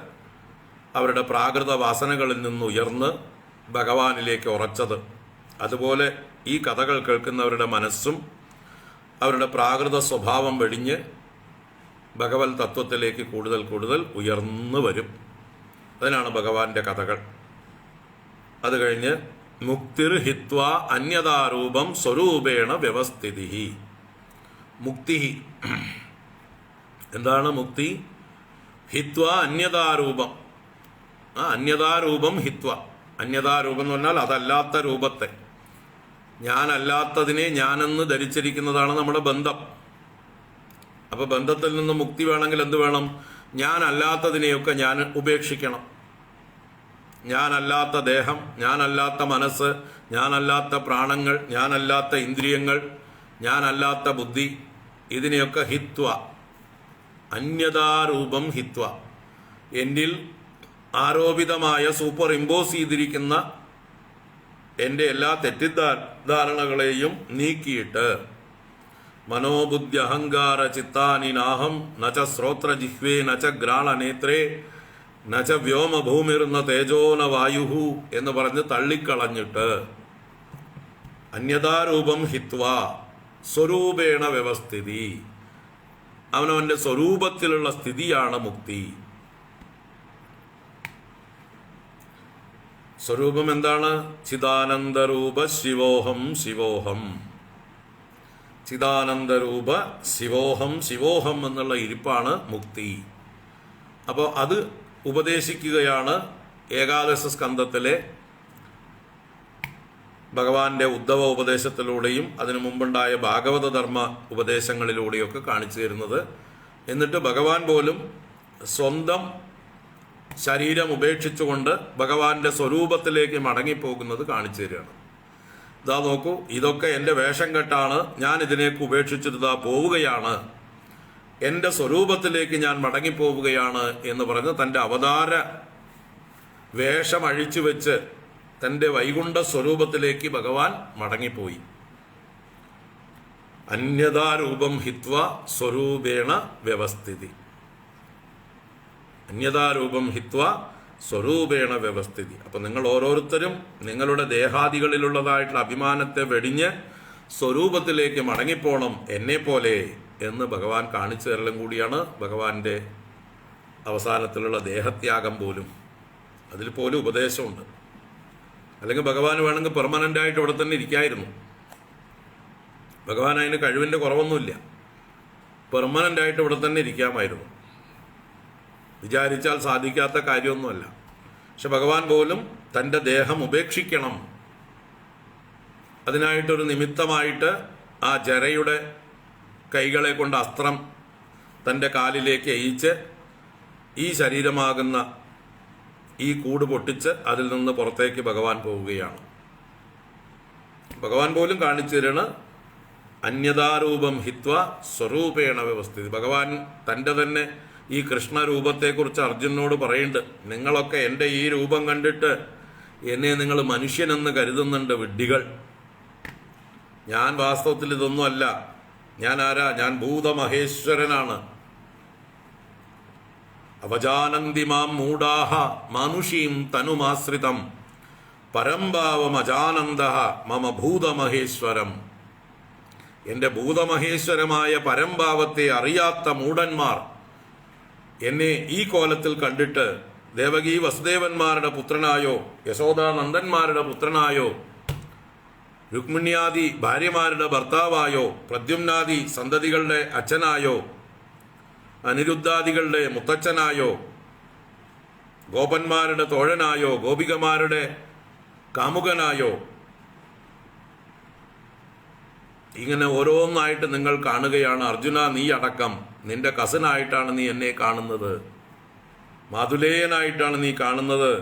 അവരുടെ പ്രാകൃത വാസനകളിൽ നിന്ന് ഉയർന്ന് ഭഗവാനിലേക്ക് ഉറച്ചത്, അതുപോലെ ഈ കഥകൾ കേൾക്കുന്നവരുടെ മനസ്സും അവരുടെ പ്രാകൃത സ്വഭാവം വെടിഞ്ഞ് ഭഗവത് തത്വത്തിലേക്ക് കൂടുതൽ കൂടുതൽ ഉയർന്നു വരും. അതിനാണ് ഭഗവാന്റെ കഥകൾ. അത് കഴിഞ്ഞ് മുക്തിർ ഹിത്വ അന്യതാരൂപം സ്വരൂപേണ വ്യവസ്ഥിതി. മുക്തി എന്താണ്? മുക്തി ഹിത്വ അന്യതാരൂപം. അന്യതാരൂപം ഹിത്വ. അന്യതാരൂപം എന്ന് പറഞ്ഞാൽ അതല്ലാത്ത രൂപത്തെ, ഞാനല്ലാത്തതിനെ ഞാനെന്ന് ധരിച്ചിരിക്കുന്നതാണ് നമ്മുടെ ബന്ധം. അപ്പൊ ബന്ധത്തിൽ നിന്ന് മുക്തി വേണമെങ്കിൽ എന്ത് വേണം? ഞാനല്ലാത്തതിനെയൊക്കെ ഞാൻ ഉപേക്ഷിക്കണം. ഞാനല്ലാത്ത ദേഹം, ഞാനല്ലാത്ത മനസ്സ്, ഞാനല്ലാത്ത പ്രാണങ്ങൾ, ഞാനല്ലാത്ത ഇന്ദ്രിയങ്ങൾ, ഞാനല്ലാത്ത ബുദ്ധി, ഇതിനെയൊക്കെ ഹിത്വ, അന്യതാരൂപം ഹിത്വ, എന്നിൽ ആരോപിതമായ സൂപ്പർ ഇമ്പോസ് ചെയ്തിരിക്കുന്ന എൻ്റെ എല്ലാ തെറ്റിദ്ധാരണകളെയും നീക്കിയിട്ട് മനോബുദ്ധി അഹങ്കാര ചിത്താനി നാഹം നച ശ്രോത്ര ജിഹ്വേ നച ഗ്രാളനേത്രേ നച വ്യോമഭൂമിർന്ന തേജോന വായുഹു എന്ന് പറഞ്ഞ് തള്ളിക്കളഞ്ഞിട്ട് അന്യതാരൂപം ഹിത്വ സ്വരൂപേണ വ്യവസ്ഥിതി, അവനവന്റെ സ്വരൂപത്തിലുള്ള സ്ഥിതിയാണ് മുക്തി. സ്വരൂപം എന്താണ്? ചിദാനന്ദരൂപ ശിവോഹം ശിവോഹം. ചിദാനന്ദരൂപ ശിവോഹം ശിവോഹം എന്നുള്ള ഇരിപ്പാണ് മുക്തി. അപ്പോൾ അത് ഉപദേശിക്കുകയാണ് ഏകാദശ സ്കന്ധത്തിലെ ഭഗവാന്റെ ഉദ്ധവ ഉപദേശത്തിലൂടെയും അതിനു മുമ്പുണ്ടായ ഭാഗവത ധർമ്മ ഉപദേശങ്ങളിലൂടെയൊക്കെ കാണിച്ചു തരുന്നത്. എന്നിട്ട് ഭഗവാൻ പോലും സ്വന്തം ശരീരം ഉപേക്ഷിച്ചുകൊണ്ട് ഭഗവാന്റെ സ്വരൂപത്തിലേക്ക് മടങ്ങിപ്പോകുന്നത് കാണിച്ചു തരികയാണ്. ഇതാ നോക്കൂ, ഇതൊക്കെ എൻ്റെ വേഷം കെട്ടാണ്, ഞാൻ ഇതിനേക്ക് ഉപേക്ഷിച്ചിട്ട് പോവുകയാണ്, എൻ്റെ സ്വരൂപത്തിലേക്ക് ഞാൻ മടങ്ങിപ്പോവുകയാണ് എന്ന് പറഞ്ഞ് തൻ്റെ അവതാര വേഷം അഴിച്ചു വെച്ച് തൻ്റെ വൈകുണ്ഠ സ്വരൂപത്തിലേക്ക് ഭഗവാൻ മടങ്ങിപ്പോയി. അന്യതാരൂപം ഹിത്വ സ്വരൂപേണ വ്യവസ്ഥിതി. അന്യതാരൂപം ഹിത്വ സ്വരൂപേണ വ്യവസ്ഥിതി. അപ്പൊ നിങ്ങൾ ഓരോരുത്തരും നിങ്ങളുടെ ദേഹാദികളിലുള്ളതായിട്ടുള്ള അഭിമാനത്തെ വെടിഞ്ഞ് സ്വരൂപത്തിലേക്ക് മടങ്ങിപ്പോണം എന്നെ പോലെ എന്ന് ഭഗവാൻ കാണിച്ചു തരലും കൂടിയാണ് ഭഗവാന്റെ അവസാനത്തിലുള്ള ദേഹത്യാഗം പോലും. അതിൽ പോലും ഉപദേശമുണ്ട്. അല്ലെങ്കിൽ ഭഗവാൻ വേണമെങ്കിൽ പെർമനന്റ് ആയിട്ട് ഇവിടെ തന്നെ ഇരിക്കായിരുന്നു. ഭഗവാൻ അതിന് കഴിവിന്റെ കുറവൊന്നുമില്ല. പെർമനന്റ് ആയിട്ട് ഇവിടെ തന്നെ ഇരിക്കാമായിരുന്നു. വിചാരിച്ചാൽ സാധിക്കാത്ത കാര്യമൊന്നുമല്ല. പക്ഷെ ഭഗവാൻ പോലും തൻ്റെ ദേഹം ഉപേക്ഷിക്കണം, അതിനായിട്ടൊരു നിമിത്തമായിട്ട് ആ ജരയുടെ കൈകളെ കൊണ്ട് അസ്ത്രം തൻ്റെ കാലിലേക്ക് അയച്ച് ഈ ശരീരമാകുന്ന ഈ കൂട് പൊട്ടിച്ച് അതിൽ നിന്ന് പുറത്തേക്ക് ഭഗവാൻ പോവുകയാണ്. ഭഗവാൻ പോലും കാണിച്ചു തരാണ് അന്യതാരൂപം ഹിത്വ സ്വരൂപേണ വ്യവസ്ഥിതി. ഭഗവാൻ തൻ്റെ തന്നെ ഈ കൃഷ്ണരൂപത്തെക്കുറിച്ച് അർജുനനോട് പറയുന്നുണ്ട്, നിങ്ങളൊക്കെ എൻ്റെ ഈ രൂപം കണ്ടിട്ട് എന്നെ നിങ്ങൾ മനുഷ്യനെന്ന് കരുതുന്നുണ്ട് വിഡ്ഢികൾ. ഞാൻ വാസ്തവത്തിൽ ഇതൊന്നും അല്ല. ഞാൻ ആരാ? ഞാൻ ഭൂതമഹേശ്വരനാണ്. അവജാനന്തി മാം മൂഢാഹ മാനുഷീം തനുമാശ്രിതം പരംഭാവമജാനന്ദ മമ ഭൂതമഹേശ്വരം. എൻ്റെ ഭൂതമഹേശ്വരമായ പരംഭാവത്തെ അറിയാത്ത മൂഢന്മാർ എന്നെ ഈ കോലത്തിൽ കണ്ടിട്ട് ദേവകി വസുദേവന്മാരുടെ പുത്രനായോ യശോദാനന്ദന്മാരുടെ പുത്രനായോ രുക്മിണ്യാദി ഭാര്യമാരുടെ ഭർത്താവായോ പ്രദ്യുമ്നാദി സന്തതികളുടെ അച്ഛനായോ അനിരുദ്ധാദികളുടെ മുത്തച്ഛനായോ ഗോപന്മാരുടെ തോഴനായോ ഗോപികമാരുടെ കാമുകനായോ ഇങ്ങനെ ഓരോന്നായിട്ട് നിങ്ങൾ കാണുകയാണ്. അർജുന, നീ അടക്കം നിന്റെ കസിനായിട്ടാണ് നീ എന്നെ കാണുന്നത്, മാതുലേയനായിട്ടാണ് നീ കാണുന്നത്.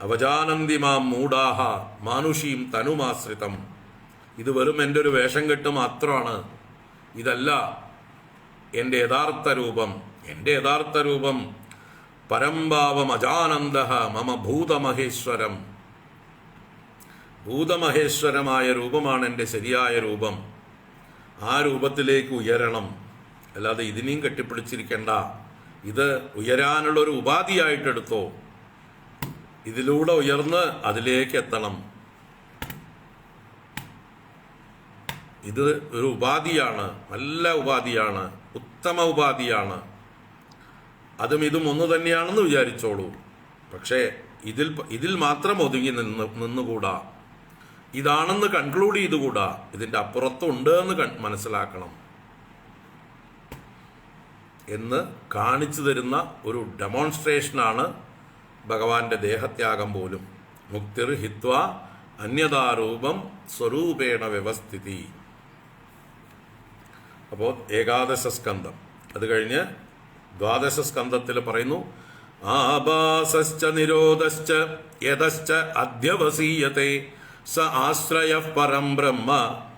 അവജാനന്തി മാം മൂഢാഹ മാനുഷീം തനുമാശ്രിതം. ഇത് വെറും എൻ്റെ ഒരു വേഷം കെട്ട് മാത്രമാണ്. ഇതല്ല എൻ്റെ യഥാർത്ഥ രൂപം. എൻ്റെ യഥാർത്ഥ രൂപം പരംഭാവം അജാനന്ദ മമ ഭൂതമഹേശ്വരം. ഭൂതമഹേശ്വരമായ രൂപമാണ് എൻ്റെ ശരിയായ രൂപം. ആ രൂപത്തിലേക്ക് ഉയരണം. അല്ലാതെ ഇതിനെയും കെട്ടിപ്പിടിച്ചിരിക്കേണ്ട. ഇത് ഉയരാനുള്ളൊരു ഉപാധിയായിട്ടെടുത്തോ. ഇതിലൂടെ ഉയർന്ന് അതിലേക്ക് എത്തണം. ഇത് ഒരു ഉപാധിയാണ്, നല്ല ഉപാധിയാണ്, ഉത്തമ ഉപാധിയാണ്. അതും ഇതും ഒന്ന് തന്നെയാണെന്ന് വിചാരിച്ചോളൂ. പക്ഷേ ഇതിൽ മാത്രം ഒതുങ്ങി നിന്നുകൂടാ. ഇതാണെന്ന് കൺക്ലൂഡ് ചെയ്തുകൂടാ. ഇതിൻ്റെ അപ്പുറത്തുണ്ട് എന്ന് മനസ്സിലാക്കണം എന്ന് കാണിച്ചു തരുന്ന ഒരു ഡെമോൺസ്ട്രേഷനാണ് ഭഗവാന്റെ ദേഹത്യാഗം പോലും. മുക്തിർ ഹിത്വ അന്യതാരൂപം സ്വരൂപേണ വ്യവസ്ഥിതി. അപ്പോൾ ഏകാദശ സ്കന്ധം. അത് കഴിഞ്ഞ് ദ്വാദശ സ്കന്ധത്തിൽ പറയുന്നു, ആഭാസശ്ച നിരോധശ്ച യതശ്ച അധ്യവസീയത്തെ സ ആശ്രയഃ പരം ബ്രഹ്മ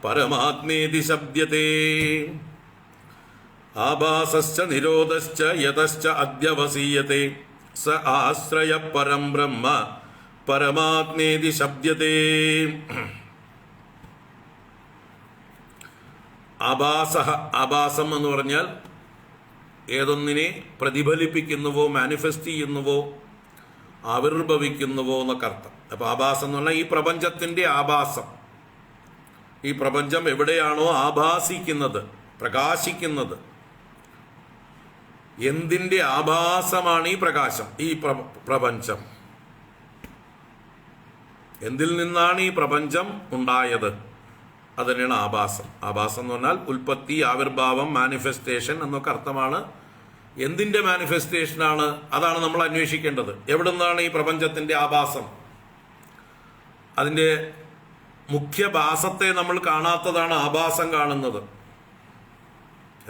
പരമാത്മേതി ശബ്ദത്തെ. ആഭാസശ്ച നിരോധശ്ച യതശ്ച അധ്യവസീയത്തെ സ ആശ്രയഃ പരം ബ്രഹ്മ പരമാത്മേതി ശബ്ദത്തെ. ആഭാസം എന്ന് പറഞ്ഞാൽ ഏതൊന്നിനെ പ്രതിഫലിപ്പിക്കുന്നുവോ മാനിഫെസ്റ്റ് ചെയ്യുന്നുവോ ആവിർഭവിക്കുന്നുവോ എന്നൊക്കെ അർത്ഥം. അപ്പൊ ആഭാസം എന്ന് പറഞ്ഞാൽ ഈ പ്രപഞ്ചത്തിന്റെ ആഭാസം. ഈ പ്രപഞ്ചം എവിടെയാണോ ആഭാസിക്കുന്നത്, പ്രകാശിക്കുന്നത്, എന്തിന്റെ ആഭാസമാണ് ഈ പ്രകാശം, ഈ പ്രപഞ്ചം? എന്തിൽ നിന്നാണ് ഈ പ്രപഞ്ചം ഉണ്ടായത്? അതിനാണ് ആഭാസം. ആഭാസം എന്ന് പറഞ്ഞാൽ ഉൽപ്പത്തി, ആവിർഭാവം, മാനിഫെസ്റ്റേഷൻ എന്നൊക്കെ അർത്ഥമാണ്. എന്തിന്റെ മാനിഫെസ്റ്റേഷനാണ്? അതാണ് നമ്മൾ അന്വേഷിക്കേണ്ടത്. എവിടെ നിന്നാണ് ഈ പ്രപഞ്ചത്തിന്റെ ആഭാസം? അതിന്റെ മുഖ്യഭാസത്തെ നമ്മൾ കാണാത്തതാണ് ആഭാസം കാണുന്നത്.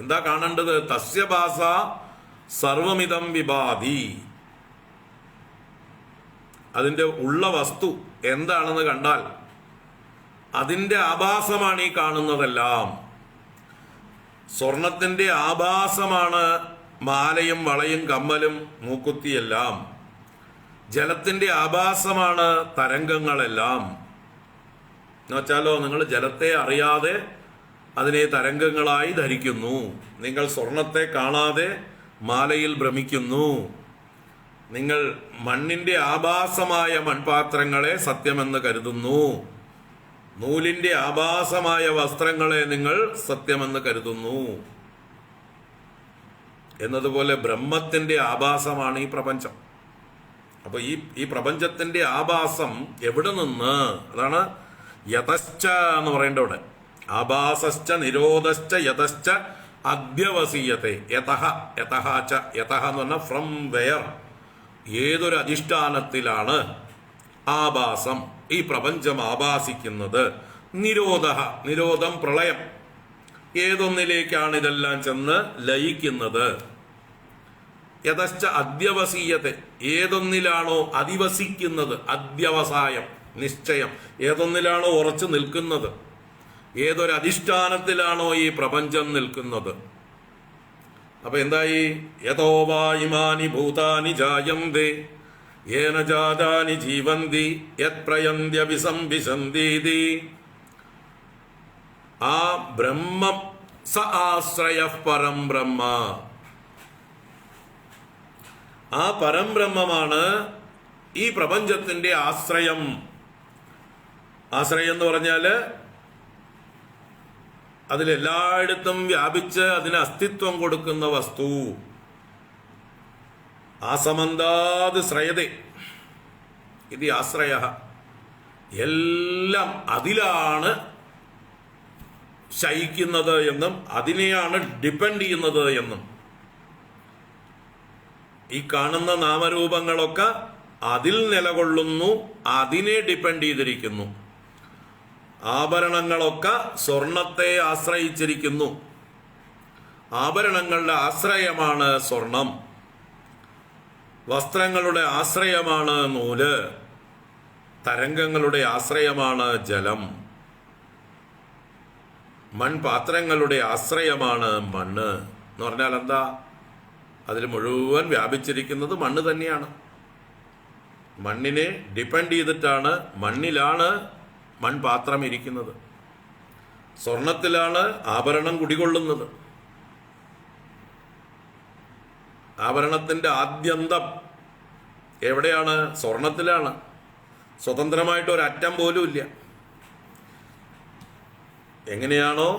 എന്താ കാണേണ്ടത്? തസ്യ ഭാസ സർവമിതം വിഭാതി. അതിന്റെ ഉള്ള വസ്തു എന്താണെന്ന് കണ്ടാൽ അതിന്റെ ആഭാസമാണ് ഈ കാണുന്നതെല്ലാം. സ്വർണത്തിന്റെ ആഭാസമാണ് മാലയും വളയും കമ്മലും മൂക്കുത്തിയെല്ലാം. ജലത്തിന്റെ ആഭാസമാണ് തരംഗങ്ങളെല്ലാം. എന്നുവെച്ചാലോ, നിങ്ങൾ ജലത്തെ അറിയാതെ അതിനെ തരംഗങ്ങളായി ധരിക്കുന്നു. നിങ്ങൾ സ്വർണത്തെ കാണാതെ മാലയിൽ ഭ്രമിക്കുന്നു. നിങ്ങൾ മണ്ണിന്റെ ആഭാസമായ മൺപാത്രങ്ങളെ സത്യമെന്ന് കരുതുന്നു. നൂലിന്റെ ആഭാസമായ വസ്ത്രങ്ങളെ നിങ്ങൾ സത്യമെന്ന് കരുതുന്നു. എന്നതുപോലെ ബ്രഹ്മത്തിന്റെ ആഭാസമാണ് ഈ പ്രപഞ്ചം. അപ്പൊ ഈ പ്രപഞ്ചത്തിന്റെ ആഭാസം എവിടെ നിന്ന്? അതാണ് യതശ്ച എന്ന് പറയേണ്ട ഇവിടെ. ആഭാസശ്ച നിരോധശ്ച യതശ്ച അധ്യവസീയത്തെ. യതഹ എന്ന് പറഞ്ഞാൽ ഫ്രം വെയർ, ഏതൊരു അധിഷ്ഠാനത്തിലാണ് ആഭാസം, ഈ പ്രപഞ്ചം ആഭാസിക്കുന്നത്? നിരോധം പ്രളയം. ഏതൊന്നിലേക്കാണ് ഇതെല്ലാം ചെന്ന് ലയിക്കുന്നത്? യതശ്ച അധ്യവസീയത്തെ, ഏതൊന്നിലാണോ അധിവസിക്കുന്നത്, അധ്യവസായം നിശ്ചയം, ഏതൊന്നിലാണോ ഉറച്ചു നിൽക്കുന്നത്, ഏതൊരധിഷ്ഠാനത്തിലാണോ ഈ പ്രപഞ്ചം നിൽക്കുന്നത്. അപ്പൊ എന്തായി? യതോ വാ ഇമാനി ഭൂതാനി ജായന്തേ യേന ജാതാനി ജീവന്തി യത് പ്രയന്ത്യഭിസംവിശന്തി. ആ ബ്രഹ്മം സ ആശ്രയഃ പരം ബ്രഹ്മ. ആ പരംബ്രഹ്മമാണ് ഈ പ്രപഞ്ചത്തിന്റെ ആശ്രയം. ആശ്രയം എന്ന് പറഞ്ഞാല് അതിലെല്ലായിടത്തും വ്യാപിച്ച് അതിന് അസ്തിത്വം കൊടുക്കുന്ന വസ്തു. ആസമന്താത് ശ്രയതേ ഇത് ആശ്രയ. എല്ലാം അതിലാണ് ശയിക്കുന്നത് എന്നും അതിനെയാണ് ഡിപ്പെൻഡ് ചെയ്യുന്നത് എന്നും. ഈ കാണുന്ന നാമരൂപങ്ങളൊക്കെ അതിൽ നിലകൊള്ളുന്നു, അതിനെ ഡിപ്പെൻഡ് ചെയ്തിരിക്കുന്നു. ആഭരണങ്ങളൊക്കെ സ്വർണത്തെ ആശ്രയിച്ചിരിക്കുന്നു. ആഭരണങ്ങളുടെ ആശ്രയമാണ് സ്വർണം. വസ്ത്രങ്ങളുടെ ആശ്രയമാണ് നൂല്. തരംഗങ്ങളുടെ ആശ്രയമാണ് ജലം. മൺപാത്രങ്ങളുടെ ആശ്രയമാണ് മണ്ണ്. എന്ന് പറഞ്ഞാൽ എന്താ? അതിൽ മുഴുവൻ വ്യാപിച്ചിരിക്കുന്നത് മണ്ണ് തന്നെയാണ്. മണ്ണിനെ ഡിപ്പെൻഡ് ചെയ്തിട്ടാണ്, മണ്ണിലാണ് മൺപാത്രം ഇരിക്കുന്നത്. സ്വർണത്തിലാണ് ആഭരണം കുടികൊള്ളുന്നത്. ആഭരണത്തിന്റെ ആദ്യന്തം എവിടെയാണ്? സ്വർണത്തിലാണ്. സ്വതന്ത്രമായിട്ട് ഒരു അറ്റം പോലും ഇല്ല. എങ്ങനെയാണോ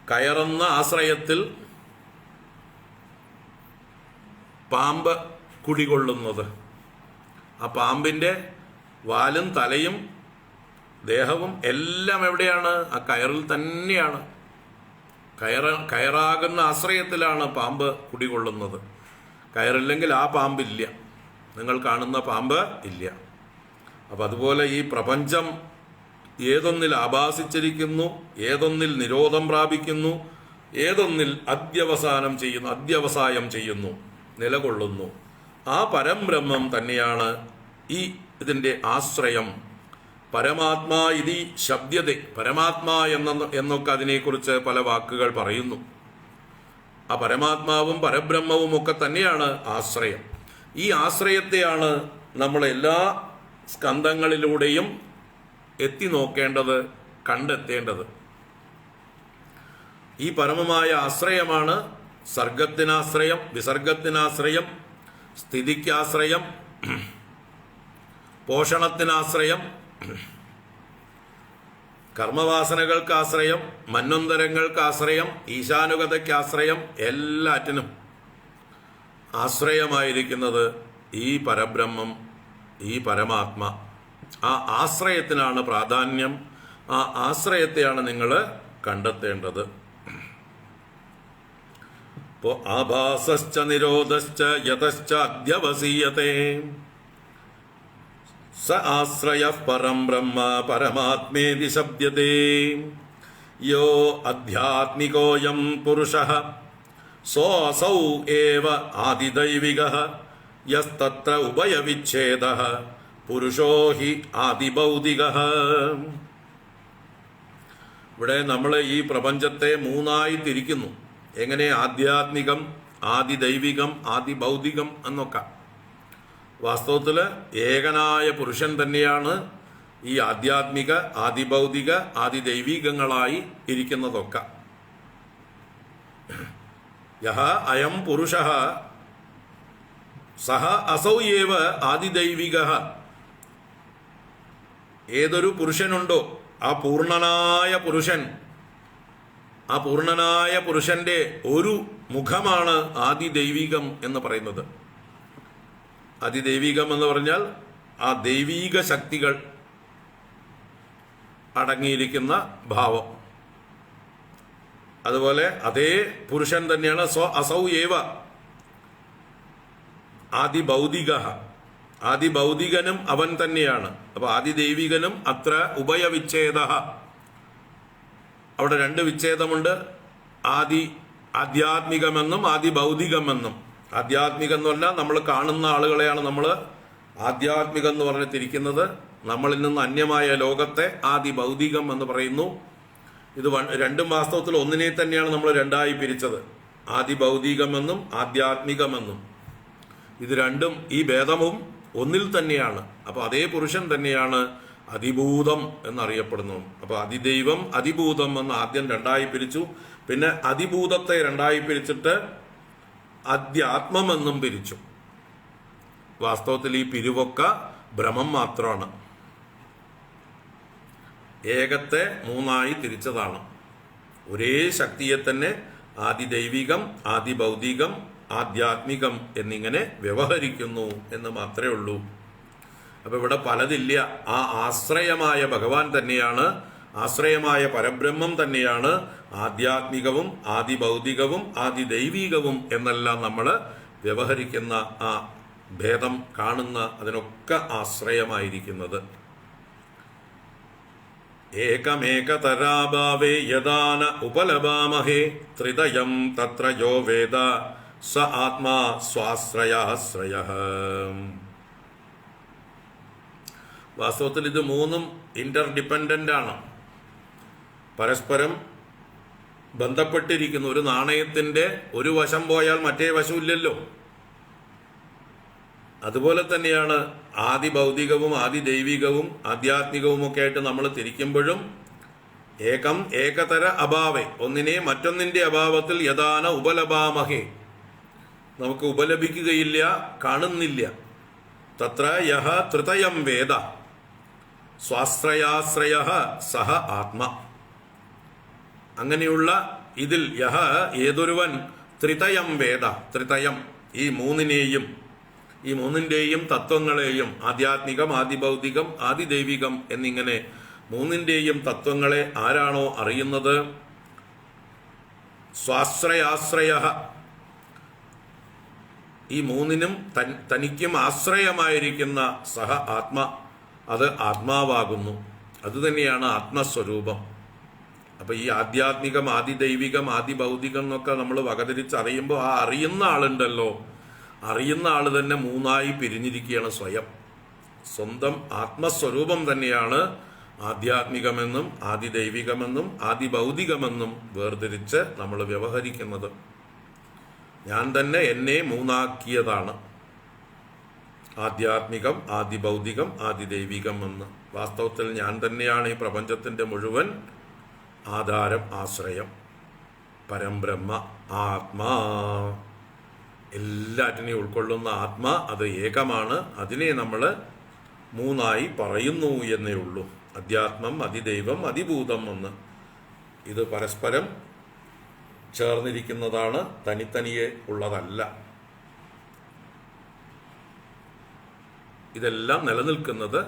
കയറുന്ന ആശ്രയത്തിൽ പാമ്പ് കുടികൊള്ളുന്നത്, ആ പാമ്പിന്റെ വാലും തലയും ദേഹവും എല്ലാം എവിടെയാണ്? ആ കയറിൽ തന്നെയാണ്. കയറാകുന്ന ആശ്രയത്തിലാണ് പാമ്പ് കുടികൊള്ളുന്നത്. കയറില്ലെങ്കിൽ ആ പാമ്പില്ല, നിങ്ങൾ കാണുന്ന പാമ്പ് ഇല്ല. അപ്പം അതുപോലെ ഈ പ്രപഞ്ചം ഏതൊന്നിൽ ആഭാസിച്ചിരിക്കുന്നു, ഏതൊന്നിൽ നിരോധം പ്രാപിക്കുന്നു, ഏതൊന്നിൽ അധ്യവസായം ചെയ്യുന്നു, നിലകൊള്ളുന്നു, ആ പരംബ്രഹ്മം തന്നെയാണ് ഈ ഇതിൻ്റെ ആശ്രയം. പരമാത്മാ ഇതി ശബ്ദത. പരമാത്മാ എന്നൊക്കെ അതിനെക്കുറിച്ച് പല വാക്കുകൾ പറയുന്നു. ആ പരമാത്മാവും പരബ്രഹ്മവും ഒക്കെ തന്നെയാണ് ആശ്രയം. ഈ ആശ്രയത്തെയാണ് നമ്മൾ എല്ലാ സ്കന്ധങ്ങളിലൂടെയും എത്തി നോക്കേണ്ടത്, കണ്ടെത്തേണ്ടത്. ഈ പരമമായ ആശ്രയമാണ് സർഗത്തിനാശ്രയം, വിസർഗത്തിനാശ്രയം, സ്ഥിതിക്കാശ്രയം, പോഷണത്തിനാശ്രയം, കർമ്മവാസനകൾക്കാശ്രയം, മന്വന്തരങ്ങൾക്കാശ്രയം, ഈശാനുഗതയ്ക്കാശ്രയം, എല്ലാറ്റിനും ആശ്രയമായിരിക്കുന്നത് ഈ പരബ്രഹ്മം, ഈ പരമാത്മ. ആ ആശ്രയത്തിനാണ് പ്രാധാന്യം. ആ ആശ്രയത്തെയാണ് നിങ്ങൾ കണ്ടെത്തേണ്ടത്. ഇപ്പോൾ ആഭാസശ്ച നിരോധശ്ച യതശ്ച അധ്യവസീയതേ സ ആശ്രയഃ പരം ബ്രഹ്മ പരമാത്മേതി ശബ്ദതേ. യോ അധ്യാത്മികോയം പുരുഷഃ സോऽസൗ ഏവ ആദിദൈവികഃ യസ്തത്ര ഉഭയവിച്ഛേദഃ പുരുഷോ ഹി ആദിഭൗതികഃ. ഇവിടെ നമ്മൾ ഈ പ്രപഞ്ചത്തെ മൂന്നായി തിരിക്കുന്നു. എങ്ങനെ? ആധ്യാത്മികം, ആദിദൈവികം, ആദിഭൗതികം എന്നൊക്കെ. വാസ്തവത്തിൽ ഏകനായ പുരുഷൻ തന്നെയാണ് ഈ ആധ്യാത്മിക, ആദിഭൗതിക, ആദിദൈവികങ്ങളായി ഇരിക്കുന്നതൊക്കെ. യഹ അയം പുരുഷഃ സഹ അസൗ ഏവ ആദിദൈവികഃ. ഏതൊരു പുരുഷനുണ്ടോ ആ പൂർണ്ണനായ പുരുഷൻ, ആ പൂർണ്ണനായ പുരുഷന്റെ ഒരു മുഖമാണ് ആദിദൈവികം എന്ന് പറയുന്നത്. അതിദൈവികം എന്ന് പറഞ്ഞാൽ ആ ദൈവീക ശക്തികൾ അടങ്ങിയിരിക്കുന്ന ഭാവം. അതുപോലെ അതേ പുരുഷൻ തന്നെയാണ് അസൗ ഏവ ആദിഭൗതിക. ആദിഭൗതികനും അവൻ തന്നെയാണ്. അപ്പൊ ആദിദൈവികനും അത്ര ഉഭയവിച്ഛേദ. അവിടെ രണ്ട് വിച്ഛേദമുണ്ട്. ആധ്യാത്മികമെന്നും ആദിഭൗതികമെന്നും. ആധ്യാത്മികം എന്ന് പറഞ്ഞാൽ നമ്മൾ കാണുന്ന ആളുകളെയാണ് നമ്മൾ ആധ്യാത്മികം എന്ന് പറഞ്ഞ് തിരിക്കുന്നത്. നമ്മളിൽ നിന്ന് അന്യമായ ലോകത്തെ ആദിഭൗതികം എന്ന് പറയുന്നു. ഇത് രണ്ടും വാസ്തവത്തിൽ ഒന്നിനെ തന്നെയാണ് നമ്മൾ രണ്ടായി പിരിച്ചത്, ആദിഭൗതികമെന്നും ആധ്യാത്മികമെന്നും. ഇത് രണ്ടും, ഈ ഭേദവും ഒന്നിൽ തന്നെയാണ്. അപ്പൊ അതേ പുരുഷൻ തന്നെയാണ് അതിഭൂതം എന്നറിയപ്പെടുന്നു. അപ്പൊ അതിദൈവം അതിഭൂതം എന്ന് ആദ്യം രണ്ടായി പിരിച്ചു. പിന്നെ അതിഭൂതത്തെ രണ്ടായി പിരിച്ചിട്ട് അധ്യാത്മമെന്നും പിരിച്ചു. വാസ്തവത്തിൽ ഈ പിരിവൊക്കെ ഭ്രമം മാത്രമാണ്. ഏകത്തെ മൂന്നായി തിരിച്ചതാണ്. ഒരേ ശക്തിയെ തന്നെ ആദിദൈവികം, ആദിഭൗതികം, ആധ്യാത്മികം എന്നിങ്ങനെ വ്യവഹരിക്കുന്നു എന്ന് മാത്രമേ ഉള്ളൂ. അപ്പൊ ഇവിടെ പലതില്ല. ആ ആശ്രയമായ ഭഗവാൻ തന്നെയാണ്, ആശ്രയമായ പരബ്രഹ്മം തന്നെയാണ് ആധ്യാത്മികവും ആദിഭൗതികവും ആദിദൈവികവും എന്നെല്ലാം നമ്മൾ വ്യവഹരിക്കുന്ന ആ ഭേദം കാണുന്ന അതിനൊക്കെ ആശ്രയമായിരിക്കുന്നത്. ഏകമേകതരാഭാവേ യദാന ഉപലഭാമഹേ ത്രിതയം തത്ര യോ വേദ സ ആത്മാ സ്വാശ്രയാശ്രയഃ. വാസ്തവത്തിൽ ഇത് മൂന്നും ഇന്റർഡിപെൻഡന്റ് ആണ്, പരസ്പരം ബന്ധപ്പെട്ടിരിക്കുന്നു. ഒരു നാണയത്തിന്റെ ഒരു വശം പോയാൽ മറ്റേ വശമില്ലല്ലോ. അതുപോലെ തന്നെയാണ് ആദിഭൗതികവും ആദിദൈവികവും ആധ്യാത്മികവും ഒക്കെ ആയിട്ട് നമ്മൾ തിരിക്കുമ്പോഴും ഏകം ഏകതര അഭാവേ, ഒന്നിനെ മറ്റൊന്നിന്റെ അഭാവത്തിൽ യഥാന ഉപലഭാമഹേ, നമുക്ക് ഉപലഭിക്കുകയില്ല, കാണുന്നില്ല. തത്ര യഹ ത്രിതയം വേദ സ്വാശ്രയാശ്രയ സഹ ആത്മ. അങ്ങനെയുള്ള ഇതിൽ യഹ ഏതൊരുവൻ ത്രിതയം വേദ, ത്രിതയം ഈ മൂന്നിനെയും, ഈ മൂന്നിന്റെയും തത്വങ്ങളെയും, ആധ്യാത്മികം ആദിഭൗതികം ആദിദൈവികം എന്നിങ്ങനെ മൂന്നിന്റെയും തത്വങ്ങളെ ആരാണോ അറിയുന്നത്, സ്വാശ്രയാശ്രയ, ഈ മൂന്നിനും തനിക്കും ആശ്രയമായിരിക്കുന്ന സഹ ആത്മ, അത് ആത്മാവാകുന്നു. അതുതന്നെയാണ് ആത്മസ്വരൂപം. അപ്പൊ ഈ ആധ്യാത്മികം ആദിദൈവികം ആദിഭൗതികം എന്നൊക്കെ നമ്മൾ വകതിരിച്ചറിയുമ്പോൾ ആ അറിയുന്ന ആളുണ്ടല്ലോ, അറിയുന്ന ആള് തന്നെ മൂന്നായി പിരിഞ്ഞിരിക്കുകയാണ് സ്വയം. സ്വന്തം ആത്മസ്വരൂപം തന്നെയാണ് ആധ്യാത്മികമെന്നും ആദിദൈവികമെന്നും ആദിഭൗതികമെന്നും വേർതിരിച്ച് നമ്മൾ വ്യവഹരിക്കുന്നത്. ഞാൻ തന്നെ എന്നെ മൂന്നാക്കിയതാണ്, ആധ്യാത്മികം ആദിഭൗതികം ആദിദൈവികം എന്ന്. വാസ്തവത്തിൽ ഞാൻ തന്നെയാണ് ഈ പ്രപഞ്ചത്തിന്റെ മുഴുവൻ ആധാരം, ആശ്രയം, പരംബ്രഹ്മ ആത്മാ. എല്ലാറ്റിനെയും ഉൾക്കൊള്ളുന്ന ആത്മാ അത് ഏകമാണ്. അതിനെ നമ്മൾ മൂന്നായി പറയുന്നു എന്നേ ഉള്ളൂ. അധ്യാത്മം അതിദൈവം അതിഭൂതം എന്ന്. ഇത് പരസ്പരം ചേർന്നിരിക്കുന്നതാണ്, തനിത്തനിയെ ഉള്ളതല്ല. ഇതെല്ലാം നിലനിൽക്കുന്നത്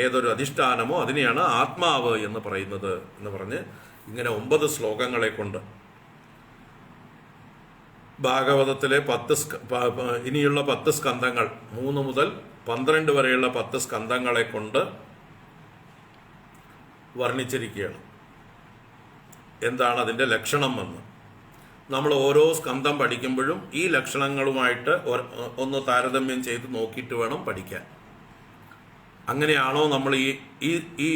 ഏതൊരു അധിഷ്ഠാനമോ അതിനെയാണ് ആത്മാവ് എന്ന് പറയുന്നത് എന്ന് പറഞ്ഞ് ഇങ്ങനെ 9 ശ്ലോകങ്ങളെ കൊണ്ട് ഭാഗവതത്തിലെ ഇനിയുള്ള 10 സ്കന്ധങ്ങൾ, 3 മുതൽ 12 വരെയുള്ള 10 സ്കന്ധങ്ങളെ കൊണ്ട് വർണ്ണിച്ചിരിക്കുകയാണ്. എന്താണ് അതിൻ്റെ ലക്ഷണം എന്ന് നമ്മൾ ഓരോ സ്കന്ധം പഠിക്കുമ്പോഴും ഈ ലക്ഷണങ്ങളുമായിട്ട് ഒന്ന് താരതമ്യം ചെയ്ത് നോക്കിയിട്ട് വേണം പഠിക്കാൻ. അങ്ങനെയാണോ നമ്മൾ ഈ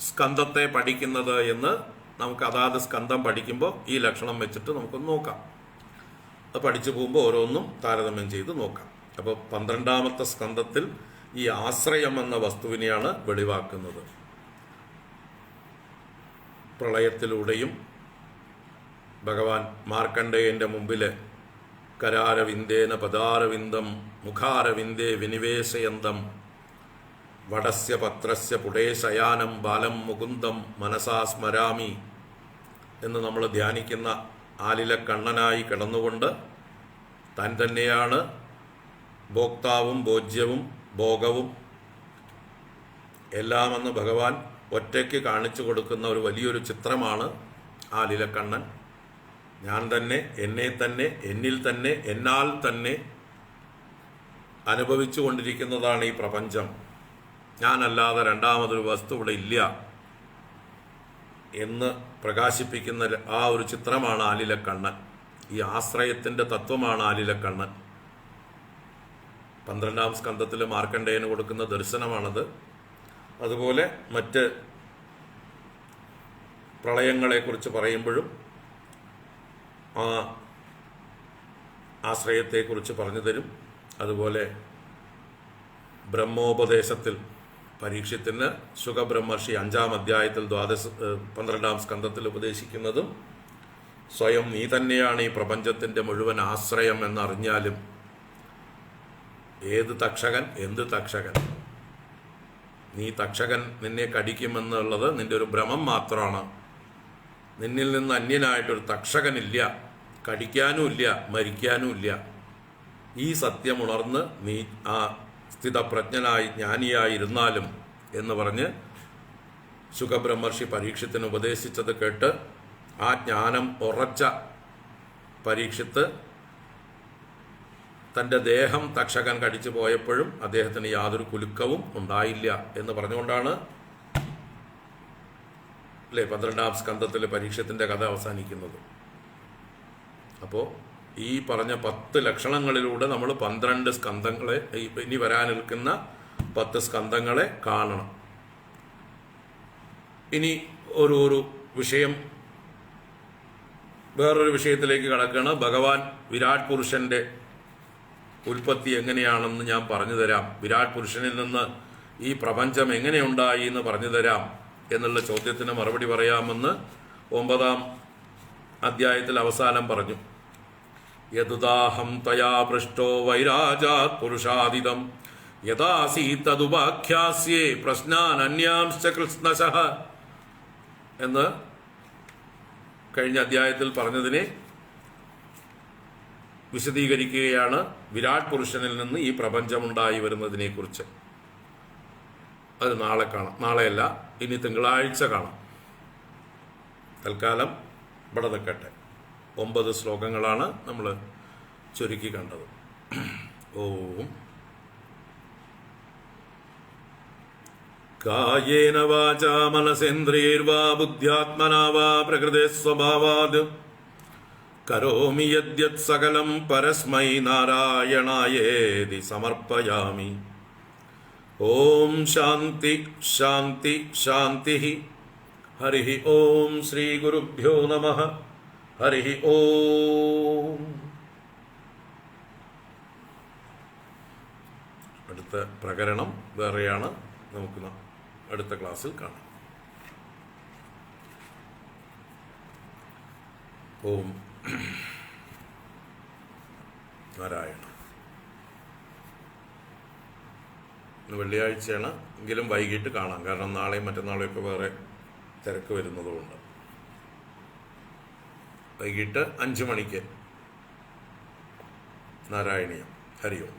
സ്കന്ധത്തെ പഠിക്കുന്നത് എന്ന് നമുക്ക് അതാത് സ്കന്ധം പഠിക്കുമ്പോൾ ഈ ലക്ഷണം വെച്ചിട്ട് നമുക്കൊന്ന് നോക്കാം. അത് പഠിച്ചു പോകുമ്പോൾ ഓരോന്നും താരതമ്യം ചെയ്ത് നോക്കാം. അപ്പോൾ 12ാമത്തെ സ്കന്ധത്തിൽ ഈ ആശ്രയം എന്ന വസ്തുവിനെയാണ് വെളിവാക്കുന്നത്. പ്രളയത്തിലൂടെയും ഭഗവാൻ മാർക്കണ്ഡേയന്റെ മുമ്പിൽ കരാരവിന്ദേന പദാരവിന്ദം മുഖാരവിന്ദേ വിനിവേശയന്തം വടസ്യ പത്രസ്യ പുടേശയാനം ബാലം മുകുന്ദം മനസാ സ്മരാമി എന്ന് നമ്മൾ ധ്യാനിക്കുന്ന ആലിലക്കണ്ണനായി കിടന്നുകൊണ്ട് താൻ തന്നെയാണ് ഭോക്താവും ഭോജ്യവും ഭോഗവും എല്ലാമെന്ന് ഭഗവാൻ ഒറ്റയ്ക്ക് കാണിച്ചു കൊടുക്കുന്ന ഒരു വലിയൊരു ചിത്രമാണ് ആലിലക്കണ്ണൻ. ഞാൻ തന്നെ, എന്നെ തന്നെ, എന്നിൽ തന്നെ, എന്നാൽ തന്നെ അനുഭവിച്ചു കൊണ്ടിരിക്കുന്നതാണ് ഈ പ്രപഞ്ചം. ഞാനല്ലാതെ രണ്ടാമതൊരു വസ്തു ഇവിടെ ഇല്ല എന്ന് പ്രകാശിപ്പിക്കുന്ന ആ ഒരു ചിത്രമാണ് ആലിലക്കണ്ണൻ. ഈ ആശ്രയത്തിൻ്റെ തത്വമാണ് ആലിലക്കണ്ണൻ. 12-ാം സ്കന്ധത്തിൽ മാർക്കണ്ഡേയന് കൊടുക്കുന്ന ദർശനമാണത്. അതുപോലെ മറ്റ് പ്രളയങ്ങളെക്കുറിച്ച് പറയുമ്പോഴും ആ ആശ്രയത്തെക്കുറിച്ച് പറഞ്ഞു തരും. അതുപോലെ ബ്രഹ്മോപദേശത്തിൽ പരീക്ഷത്തിന് ശുഖബ്രഹ്മർഷി 5-ാം അധ്യായത്തിൽ 12-ാം സ്കന്ധത്തിൽ ഉപദേശിക്കുന്നതും സ്വയം നീ തന്നെയാണ് ഈ പ്രപഞ്ചത്തിൻ്റെ മുഴുവൻ ആശ്രയം എന്നറിഞ്ഞാലും ഏത് തക്ഷകൻ എന്ത് തക്ഷകൻ, നീ തക്ഷകൻ നിന്നെ കടിക്കുമെന്നുള്ളത് നിന്റെ ഒരു ഭ്രമം മാത്രമാണ്. നിന്നിൽ നിന്ന് അന്യനായിട്ടൊരു തക്ഷകനില്ല, കടിക്കാനുമില്ല, മരിക്കാനുമില്ല. ഈ സത്യം ഉണർന്ന് നീ ആ സ്ഥിതപ്രജ്ഞനായി ജ്ഞാനിയായിരുന്നാലും എന്ന് പറഞ്ഞ് ശുഖബ്രഹ്മർഷി പരീക്ഷത്തിന് ഉപദേശിച്ചത് കേട്ട് ആ ജ്ഞാനം ഉറച്ച പരീക്ഷത്ത് തൻ്റെ ദേഹം തക്ഷകൻ കടിച്ചു പോയപ്പോഴും അദ്ദേഹത്തിന് യാതൊരു കുലുക്കവും ഉണ്ടായില്ല എന്ന് പറഞ്ഞുകൊണ്ടാണ് അല്ലേ 12-ാം സ്കന്ധത്തിൽ പരീക്ഷത്തിൻ്റെ കഥ അവസാനിക്കുന്നത്. അപ്പോൾ ഈ പറഞ്ഞ 10 ലക്ഷണങ്ങളിലൂടെ നമ്മൾ 12 സ്കന്ധങ്ങളെ, ഇനി വരാനിരിക്കുന്ന 10 സ്കന്ധങ്ങളെ കാണണം. ഇനി ഒരു വിഷയം, വേറൊരു വിഷയത്തിലേക്ക് കടക്കുകയാണ്. ഭഗവാൻ വിരാട് പുരുഷന്റെ ഉൽപ്പത്തി എങ്ങനെയാണെന്ന് ഞാൻ പറഞ്ഞു തരാം. വിരാട് പുരുഷനിൽ നിന്ന് ഈ പ്രപഞ്ചം എങ്ങനെയുണ്ടായി എന്ന് പറഞ്ഞു തരാം എന്നുള്ള ചോദ്യത്തിന് മറുപടി പറയാമെന്ന് 9-ാം അധ്യായത്തിൽ അവസാനം പറഞ്ഞു. യദുദാഹം തയാ പൃഷ്ടോ വൈരാജാത് പുരുഷാദിതം യഥാസീതദുപാഖ്യാസ്യേ പ്രശ്നാൻ അന്യാംശ്ച കൃഷ്ണശഃ എന്ന് കഴിഞ്ഞ അധ്യായത്തിൽ പറഞ്ഞതിനെ വിശദീകരിക്കുകയാണ് വിരാട് പുരുഷനിൽ നിന്ന് ഈ പ്രപഞ്ചമുണ്ടായി വരുന്നതിനെ കുറിച്ച്. അത് നാളെ കാണാം. നാളെയല്ല, ഇനി തിങ്കളാഴ്ച കാണാം. തൽക്കാലം ഇവിടെ നിൽക്കട്ടെ. 9 ശ്ലോകങ്ങളാണ് നമ്മൾ ചുരുക്കി കണ്ടത്. ഓം കായേന വാചാ മനസേന്ദ്രിയൈർവാ ബുദ്ധ്യാത്മനാ വാ പ്രകൃതേ സ്വഭാവാത് കരോമി യദ്യത് സകലം പരസ്മൈ നാരായണായേതി സമർപ്പയാമി. ഓം ശാന്തി ശാന്തി ശാന്തി. ഹരി ഓം ശ്രീ ഗുരുഭ്യോ നമഃ. ഹരി ഓം. അടുത്ത പ്രകരണം വേറെയാണ്. നമുക്ക് അടുത്ത ക്ലാസ്സിൽ കാണാം. ഓം നാരായണ. വെള്ളിയാഴ്ചയാണ് എങ്കിലും വൈകിട്ട് കാണാം. കാരണം നാളെയും മറ്റന്നാളെയൊക്കെ വേറെ തിരക്ക് വരുന്നതുകൊണ്ട് വൈകിട്ട് 5 മണിക്ക് നാരായണീയം. ഹരി ഓം.